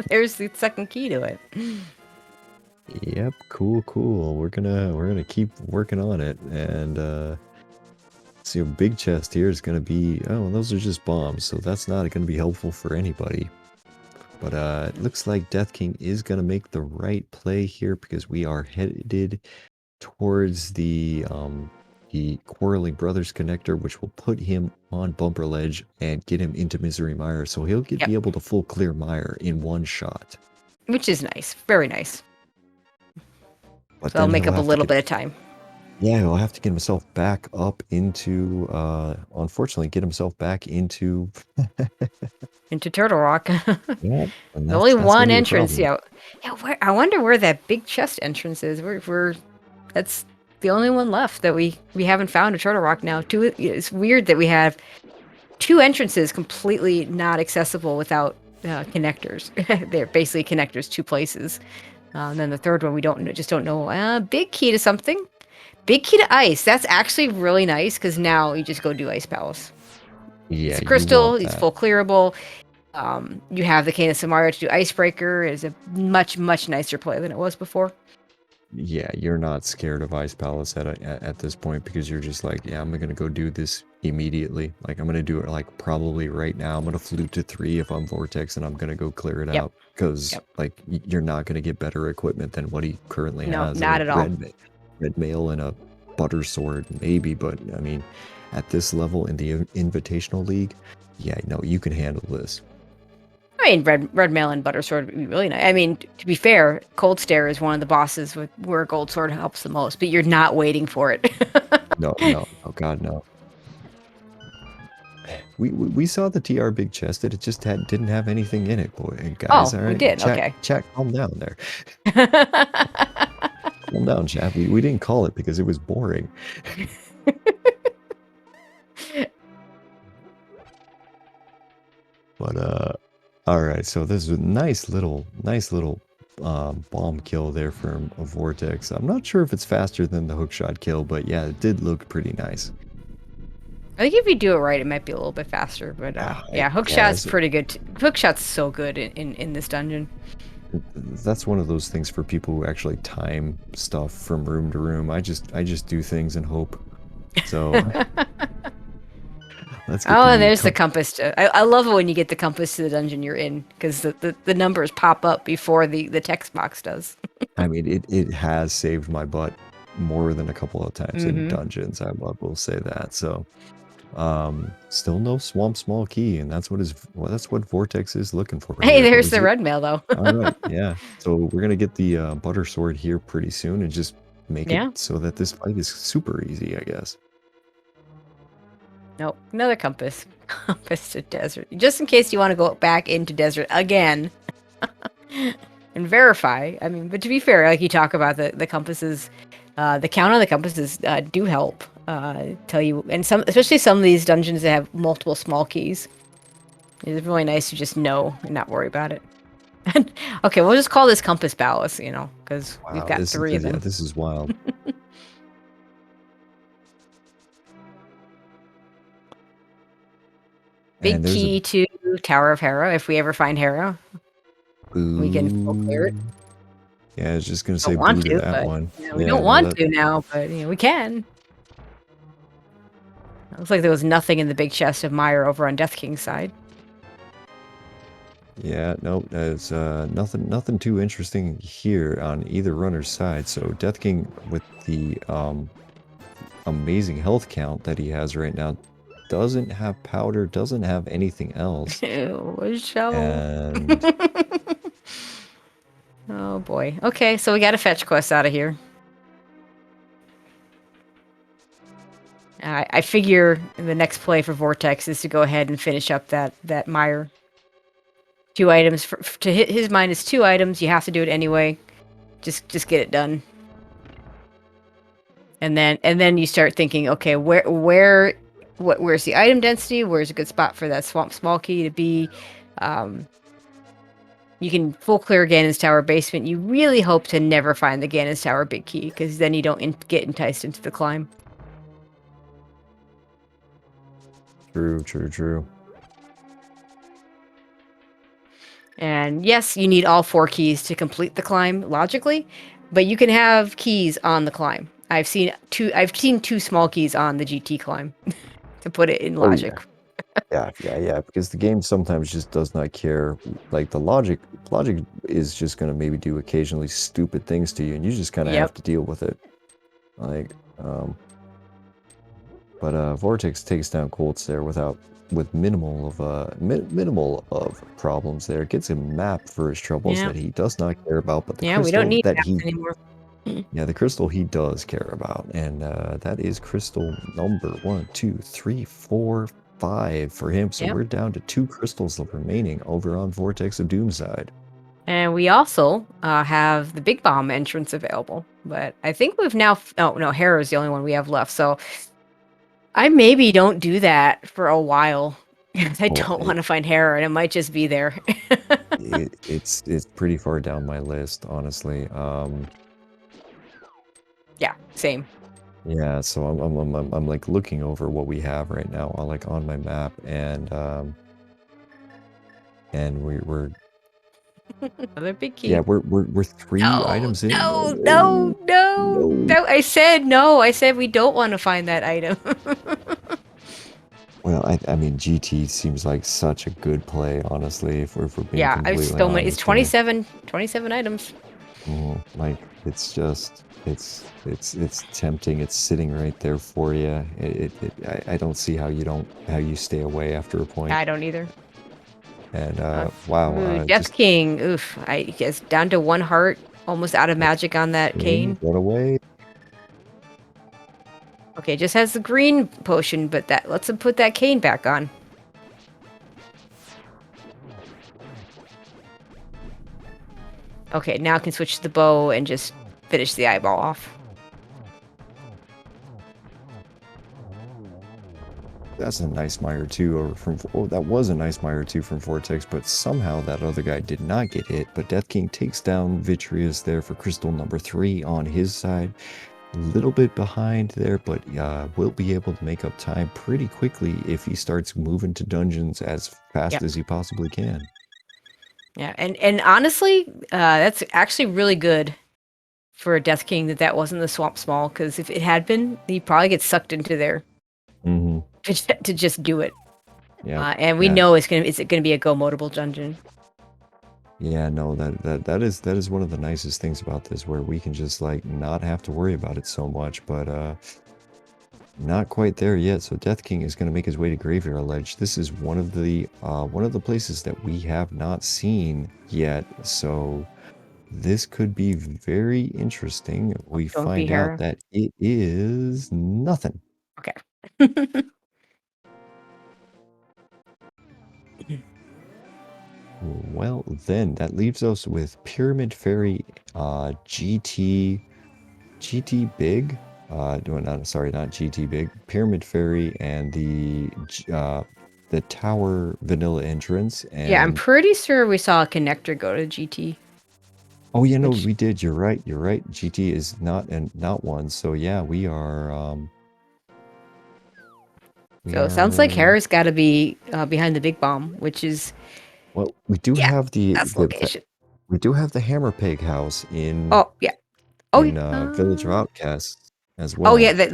there's the second key to it. Yep, cool. We're gonna keep working on it, and see, a big chest here is gonna be, oh, those are just bombs, so that's not gonna be helpful for anybody. But it looks like Death King is gonna make the right play here because we are headed towards the Quarreling Brothers connector, which will put him on Bumper Ledge and get him into Misery Mire, so he'll be able to full clear Mire in one shot. Which is nice, very nice. But so I'll make up a little bit of time. Yeah, he'll have to get himself back up into, unfortunately, get himself back into... into Turtle Rock. Yeah, only one entrance. Yeah, I wonder where that big chest entrance is. That's the only one left that we haven't found at Turtle Rock now. It's weird that we have 2 entrances completely not accessible without connectors. They're basically connectors 2 places. And then the third one we don't know. Big key to something. Big key to ice. That's actually really nice because now you just go do Ice Palace. Yeah, it's a crystal. It's full clearable. You have the Cane of Samaria to do Icebreaker. Is a much nicer play than it was before. Yeah, you're not scared of Ice Palace at this point because you're just like, yeah, I'm gonna go do this immediately. Like, I'm gonna do it like probably right now. I'm gonna flute to 3 if I'm Vortex, and I'm gonna go clear it out because like you're not gonna get better equipment than what he currently has. Not at all. Red mail and a butter sword, maybe, but I mean, at this level in the Invitational League, yeah, no, you can handle this. I mean, red mail and butter sword would be really nice. I mean, to be fair, Cold Stare is one of the bosses where gold sword helps the most, but you're not waiting for it. No, oh god, no. We saw the TR big chested. It just didn't have anything in it, boy. Guys, all right. We did. Okay. Chat, calm down there. Calm down, chat. We didn't call it because it was boring. But all right. So this is a nice little bomb kill there from a Vortex. I'm not sure if it's faster than the hookshot kill, but yeah, it did look pretty nice. I think if you do it right, it might be a little bit faster. But yeah, hookshot's pretty good. Hookshot's so good in this dungeon. That's one of those things for people who actually time stuff from room to room. I just do things and hope. So let's get and there's the compass. I love it when you get the compass to the dungeon you're in because the numbers pop up before the text box does. I mean, it has saved my butt more than a couple of times in dungeons. I will say that. So still no swamp small key, and that's what Vortex is looking for. Hey, there's the red mail though. All right, yeah. So we're gonna get the butter sword here pretty soon and just make it so that this fight is super easy, I guess. Nope, another compass. Compass to desert. Just in case you want to go back into desert again and verify. I mean, but to be fair, like you talk about the compasses, the count on the compasses do help tell you, and especially some of these dungeons that have multiple small keys. It's really nice to just know and not worry about it. Okay, we'll just call this compass palace, because we've got 3 of them. Yeah, this is wild. Big key to Tower of Hera. If we ever find Hera, we can full clear it. Yeah, I was just gonna say boo to that one. We don't want to now, but we can. It looks like there was nothing in the big chest of Mire over on Death King's side. Yeah, nope, there's nothing too interesting here on either runner's side. So Death King, with the amazing health count that he has right now, doesn't have powder, doesn't have anything else. Ew, shovel. And... oh boy. Okay, so we got a fetch quest out of here. I figure the next play for Vortex is to go ahead and finish up that mire. 2 items to hit his minus 2 items. You have to do it anyway. Just get it done. And then you start thinking, okay, where's the item density? Where's a good spot for that swamp small key to be? You can full clear Ganon's Tower basement. You really hope to never find the Ganon's Tower big key, because then you don't get enticed into the climb. True. And yes, you need all 4 keys to complete the climb logically, but you can have keys on the climb. I've seen 2 small keys on the GT climb to put it in logic. Yeah, because the game sometimes just does not care. Like the logic is just gonna maybe do occasionally stupid things to you, and you just kind of have to deal with it. Like, but Vortex takes down Colts there with minimal of problems there. Gets a map for his troubles that he does not care about, but the crystal we don't need that maps anymore. yeah, the crystal he does care about, and that is crystal number 1, 2, 3, 4, 5 for him. So we're down to 2 crystals remaining over on Vortex of Doom side. And we also have the Big Bomb entrance available, but I think we've now. Oh no, Hera is the only one we have left. So I maybe don't do that for a while. I don't want to find Hera, and it might just be there. It's pretty far down my list, honestly. Yeah, same. Yeah, so I'm like looking over what we have right now, like on my map, and we're Another big key. yeah, we're 3 items in. No. I said no. I said we don't want to find that item. Well, I mean, GT seems like such a good play, honestly, if we're being completely honest. It's 27 items. Like, it's just, it's tempting. It's sitting right there for you. I don't see how you stay away after a point. I don't either. And, wow. Death King, oof. I guess down to 1 heart, almost out of magic on that cane. Get away. Okay, just has the green potion, but that lets him put that cane back on. Okay, now I can switch to the bow and just finish the eyeball off. That's a nice Mire 2 that was a nice Mire 2 from Vortex, but somehow that other guy did not get hit. But Death King takes down Vitreous there for crystal number 3 on his side. A little bit behind there, but will be able to make up time pretty quickly if he starts moving to dungeons as fast as he possibly can. Yeah, and honestly, that's actually really good for a Death King that wasn't the Swamp Small, because if it had been, he'd probably get sucked into there to just do it. Yeah, and we know it's gonna be a go modable dungeon. Yeah, no, that is one of the nicest things about this, where we can just like not have to worry about it so much, but not quite there yet. So Death King is going to make his way to Graveyard Ledge. This is one of the places that we have not seen yet, so this could be very interesting. We find out that it is nothing. Okay. Well, then that leaves us with Pyramid Fairy, GT Big. No, sorry, not GT Big. Pyramid Fairy and the Tower Vanilla entrance. And yeah, I'm pretty sure we saw a connector go to GT. Oh yeah, no, we did. You're right. GT is not one. So yeah, we are. So it sounds like Hera's got to be behind the Big Bomb, which is. Well, we do have the location. We do have the Hammer Pig house in. Oh yeah. Village of Outcasts as well. Oh yeah,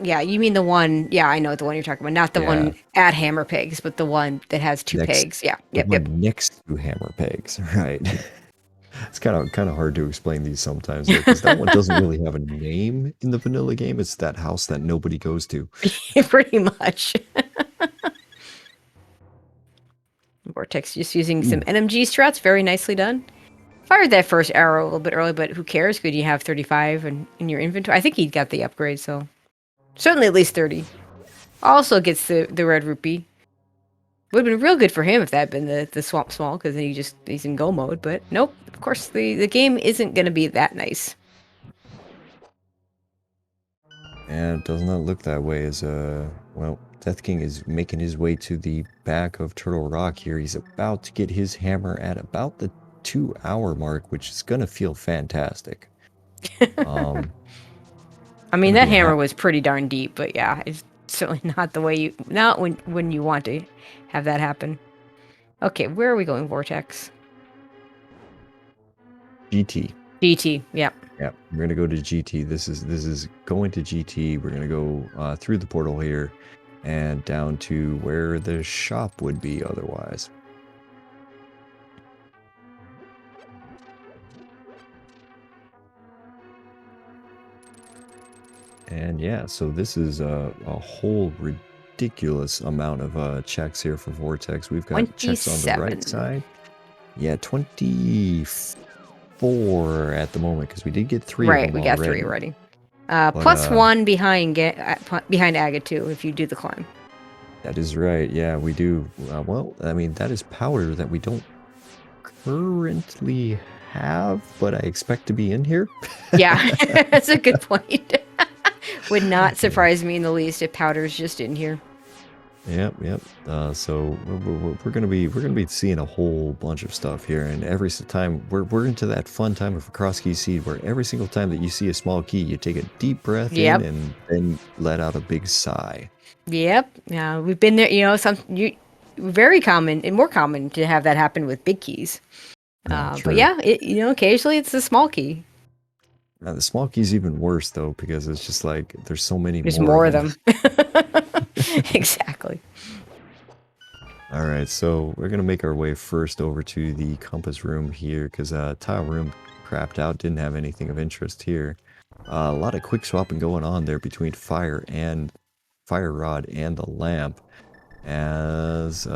yeah. You mean the one? Yeah, I know the one you're talking about. Not the one at Hammer Pigs, but the one that has 2 pegs. Yeah. Yep. Next to Hammer Pigs, right? It's kind of hard to explain these sometimes, because that one doesn't really have a name in the vanilla game. It's that house that nobody goes to. Pretty much. Vortex just using some NMG strats, very nicely done. Fired that first arrow a little bit early, but who cares? Good, you have 35 in your inventory. I think he got the upgrade, so certainly at least 30. Also gets the red rupee. Would have been real good for him if that had been the swamp small, because then he's in go mode. But nope. Of course, the game isn't gonna be that nice. And it does not look that way as, well, Death King is making his way to the back of Turtle Rock here. He's about to get his hammer at about the 2-hour mark, which is going to feel fantastic. I mean, Gonna that be hammer was pretty darn deep, but yeah, it's certainly not the way not when you want to have that happen. Okay, where are we going, Vortex? GT. GT, yeah. Yeah, we're gonna go to GT. This is going to GT. We're gonna go through the portal here and down to where the shop would be otherwise. And yeah, so this is a whole ridiculous amount of checks here for Vortex. We've got checks on the right 27. side. Yeah, 24 at the moment because we did get 3 of Right, them we got already. 3 already. But, Plus 1 behind Aga too, if you do the climb. that is right. Yeah, we do. Well, I mean, that is powder that we don't currently have, but I expect to be in here. Yeah, that's a good point. Would not surprise me in the least if powder's just in here. Yep, yep. So we're gonna be seeing a whole bunch of stuff here, and every time we're into that fun time of a cross key seed, where every single time that you see a small key, you take a deep breath in Yep. and then let out a big sigh. Yep. Yeah, we've been there. You know, very common and more common to have that happen with big keys. But True. yeah, occasionally it's the small key. The small key's even worse though, because it's just like there's so many There's more more of of them. Exactly. All right, so we're gonna make our way first over to the compass room here, because tile room crapped out, didn't have anything of interest here. A lot of quick swapping going on there between fire rod and the lamp, as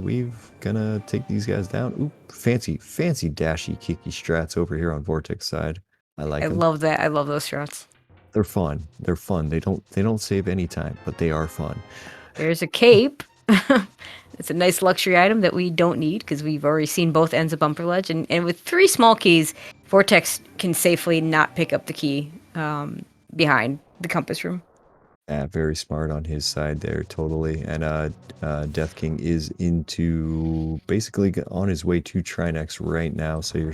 we've gonna take these guys down. Ooh, fancy dashy kicky strats over here on Vortex side. I like I them. love that. I love those shots. They're fun. They're fun. They don't save any time, but they are fun. There's a cape. It's a nice luxury item that we don't need because we've already seen both ends of bumper ledge. And with 3 small keys, Vortex can safely not pick up the key behind the compass room. Very smart on his side there, totally. And Death King is into basically on his way to Trinex right now. So you're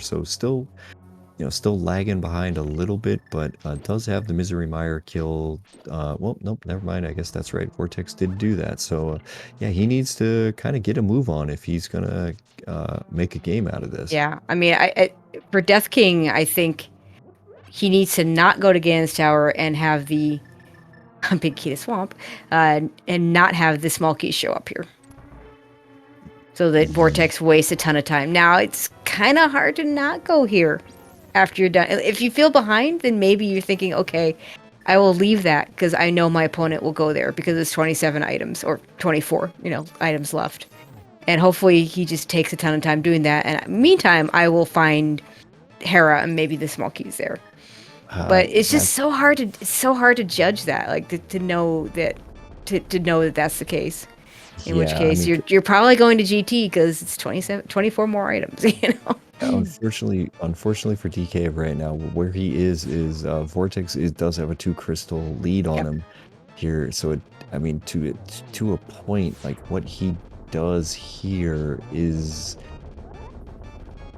still lagging behind a little bit, but does have the Misery Mire kill. Well, nope, never mind. I guess that's right. Vortex did do that. So yeah, he needs to kind of get a move on if he's gonna make a game out of this. Yeah, I mean, for Death King, I think he needs to not go to Ganon's Tower and have the big key to swamp, and not have the small key show up here, so that Vortex wastes a ton of time. Now it's kind of hard to not go here after you're done. If you feel behind, then maybe you're thinking, okay, I will leave that because I know my opponent will go there because it's 27 items or 24, items left. And hopefully he just takes a ton of time doing that. And meantime, I will find Hera and maybe the small keys there. But it's just so hard to judge that, like to know that that's the case. In which case, you're probably going to GT because it's 24 more items, Unfortunately for DK right now, where he is Vortex does have a 2 crystal lead on him here. So I mean, to a point, like what he does here is,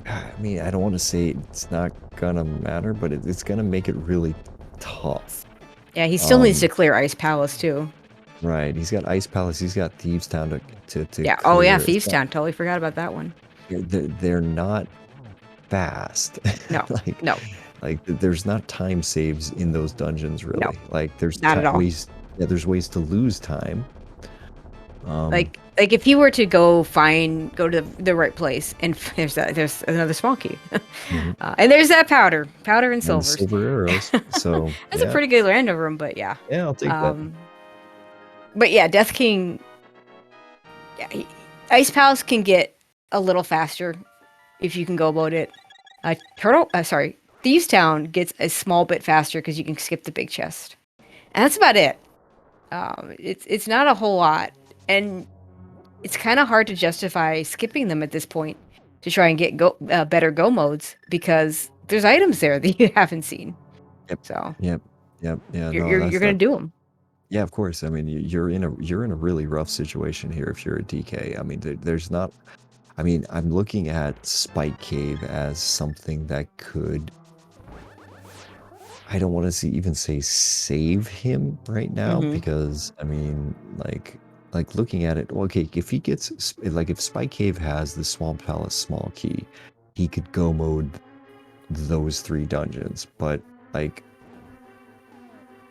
I mean, I don't want to say it's not gonna matter, but it's gonna make it really tough. Yeah, he still needs to clear Ice Palace too. Right, he's got Ice Palace, he's got Thieves Town to yeah. clear. Oh yeah, Thieves Town. Totally forgot about that one. They're not fast. No, no. Like there's not time saves in those dungeons, really. No, like there's not at all. there's ways to lose time. Like if he were to go to the right place, and there's another small key, and there's that powder and silvers. Silver arrows. So that's a pretty good random room, but yeah. Yeah, I'll take that. But yeah, Death King. Yeah, Ice Palace can get a little faster if you can go about it. Thieves Town gets a small bit faster because you can skip the big chest, and that's about it. It's not a whole lot, and it's kind of hard to justify skipping them at this point to try and get better go modes because there's items there that you haven't seen. Yep. So Yep. Yep. Yeah. you're No, you're, you're gonna do them. yeah, of course. I mean, you're in a really rough situation here if you're a DK. I mean, there's not. I mean, I'm looking at Spike Cave as something that could. I don't want to even say save him right now Mm-hmm. because I mean, like looking at it. Okay, if he gets like if Spike Cave has the Swamp Palace small key, he could go mode those 3 dungeons. But like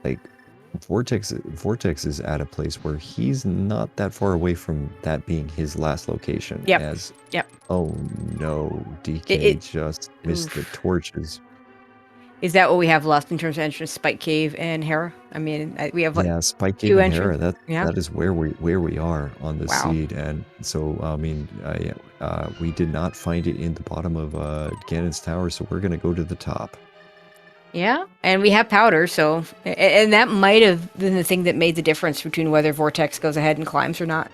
like Vortex is at a place where he's not that far away from that being his last location. Yep. As Yep. oh no, DK just missed the torches. Is that what we have left in terms of entrance? Spike Cave and Hera. I mean, we have Yeah, Spike Cave 2 and Hera. entrances. Yeah. That is where we are on the Wow. seed, and so I mean, we did not find it in the bottom of Ganon's tower, so we're gonna go to the top. Yeah, and we have powder, so and that might have been the thing that made the difference between whether Vortex goes ahead and climbs or not.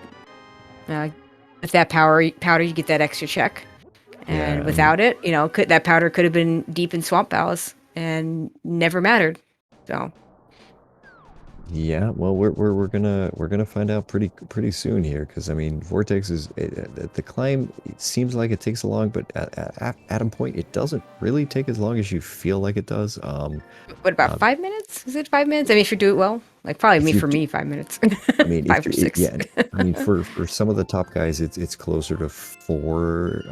With that powder, you get that extra check, and Yeah, without it, that powder could have been deep in Swamp Palace and never mattered. So yeah. Well, we're gonna find out pretty soon here, because I mean, Vortex is the climb. It seems like it takes a long, but at a point, it doesn't really take as long as you feel like it does. what about 5 minutes? Is it 5 minutes? I mean, if you do it well, like probably If me you for do, me 5 minutes, I mean, 5 or 6. yeah, I mean, for some of the top guys, it's closer to 4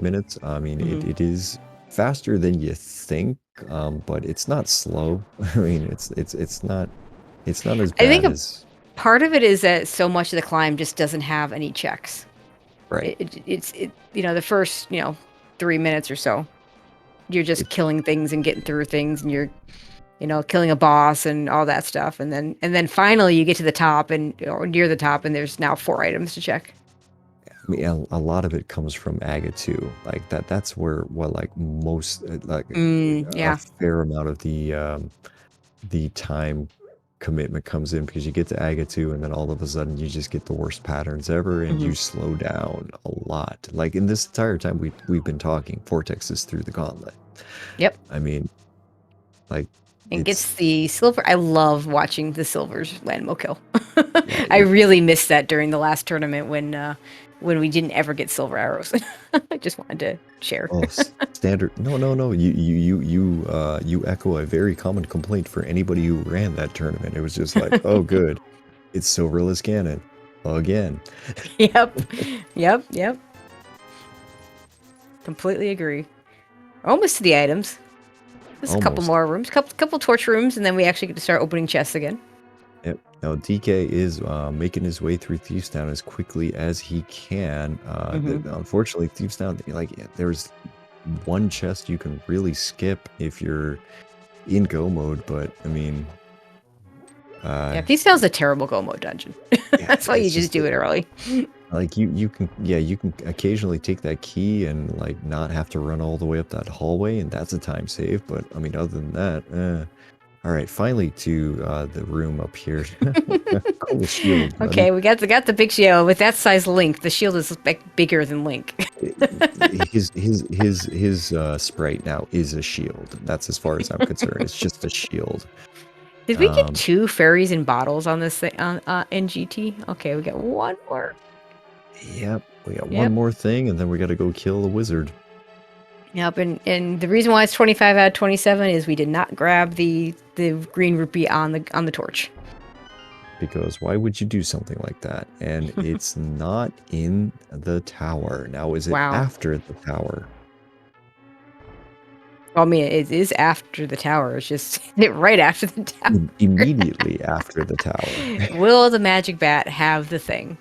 minutes. I mean, Mhm. it is faster than you think, but it's not slow. I mean, it's not as I think bad as part of it is that so much of the climb just doesn't have any checks. right. It's the first 3 minutes or so, you're just It, killing things and getting through things, and you're killing a boss and all that stuff, and then finally you get to the top or near the top, and there's now 4 items to check. I mean, a lot of it comes from Aga too. Like that's where like most like a Yeah. fair amount of the time commitment comes in, because you get to Aga 2 and then all of a sudden you just get the worst patterns ever and Hmm. you slow down a lot. Like in this entire time we've been talking, Vortex is through the gauntlet. Yep. I mean, like And it's gets the silver. I love watching the silvers land mo kill. yeah, I really missed that during the last tournament when we didn't ever get silver arrows. I just wanted to share. oh standard. No. You echo a very common complaint for anybody who ran that tournament. It was just like, oh good, it's silverless Ganon again. Yep. Yep. Completely agree. Almost to the items. Just a couple Almost. more rooms, couple torch rooms, and then we actually get to start opening chests again. Yep. Now DK is making his way through Thieves Town as quickly as he can. Unfortunately, Thieves Town, like there's one chest you can really skip if you're in go mode, but I mean, Yeah, Peace Town's a terrible go mode dungeon. yeah, That's why you it's just do it early. like you can you can occasionally take that key and like not have to run all the way up that hallway, and that's a time save. But I mean, other than that, all right, finally to the room up here. Cool shield, buddy. Okay, we got the big shield with that size Link. The shield is like bigger than Link. His sprite now is a shield. That's as far as I'm concerned. It's just a shield. Did we get 2 fairies in bottles on this thing in GT? Okay, we got one more. Yep, we got Yep. one more thing, and then we got to go kill the wizard. Yep, and the reason why it's 25 out of 27 is we did not grab the green rupee on the torch. Because why would you do something like that? And it's not in the tower. Now, is it Wow. after the tower? Well, I mean, it is after the tower. It's just right after the tower. Immediately after the tower. Will the magic bat have the thing?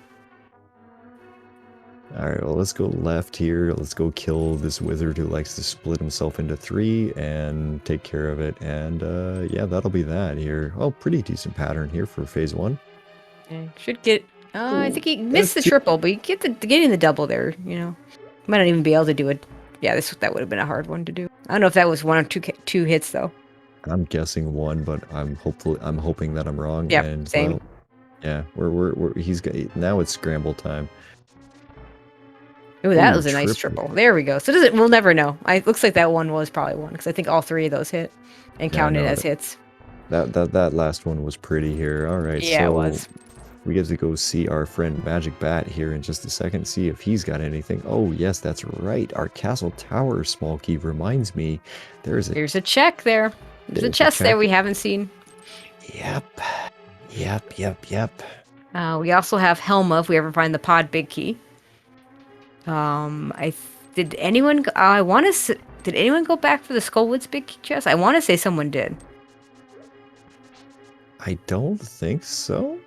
All right, well, let's go left here. Let's go kill this wizard who likes to split himself into 3 and take care of it. And yeah, that'll be that here. Oh, pretty decent pattern here for phase 1. Yeah, should get. I think he missed the triple, but you getting the double there. Might not even be able to do it. Yeah, that would have been a hard one to do. I don't know if that was 1 or 2 hits though. I'm guessing 1, but I'm hoping that I'm wrong. Yep, And same. well, yeah, he's got now it's scramble time. Ooh, that Ooh, was a nice triple. There we go. So we'll never know. It looks like that one was probably 1 because I think all 3 of those hit and Yeah, counted no, as hits. that last one was pretty here. All right, Yeah, it so was. we get to go see our friend Magic Bat here in just a second, see if he's got anything. Oh, yes, that's right. Our Castle Tower small key reminds me there's a check there. There's a chest there we haven't seen. Yep. Yep. We also have Helma if we ever find the pod big key. Did anyone? Did anyone go back for the Skullwoods big key chest? I want to say someone did. I don't think so.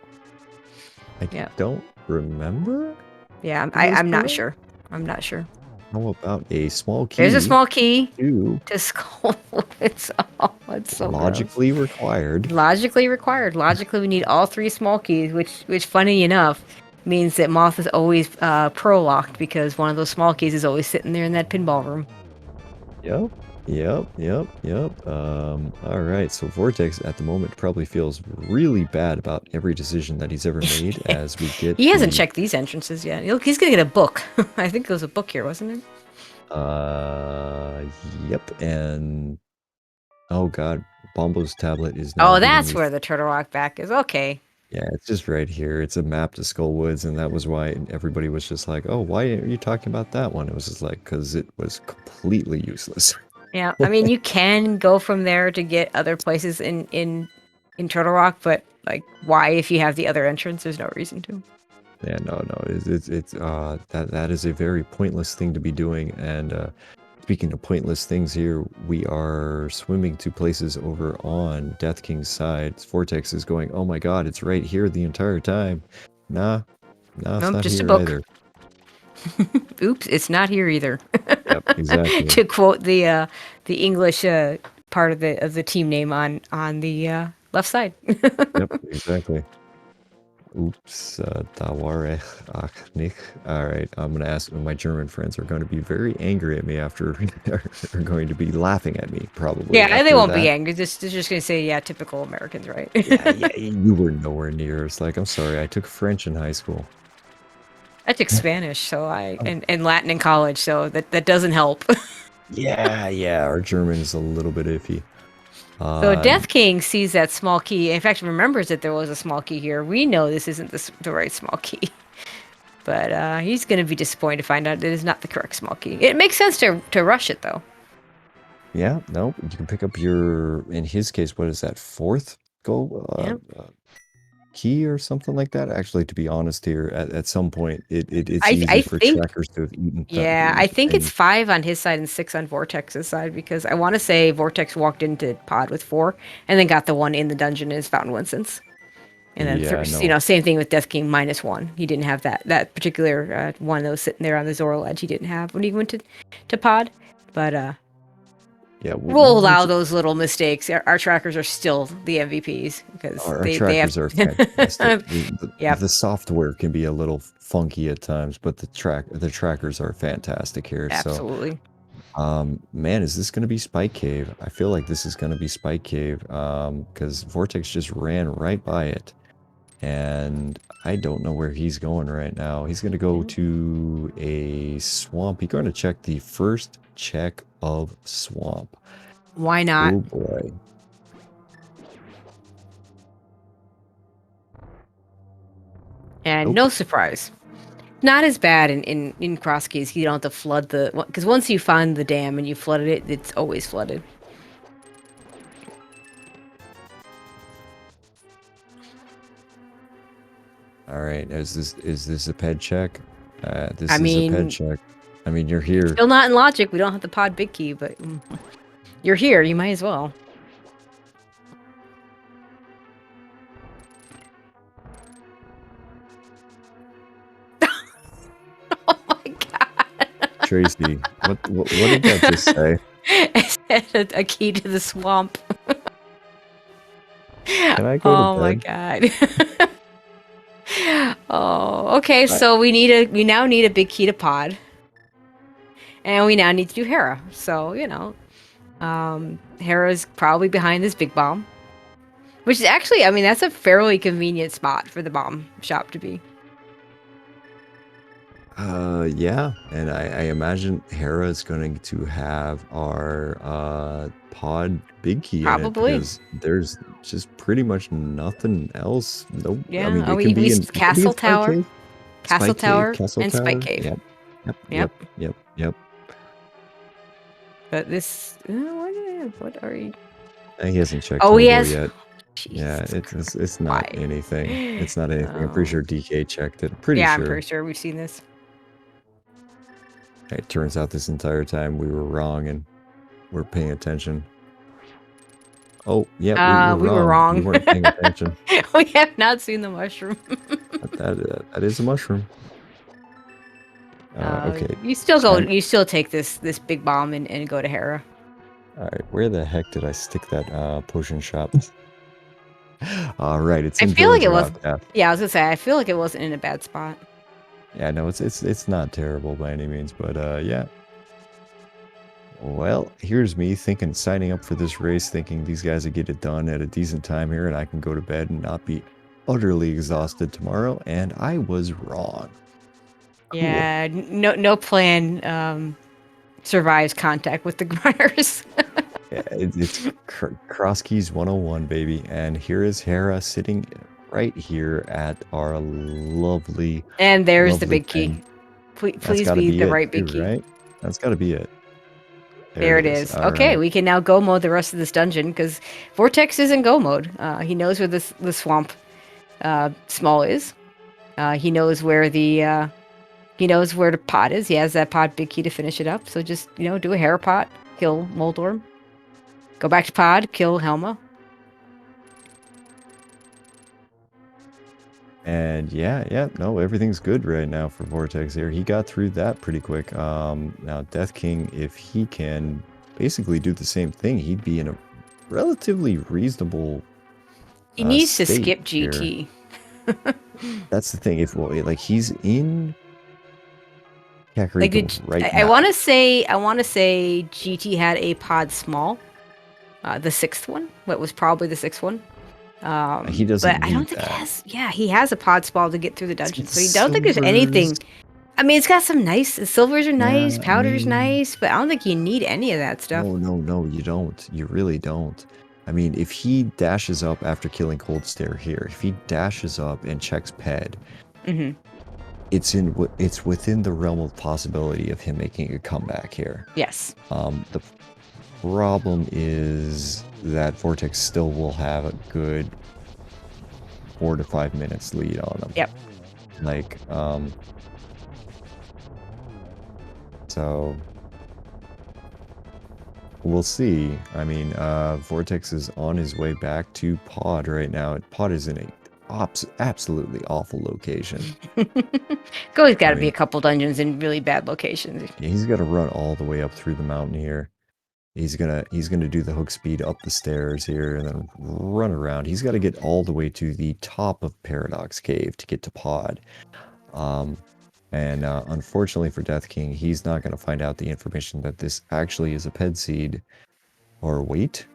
I don't remember. Yeah, I'm not sure. I'm not sure. How about a small key? There's a small key to Skullwoods. Oh, it's so logically gross. required. Logically required. Logically, we need all 3 small keys, which funny enough, means that Moth is always pro-locked because one of those small keys is always sitting there in that pinball room. Yep. All right. So Vortex at the moment probably feels really bad about every decision that he's ever made as we get. He hasn't checked these entrances yet. He's gonna get a book. I think there was a book here, wasn't it? Yep. And oh god, Bombo's tablet is now. Oh, that's where the Turtle Rock back is. Okay. Yeah, it's just right here. It's a map to Skullwoods, and that was why everybody was just like, "Oh, why are you talking about that one?" It was just like because it was completely useless. Yeah, I mean, you can go from there to get other places in Turtle Rock, but like, why if you have the other entrance? There's no reason to. Yeah, no, it's that is a very pointless thing to be doing. And speaking of pointless things, here we are swimming to places over on Death King's side. Vortex is going, "Oh my God, it's right here the entire time." Nah, it's not just here a book. either. Oops, it's not here either. Yep, exactly. To quote the English part of the team name on the left side. Yep, exactly. Oops, Dawarech ach nicht. All right, I'm gonna ask. My German friends are going to be very angry at me after. They're going to be laughing at me probably. Yeah, they won't be angry. They're just gonna say, yeah, typical Americans, right? yeah, you were nowhere near. It's like, I'm sorry, I took French in high school. I took Spanish, so and Latin in college, so that doesn't help. yeah, our German is a little bit iffy. So Death King sees that small key. In fact, remembers that there was a small key here. We know this isn't the right small key, but he's going to be disappointed to find out it is not the correct small key. It makes sense to rush it though. Yeah, no, you can pick up your. In his case, what is that? 4th goal? Key or something like that. Actually, to be honest here, at some point it's easy for trackers to have eaten. Yeah, I think it's 5 on his side and 6 on Vortex's side because I want to say Vortex walked into Pod with 4 and then got the 1 in the dungeon in his Fountain Winston's. And then, same thing with Death King -1. He didn't have that particular one that was sitting there on the Zoral Edge. He didn't have when he went to Pod, but yeah, we'll allow those little mistakes. Our trackers are still the MVPs because our trackers are fantastic. The software can be a little funky at times, but the trackers are fantastic here. Absolutely. So, man, is this going to be Spike Cave? I feel like this is going to be Spike Cave because Vortex just ran right by it, and I don't know where he's going right now. He's going to go to a swamp. He's going to check the first check of swamp. Why not? Oh boy. And no surprise. Not as bad in cross keys. You don't have to flood because once you find the dam and you flooded it, it's always flooded. All right, is this a ped check? This is a ped check. I mean, you're here. Still not in logic. We don't have the pod big key, but you're here. You might as well. Oh my god. Tracy, what did that just say? It said a key to the swamp. Can I go to bed? Oh my god. Oh, okay. So we now need a big key to pod. And we now need to do Hera. So, Hera's probably behind this big bomb. Which is actually, I mean, that's a fairly convenient spot for the bomb shop to be. Yeah, and I imagine Hera is going to have our pod big key in it Probably. because there's just pretty much nothing else. Nope. I Yeah. mean, Oh, we it can be in Castle Spike Tower, Cave, Spike Cave, Castle and Spike Tower. Cave. Yep, yep, Yep. yep, yep, yep. But this, what are you? He hasn't checked Oh, he Hobo has. yet. Yeah, Jesus it's not Christ. anything. It's not anything. I'm pretty Oh. sure DK checked it. Pretty Yeah, I'm sure. pretty sure we've seen this. It turns out this entire time we were wrong and we're paying attention. Oh, yeah, we were We were wrong. You weren't paying attention. We have not seen the mushroom. That is a mushroom. Okay. You still go. You still take this big bomb and go to Hera. All right, where the heck did I stick that potion shop? All right, it's in I feel like Village it was. of Outcast. Yeah, I was gonna say. I feel like it wasn't in a bad spot. Yeah, no, it's not terrible by any means, but yeah. Well, here's me signing up for this race, thinking these guys would get it done at a decent time here, and I can go to bed and not be utterly exhausted tomorrow, and I was wrong. Cool. Yeah, no plan survives contact with the grunters. Yeah, it's Cross Keys 101, baby, and here is Hera sitting right here at our lovely. And there's the lovely big key. pen. Please be the right big key. Right? That's got to be it. There it is. All okay, right. we can now go mode the rest of this dungeon because Vortex is in go mode. He knows where the swamp small is. He knows where the pod is. He has that pod big key to finish it up. So just do a Hera pot, kill Moldorm, go back to pod, kill Helma. And yeah, no, everything's good right now for Vortex here. He got through that pretty quick. Now Death King, if he can basically do the same thing, he'd be in a relatively reasonable. He needs to skip GT. That's the thing. If he's in Kakariko right now. I want to say GT had a pod small, the sixth one. What was probably the sixth one. He doesn't. But I don't think that. he has. Yeah, he has a pod small to get through the dungeon, so I don't think there's anything. I mean, it's got some nice silvers are nice, powder's nice, but I don't think you need any of that stuff. No, you don't. You really don't. I mean, if he dashes up after killing Cold Stare here, if he dashes up and checks Ped, it's within the realm of possibility of him making a comeback here. Yes. The problem is that Vortex still will have a good 4 to 5 minutes lead on him. Yep. So we'll see. I mean, Vortex is on his way back to Pod right now. Pod is in a absolutely awful location. He's got to be a couple dungeons in really bad locations. Yeah, he's got to run all the way up through the mountain here. He's gonna do the hook speed up the stairs here and then run around. He's got to get all the way to the top of Paradox Cave to get to Pod. And unfortunately for Death King, he's not going to find out the information that this actually is a Ped seed. Or wait.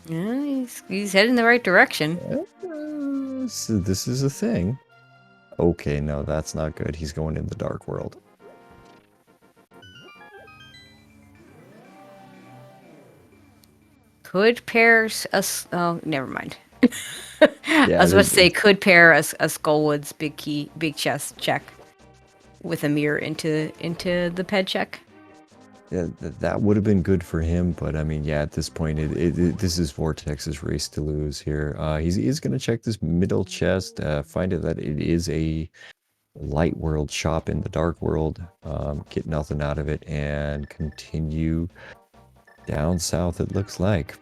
Yeah, he's heading the right direction. So this is a thing. Okay, no, that's not good. He's going in the dark world. Could pair us. Oh, never mind. I was about to say could pair a Skullwood's big chest check with a mirror into the Ped check. Yeah, that would have been good for him, but I mean, yeah, at this point, this is Vortex's race to lose here. He's going to check this middle chest, find out that it is a light world shop in the dark world, get nothing out of it, and continue down south, it looks like.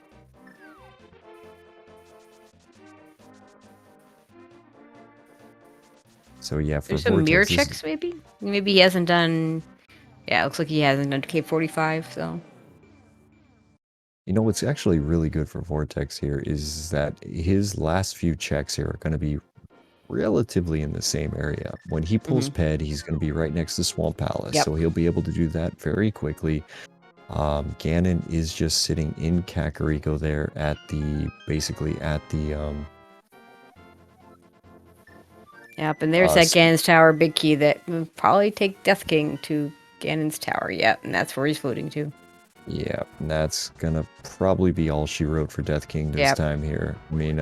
So yeah, for there's some mirror checks, maybe he hasn't done. Yeah, it looks like he hasn't done K45. So, you know what's actually really good for Vortex here is that his last few checks here are going to be relatively in the same area. When he pulls Ped, he's going to be right next to Swamp Palace, Yep. so he'll be able to do that very quickly. Ganon is just sitting in Kakariko there at the, basically at the, Yep, and there's that Ganon's Tower big key that will probably take Death King to Ganon's Tower. Yep, and that's where he's floating to. Yeah, and that's gonna probably be all she wrote for Death King this time here. I mean,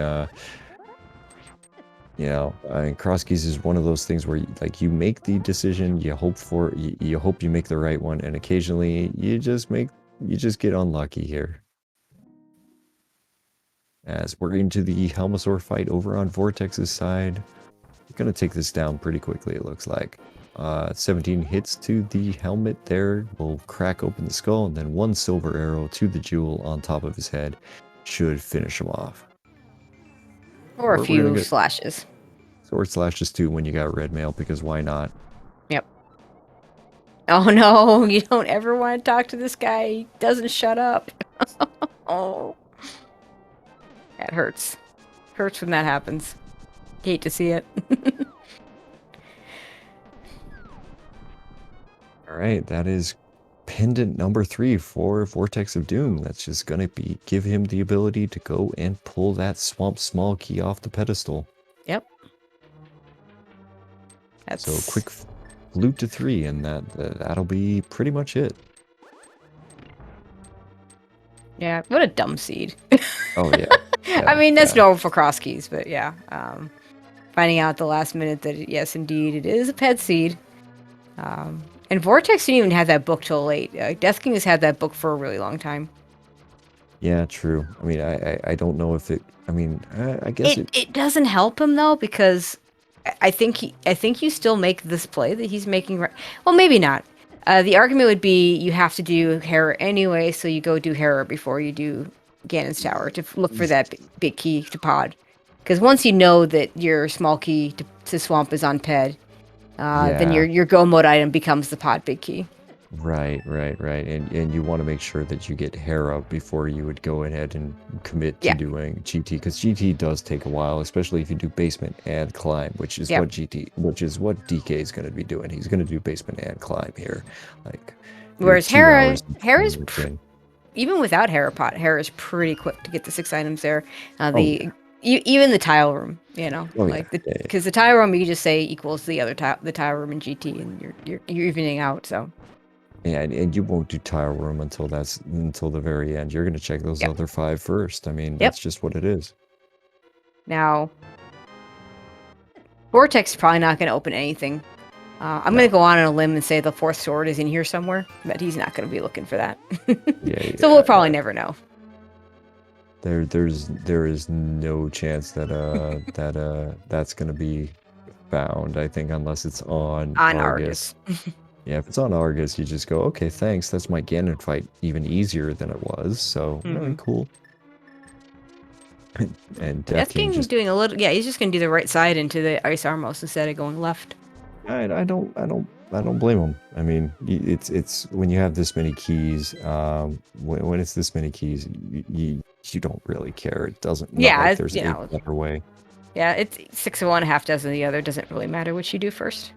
you know, cross keys is one of those things where like you make the decision, you hope for, you hope you make the right one, and occasionally you just get unlucky here. As we're into the Helmasaur fight over on Vortex's side, we're gonna take this down pretty quickly. It looks like 17 hits to the helmet there will crack open the skull, and then one silver arrow to the jewel on top of his head should finish him off. Or a few slashes. Sword slashes too when you got red mail, because why not? Yep. Oh no, you don't ever want to talk to this guy. He doesn't shut up. Oh. That hurts. Hurts when that happens. Hate to see it. Alright, that is pendant number 3 for Vortex of Doom. That's just gonna give him the ability to go and pull that Swamp Small key off the pedestal. Yep. So quick loot to 3, and that'll be pretty much it. Yeah, what a dumb seed. Oh yeah. I mean, that's normal for cross keys, but yeah. Finding out at the last minute that yes, indeed, it is a pet seed. And Vortex didn't even have that book till late. Death King has had that book for a really long time. Yeah, true. I mean, I don't know if it. I mean, I guess it doesn't help him though, because I think you still make this play that he's making. Well, maybe not. The argument would be you have to do Hera anyway, so you go do Hera before you do Ganon's Tower to look for that big key to Pod. Because once you know that your small key to Swamp is on Ped, then your go mode item becomes the Pod big key. Right. And you want to make sure that you get Hera before you would go ahead and commit to doing GT, because GT does take a while, especially if you do basement and climb, which is what DK is going to be doing. He's going to do basement and climb here. Whereas Hera's even without Hera's pretty quick to get the 6 items there. Even the tile room, you know, because the tile room you can just say equals the tile room in GT, and you're evening out. So yeah, and you won't do tile room until the very end. You're gonna check those other 5 first. I mean, that's just what it is. Now, Vortex is probably not going to open anything. I'm going to go on a limb and say the 4th sword is in here somewhere, but he's not going to be looking for that. So we'll probably never know. There is no chance that that's gonna be found. I think unless it's on Argus. Yeah, if it's on Argus, you just go, okay, thanks. That's my Ganon fight even easier than it was. So really cool. And Death King's doing a little. Yeah, he's just gonna do the right side into the Ice Armos instead of going left. I don't blame him. I mean, it's when you have this many keys. When it's this many keys, you don't really care. It doesn't. Like there's a better way. Yeah, it's 6 of one, half dozen of the other. Doesn't really matter what you do first.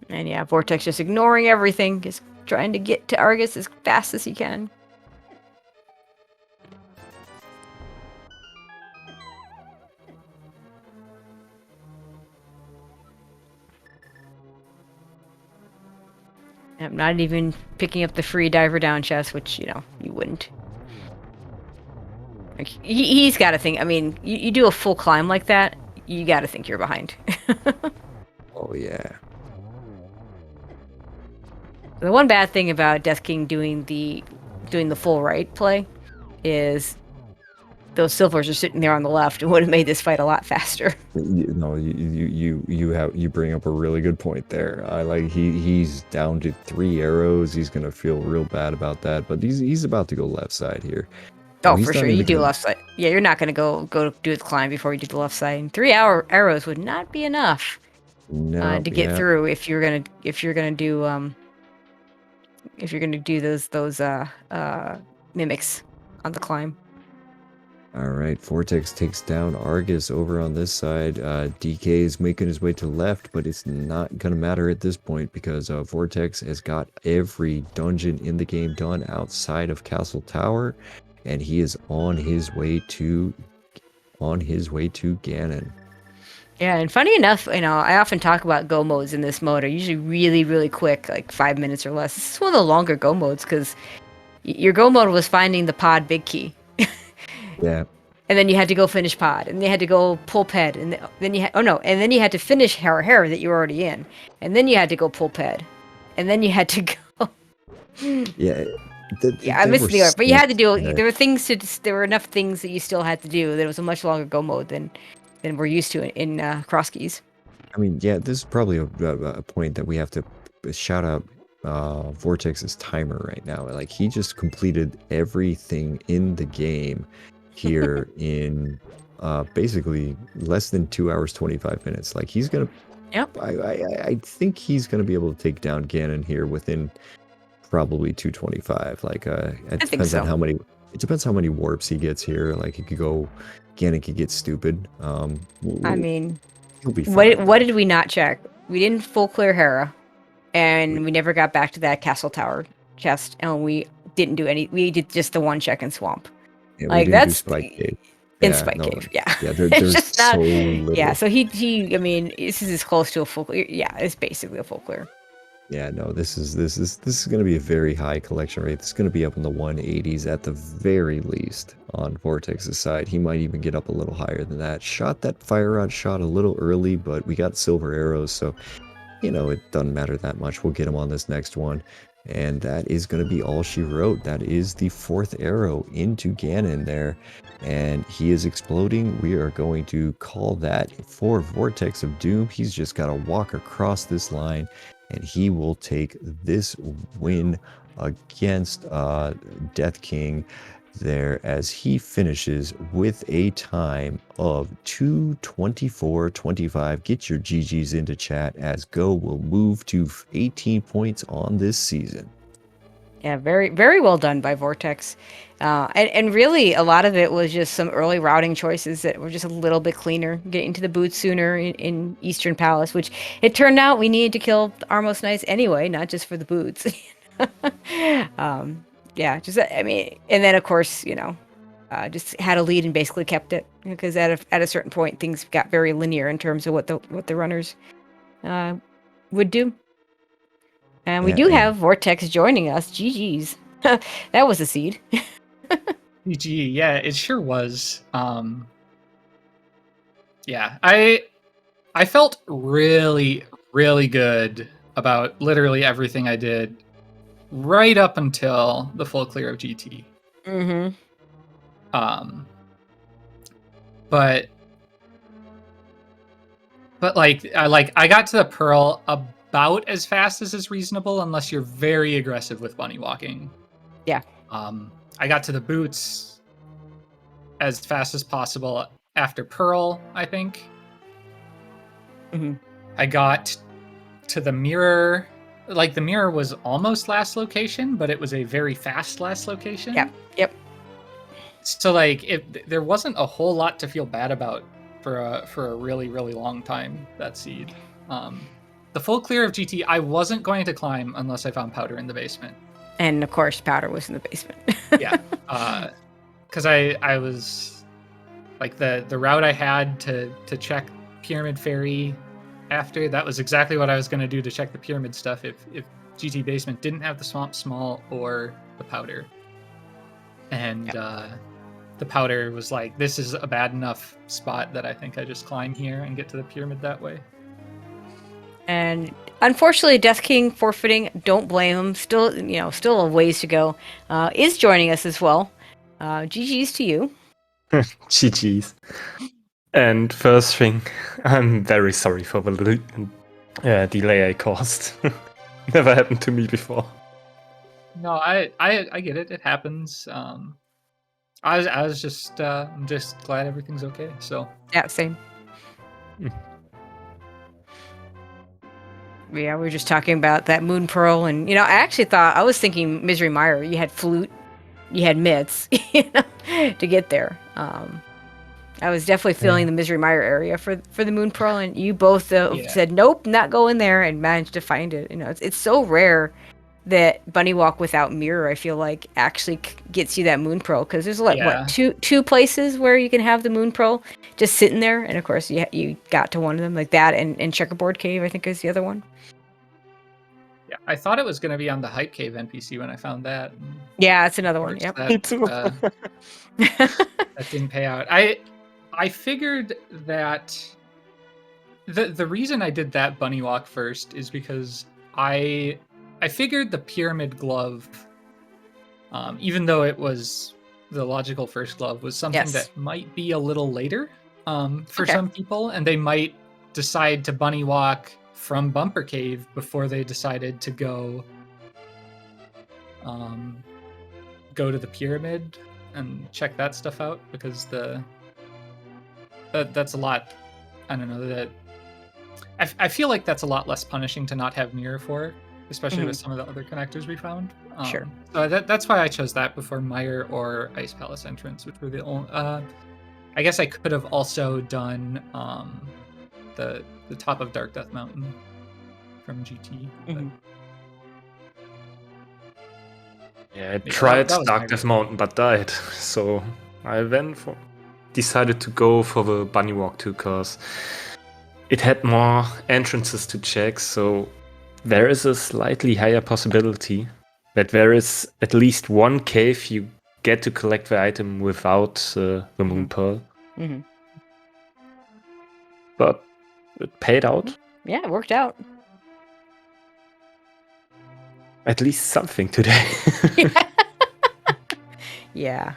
And yeah, Vortex just ignoring everything, just trying to get to Argus as fast as he can. I'm not even picking up the free diver down chest, which, you know, you wouldn't. Like, he's got to think. I mean, you do a full climb like that, you got to think you're behind. Oh, yeah. The one bad thing about Death King doing the full right play is those silvers are sitting there on the left. It would have made this fight a lot faster. You bring up a really good point there. He's down to 3 arrows. He's gonna feel real bad about that, but he's about to go left side here. Oh, for sure. You do left side. Yeah, you're not gonna go do the climb before you do the left side. And 3 arrows would not be enough to get through if you're gonna do those mimics on the climb. All right, Vortex takes down Argus over on this side. DK is making his way to left, but it's not going to matter at this point because Vortex has got every dungeon in the game done outside of Castle Tower, and he is on his way to Ganon. Yeah, and funny enough, I often talk about go modes in this mode are usually really, really quick, like 5 minutes or less. This is one of the longer go modes because your go mode was finding the pod big key. Yeah. And then you had to go finish pod, and you had to go pull ped, and then you had and then you had to finish hair that you were already in, and then you had to go pull ped, and then you had to go. Yeah. Yeah, I missed the order, but you had to do. Yeah. There were enough things that you still had to do. That it was a much longer go mode than we're used to in cross keys. I mean, yeah, this is probably a point that we have to shout out Vortex's timer right now. Like, he just completed everything in the game here in basically less than 2 hours 25 minutes. Like, he's gonna. Yep. I think he's gonna be able to take down Ganon here within probably 225. Like, it depends on how many. It depends how many warps he gets here. Like, it could go. Ganon could get stupid. I mean, he'll be fine. What did we not check? We didn't full clear Hera, and we never got back to that Castle Tower chest, and we didn't do any. We did just the one check in Swamp. Yeah, like that's Spike Cave. In Spike Cave. Yeah. Yeah, there's just so little. Yeah, so he. I mean, this is as close to a full clear. Yeah, it's basically a full clear. Yeah, no, this is going to be a very high collection rate. This is going to be up in the 180s at the very least on Vortex's side. He might even get up a little higher than that. Shot that fire rod shot a little early, but we got silver arrows, so it doesn't matter that much. We'll get him on this next one. And that is going to be all she wrote. That is the 4th arrow into Ganon there. And he is exploding. We are going to call that for Vortex of Doom. He's just got to walk across this line, and he will take this win against Death King there as he finishes with a time of 2:24.25. Get your GGs into chat as Go will move to 18 points on this season. Yeah, very, very well done by Vortex. And really, a lot of it was just some early routing choices that were just a little bit cleaner, getting to the boots sooner in Eastern Palace, which it turned out we needed to kill Armos Knights anyway, not just for the boots. Yeah, and then of course, just had a lead and basically kept it because at a certain point things got very linear in terms of what the runners would do. And we do have Vortex joining us. GG's. That was a seed. GG, yeah, it sure was. Yeah, I felt really, really good about literally everything I did right up until the full clear of GT. Mm-hmm. But I got to the Pearl about as fast as is reasonable unless you're very aggressive with bunny walking. Yeah. I got to the boots as fast as possible after Pearl, I think. Mm-hmm. I got to the mirror. Like, the mirror was almost last location, but it was a very fast last location. Yep. So, there wasn't a whole lot to feel bad about for a really, really long time, that seed. The full clear of GT, I wasn't going to climb unless I found powder in the basement. And, of course, powder was in the basement. Yeah. Because I was... Like, the route I had to check Pyramid Fairy after, that was exactly what I was going to do to check the pyramid stuff if GT Basement didn't have the Swamp Small or the powder. And the powder was like, this is a bad enough spot that I think I just climb here and get to the pyramid that way. And unfortunately, Death King forfeiting, don't blame him. Still a ways to go. Is joining us as well. GG's to you. GG's. And first thing, I'm very sorry for the delay I caused. Never happened to me before. No, I get it. It happens. I was just I'm just glad everything's okay. So yeah, same. Yeah, we were just talking about that Moon Pearl, and I was thinking Misery Mire. You had Flute, you had Mitts, to get there. I was definitely feeling the Misery Mire area for the Moon Pearl, and you both Yeah. said nope, not going there, and managed to find it. You know, it's so rare that Bunny Walk without mirror, I feel like, actually gets you that Moon Pearl, because there's like Yeah. what two places where you can have the Moon Pearl just sitting there, and of course you got to one of them, like that, and Checkerboard Cave, I think, is the other one. Yeah, I thought it was going to be on the Hype Cave NPC when I found that. Yeah, it's another Of one. course, Yep. That, Me too. that didn't pay out. I figured that the reason I did that bunny walk first is because I figured the pyramid glove, even though it was the logical first glove, was something Yes. that might be a little later for Okay. some people, and they might decide to bunny walk from Bumper Cave before they decided to go to the pyramid and check that stuff out, because that's a lot. I don't know, that I feel like that's a lot less punishing to not have mirror for, especially with some of the other connectors we found. Sure. So that's why I chose that before Mire or Ice Palace entrance, which were the only. I guess I could have also done the top of Dark Death Mountain from GT. But Yeah, I Yeah, tried that was Dark my Death Mountain but died. So I decided to go for the Bunny Walk too, because it had more entrances to check, so there is a slightly higher possibility that there is at least one cave you get to collect the item without the Moon Pearl. Mm-hmm. But it paid out. Yeah, it worked out. At least something today. Yeah.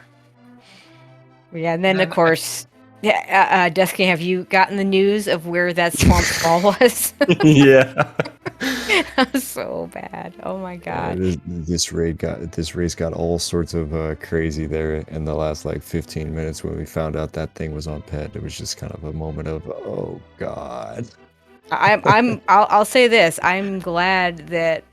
Yeah, and then of course, Dusky, have you gotten the news of where that swamp fall was? Yeah. That was so bad. Oh my god. This race got all sorts of crazy there in the last like 15 minutes when we found out that thing was on pet. It was just kind of a moment of, oh god. I'll say this. I'm glad that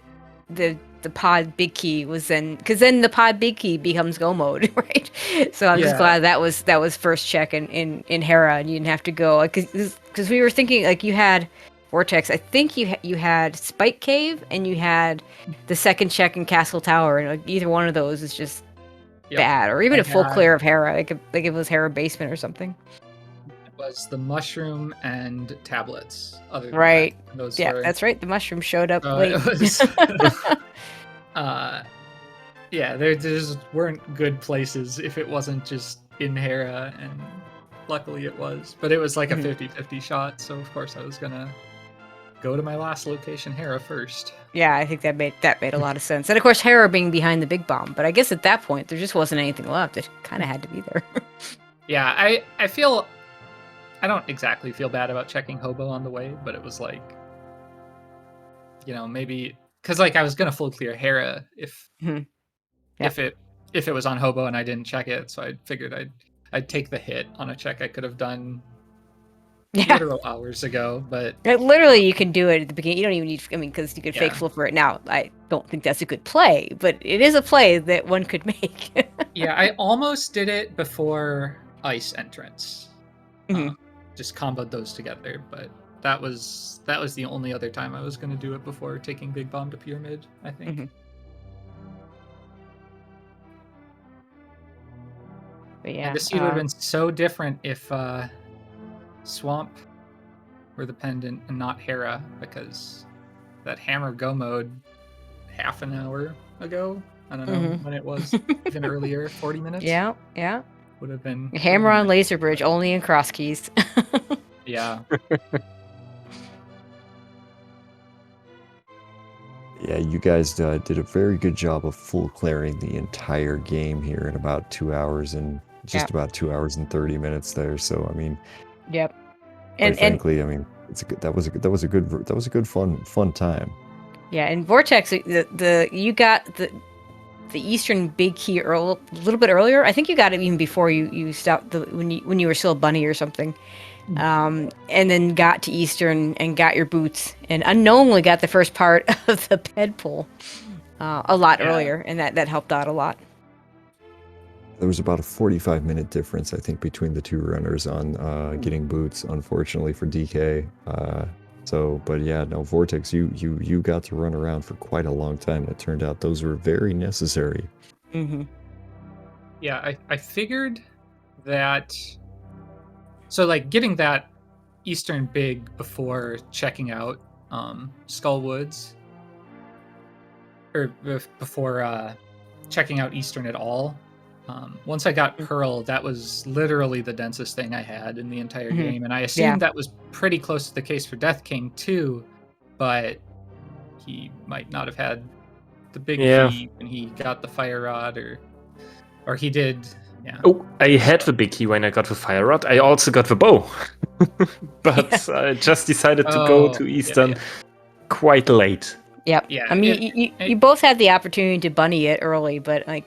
the pod big key was then, because then the pod big key becomes go mode, right? So I'm just glad that was first check in Hera, and you didn't have to go, because we were thinking like you had Vortex. I think you had Spike Cave and you had the second check in Castle Tower, and like either one of those is just bad, or even a full clear of Hera, like it was Hera basement or something. Was the mushroom and tablets. Other than right. That, those yeah, were, that's right. The mushroom showed up so late. It was, yeah, there just weren't good places if it wasn't just in Hera, and luckily it was. But it was like a 50-50 shot, so of course I was gonna go to my last location, Hera, first. Yeah, I think that made a lot of sense. And of course, Hera being behind the big bomb, but I guess at that point there just wasn't anything left. It kind of had to be there. Yeah, I don't exactly feel bad about checking Hobo on the way, but it was like, maybe because like I was gonna full clear Hera if it was on Hobo and I didn't check it, so I figured I'd take the hit on a check I could have done literal hours ago. But literally, you can do it at the beginning. You don't even need. I mean, because you could fake flip for it now. I don't think that's a good play, but it is a play that one could make. Yeah, I almost did it before Ice entrance. Just comboed those together, but that was the only other time I was going to do it before taking Big Bomb to Pyramid, I think. But yeah, and this would have been so different if Swamp were the pendant and not Hera, because that Hammer Go mode half an hour ago, I don't know when it was, even earlier, 40 minutes. Yeah. Would have been Hammer on Laser Bridge, only in cross keys. Yeah. Yeah, you guys did a very good job of full clearing the entire game here in about 2 hours and about 2 hours and 30 minutes there. So I mean, and frankly, I mean, that was a good fun time. Yeah, and Vortex, you got the Eastern big key a little bit earlier. I think you got it even before you stopped when you were still a bunny or something. And then got to Eastern and got your boots, and unknowingly got the first part of the ped pull a lot earlier, and that helped out a lot. There was about a 45-minute difference, I think, between the two runners on getting boots, unfortunately for DK. But yeah, no, Vortex, you got to run around for quite a long time. It turned out those were very necessary. Mm-hmm. Yeah, I figured that. So like getting that Eastern big before checking out Skull Woods, or before checking out Eastern at all. Once I got Pearl, that was literally the densest thing I had in the entire Mhm. game, and I Yeah. assumed that was pretty close to the case for Death King too, but he might not have had the big Yeah. key when he got the fire rod, or he did. Yeah. Oh, I had the big key when I got the fire rod. I also got the bow. But I just decided to go to Eastern quite late. Yep. Yeah, I mean, you both had the opportunity to bunny it early, but like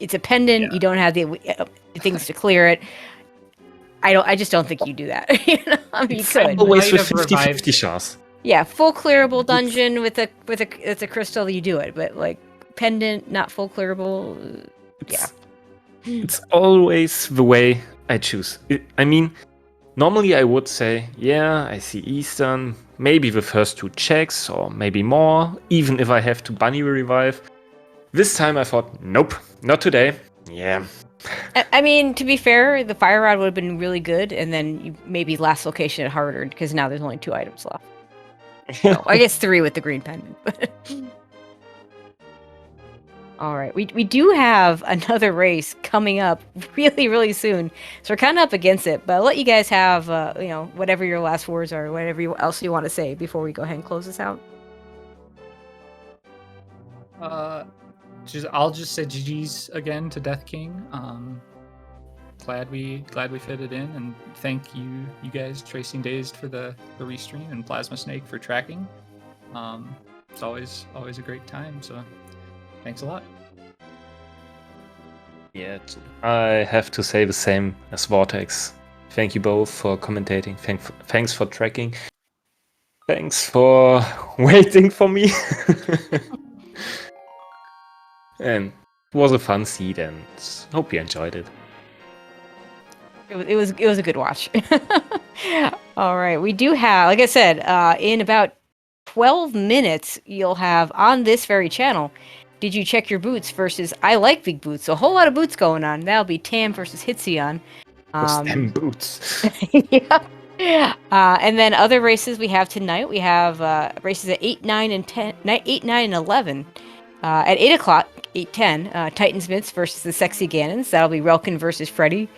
it's a pendant. Yeah. You don't have the things to clear it. I just don't think you do that. You know? I mean, It's you could. always might with have 50-50 chance. Yeah, full clearable dungeon with a crystal, you do it. But like pendant, not full clearable. It's always the way I choose. I mean, normally I would say, yeah, I see Eastern, maybe the first 2 checks, or maybe more, even if I have to bunny revive. This time I thought, nope, not today. Yeah. I mean, to be fair, the fire rod would have been really good, and then maybe last location at harder because now there's only 2 items left. So, I guess 3 with the green pendant. All right, we do have another race coming up really, really soon, so we're kind of up against it. But I'll let you guys have, whatever your last words are, whatever else you want to say before we go ahead and close this out. I'll just say GG's again to Death King. Glad we fit it in, and thank you guys, Tracing Dazed for the restream, and Plasma Snake for tracking. It's always a great time. So thanks a lot. Yeah, I have to say the same as Vortex. Thank you both for commentating. Thanks for tracking. Thanks for waiting for me. And it was a fun seed, and hope you enjoyed it. It was a good watch. All right, we do have, like I said, in about 12 minutes, you'll have on this very channel, Did You Check Your Boots versus I Like Big Boots. So a whole lot of boots going on. That'll be Tam versus Hitzion. Them boots. Yeah. And then other races we have tonight. We have races at 8, 9, and 10. 8, 9, and 11. At 8 o'clock, 8:10, Titansmiths versus the Sexy Ganons. That'll be Relkin versus Freddy.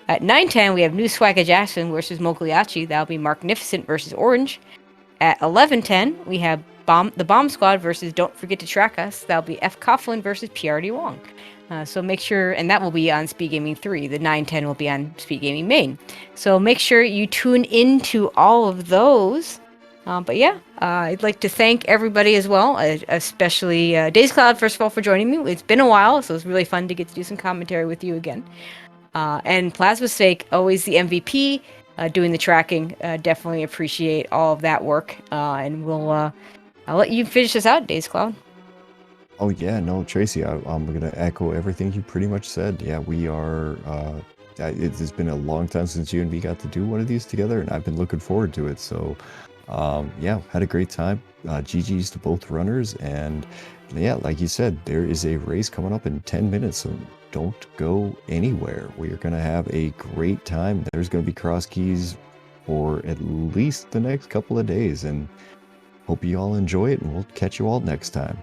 At 9:10, we have New Swagger Jackson versus Mogliacci. That'll be Magnificent versus Orange. At 11:10, we have the Bomb Squad versus Don't Forget to Track Us. That'll be F. Coughlin versus PRD Wong. So make sure, and that will be on SpeedGaming 3. The 9:10 will be on SpeedGaming Main. So make sure you tune into all of those. But yeah, I'd like to thank everybody as well, especially Days Cloud, first of all, for joining me. It's been a while, so it's really fun to get to do some commentary with you again. And Plasma Snake, always the MVP, doing the tracking. Definitely appreciate all of that work. And I'll let you finish this out, Days Cloud. Oh yeah, no, Tracy, I'm gonna echo everything you pretty much said. Yeah, we are. It's been a long time since you and me got to do one of these together, and I've been looking forward to it. So, yeah, had a great time. GG's to both runners, and yeah, like you said, there is a race coming up in 10 minutes, so don't go anywhere. We are gonna have a great time. There's gonna be cross keys for at least the next couple of days, and hope you all enjoy it, and we'll catch you all next time.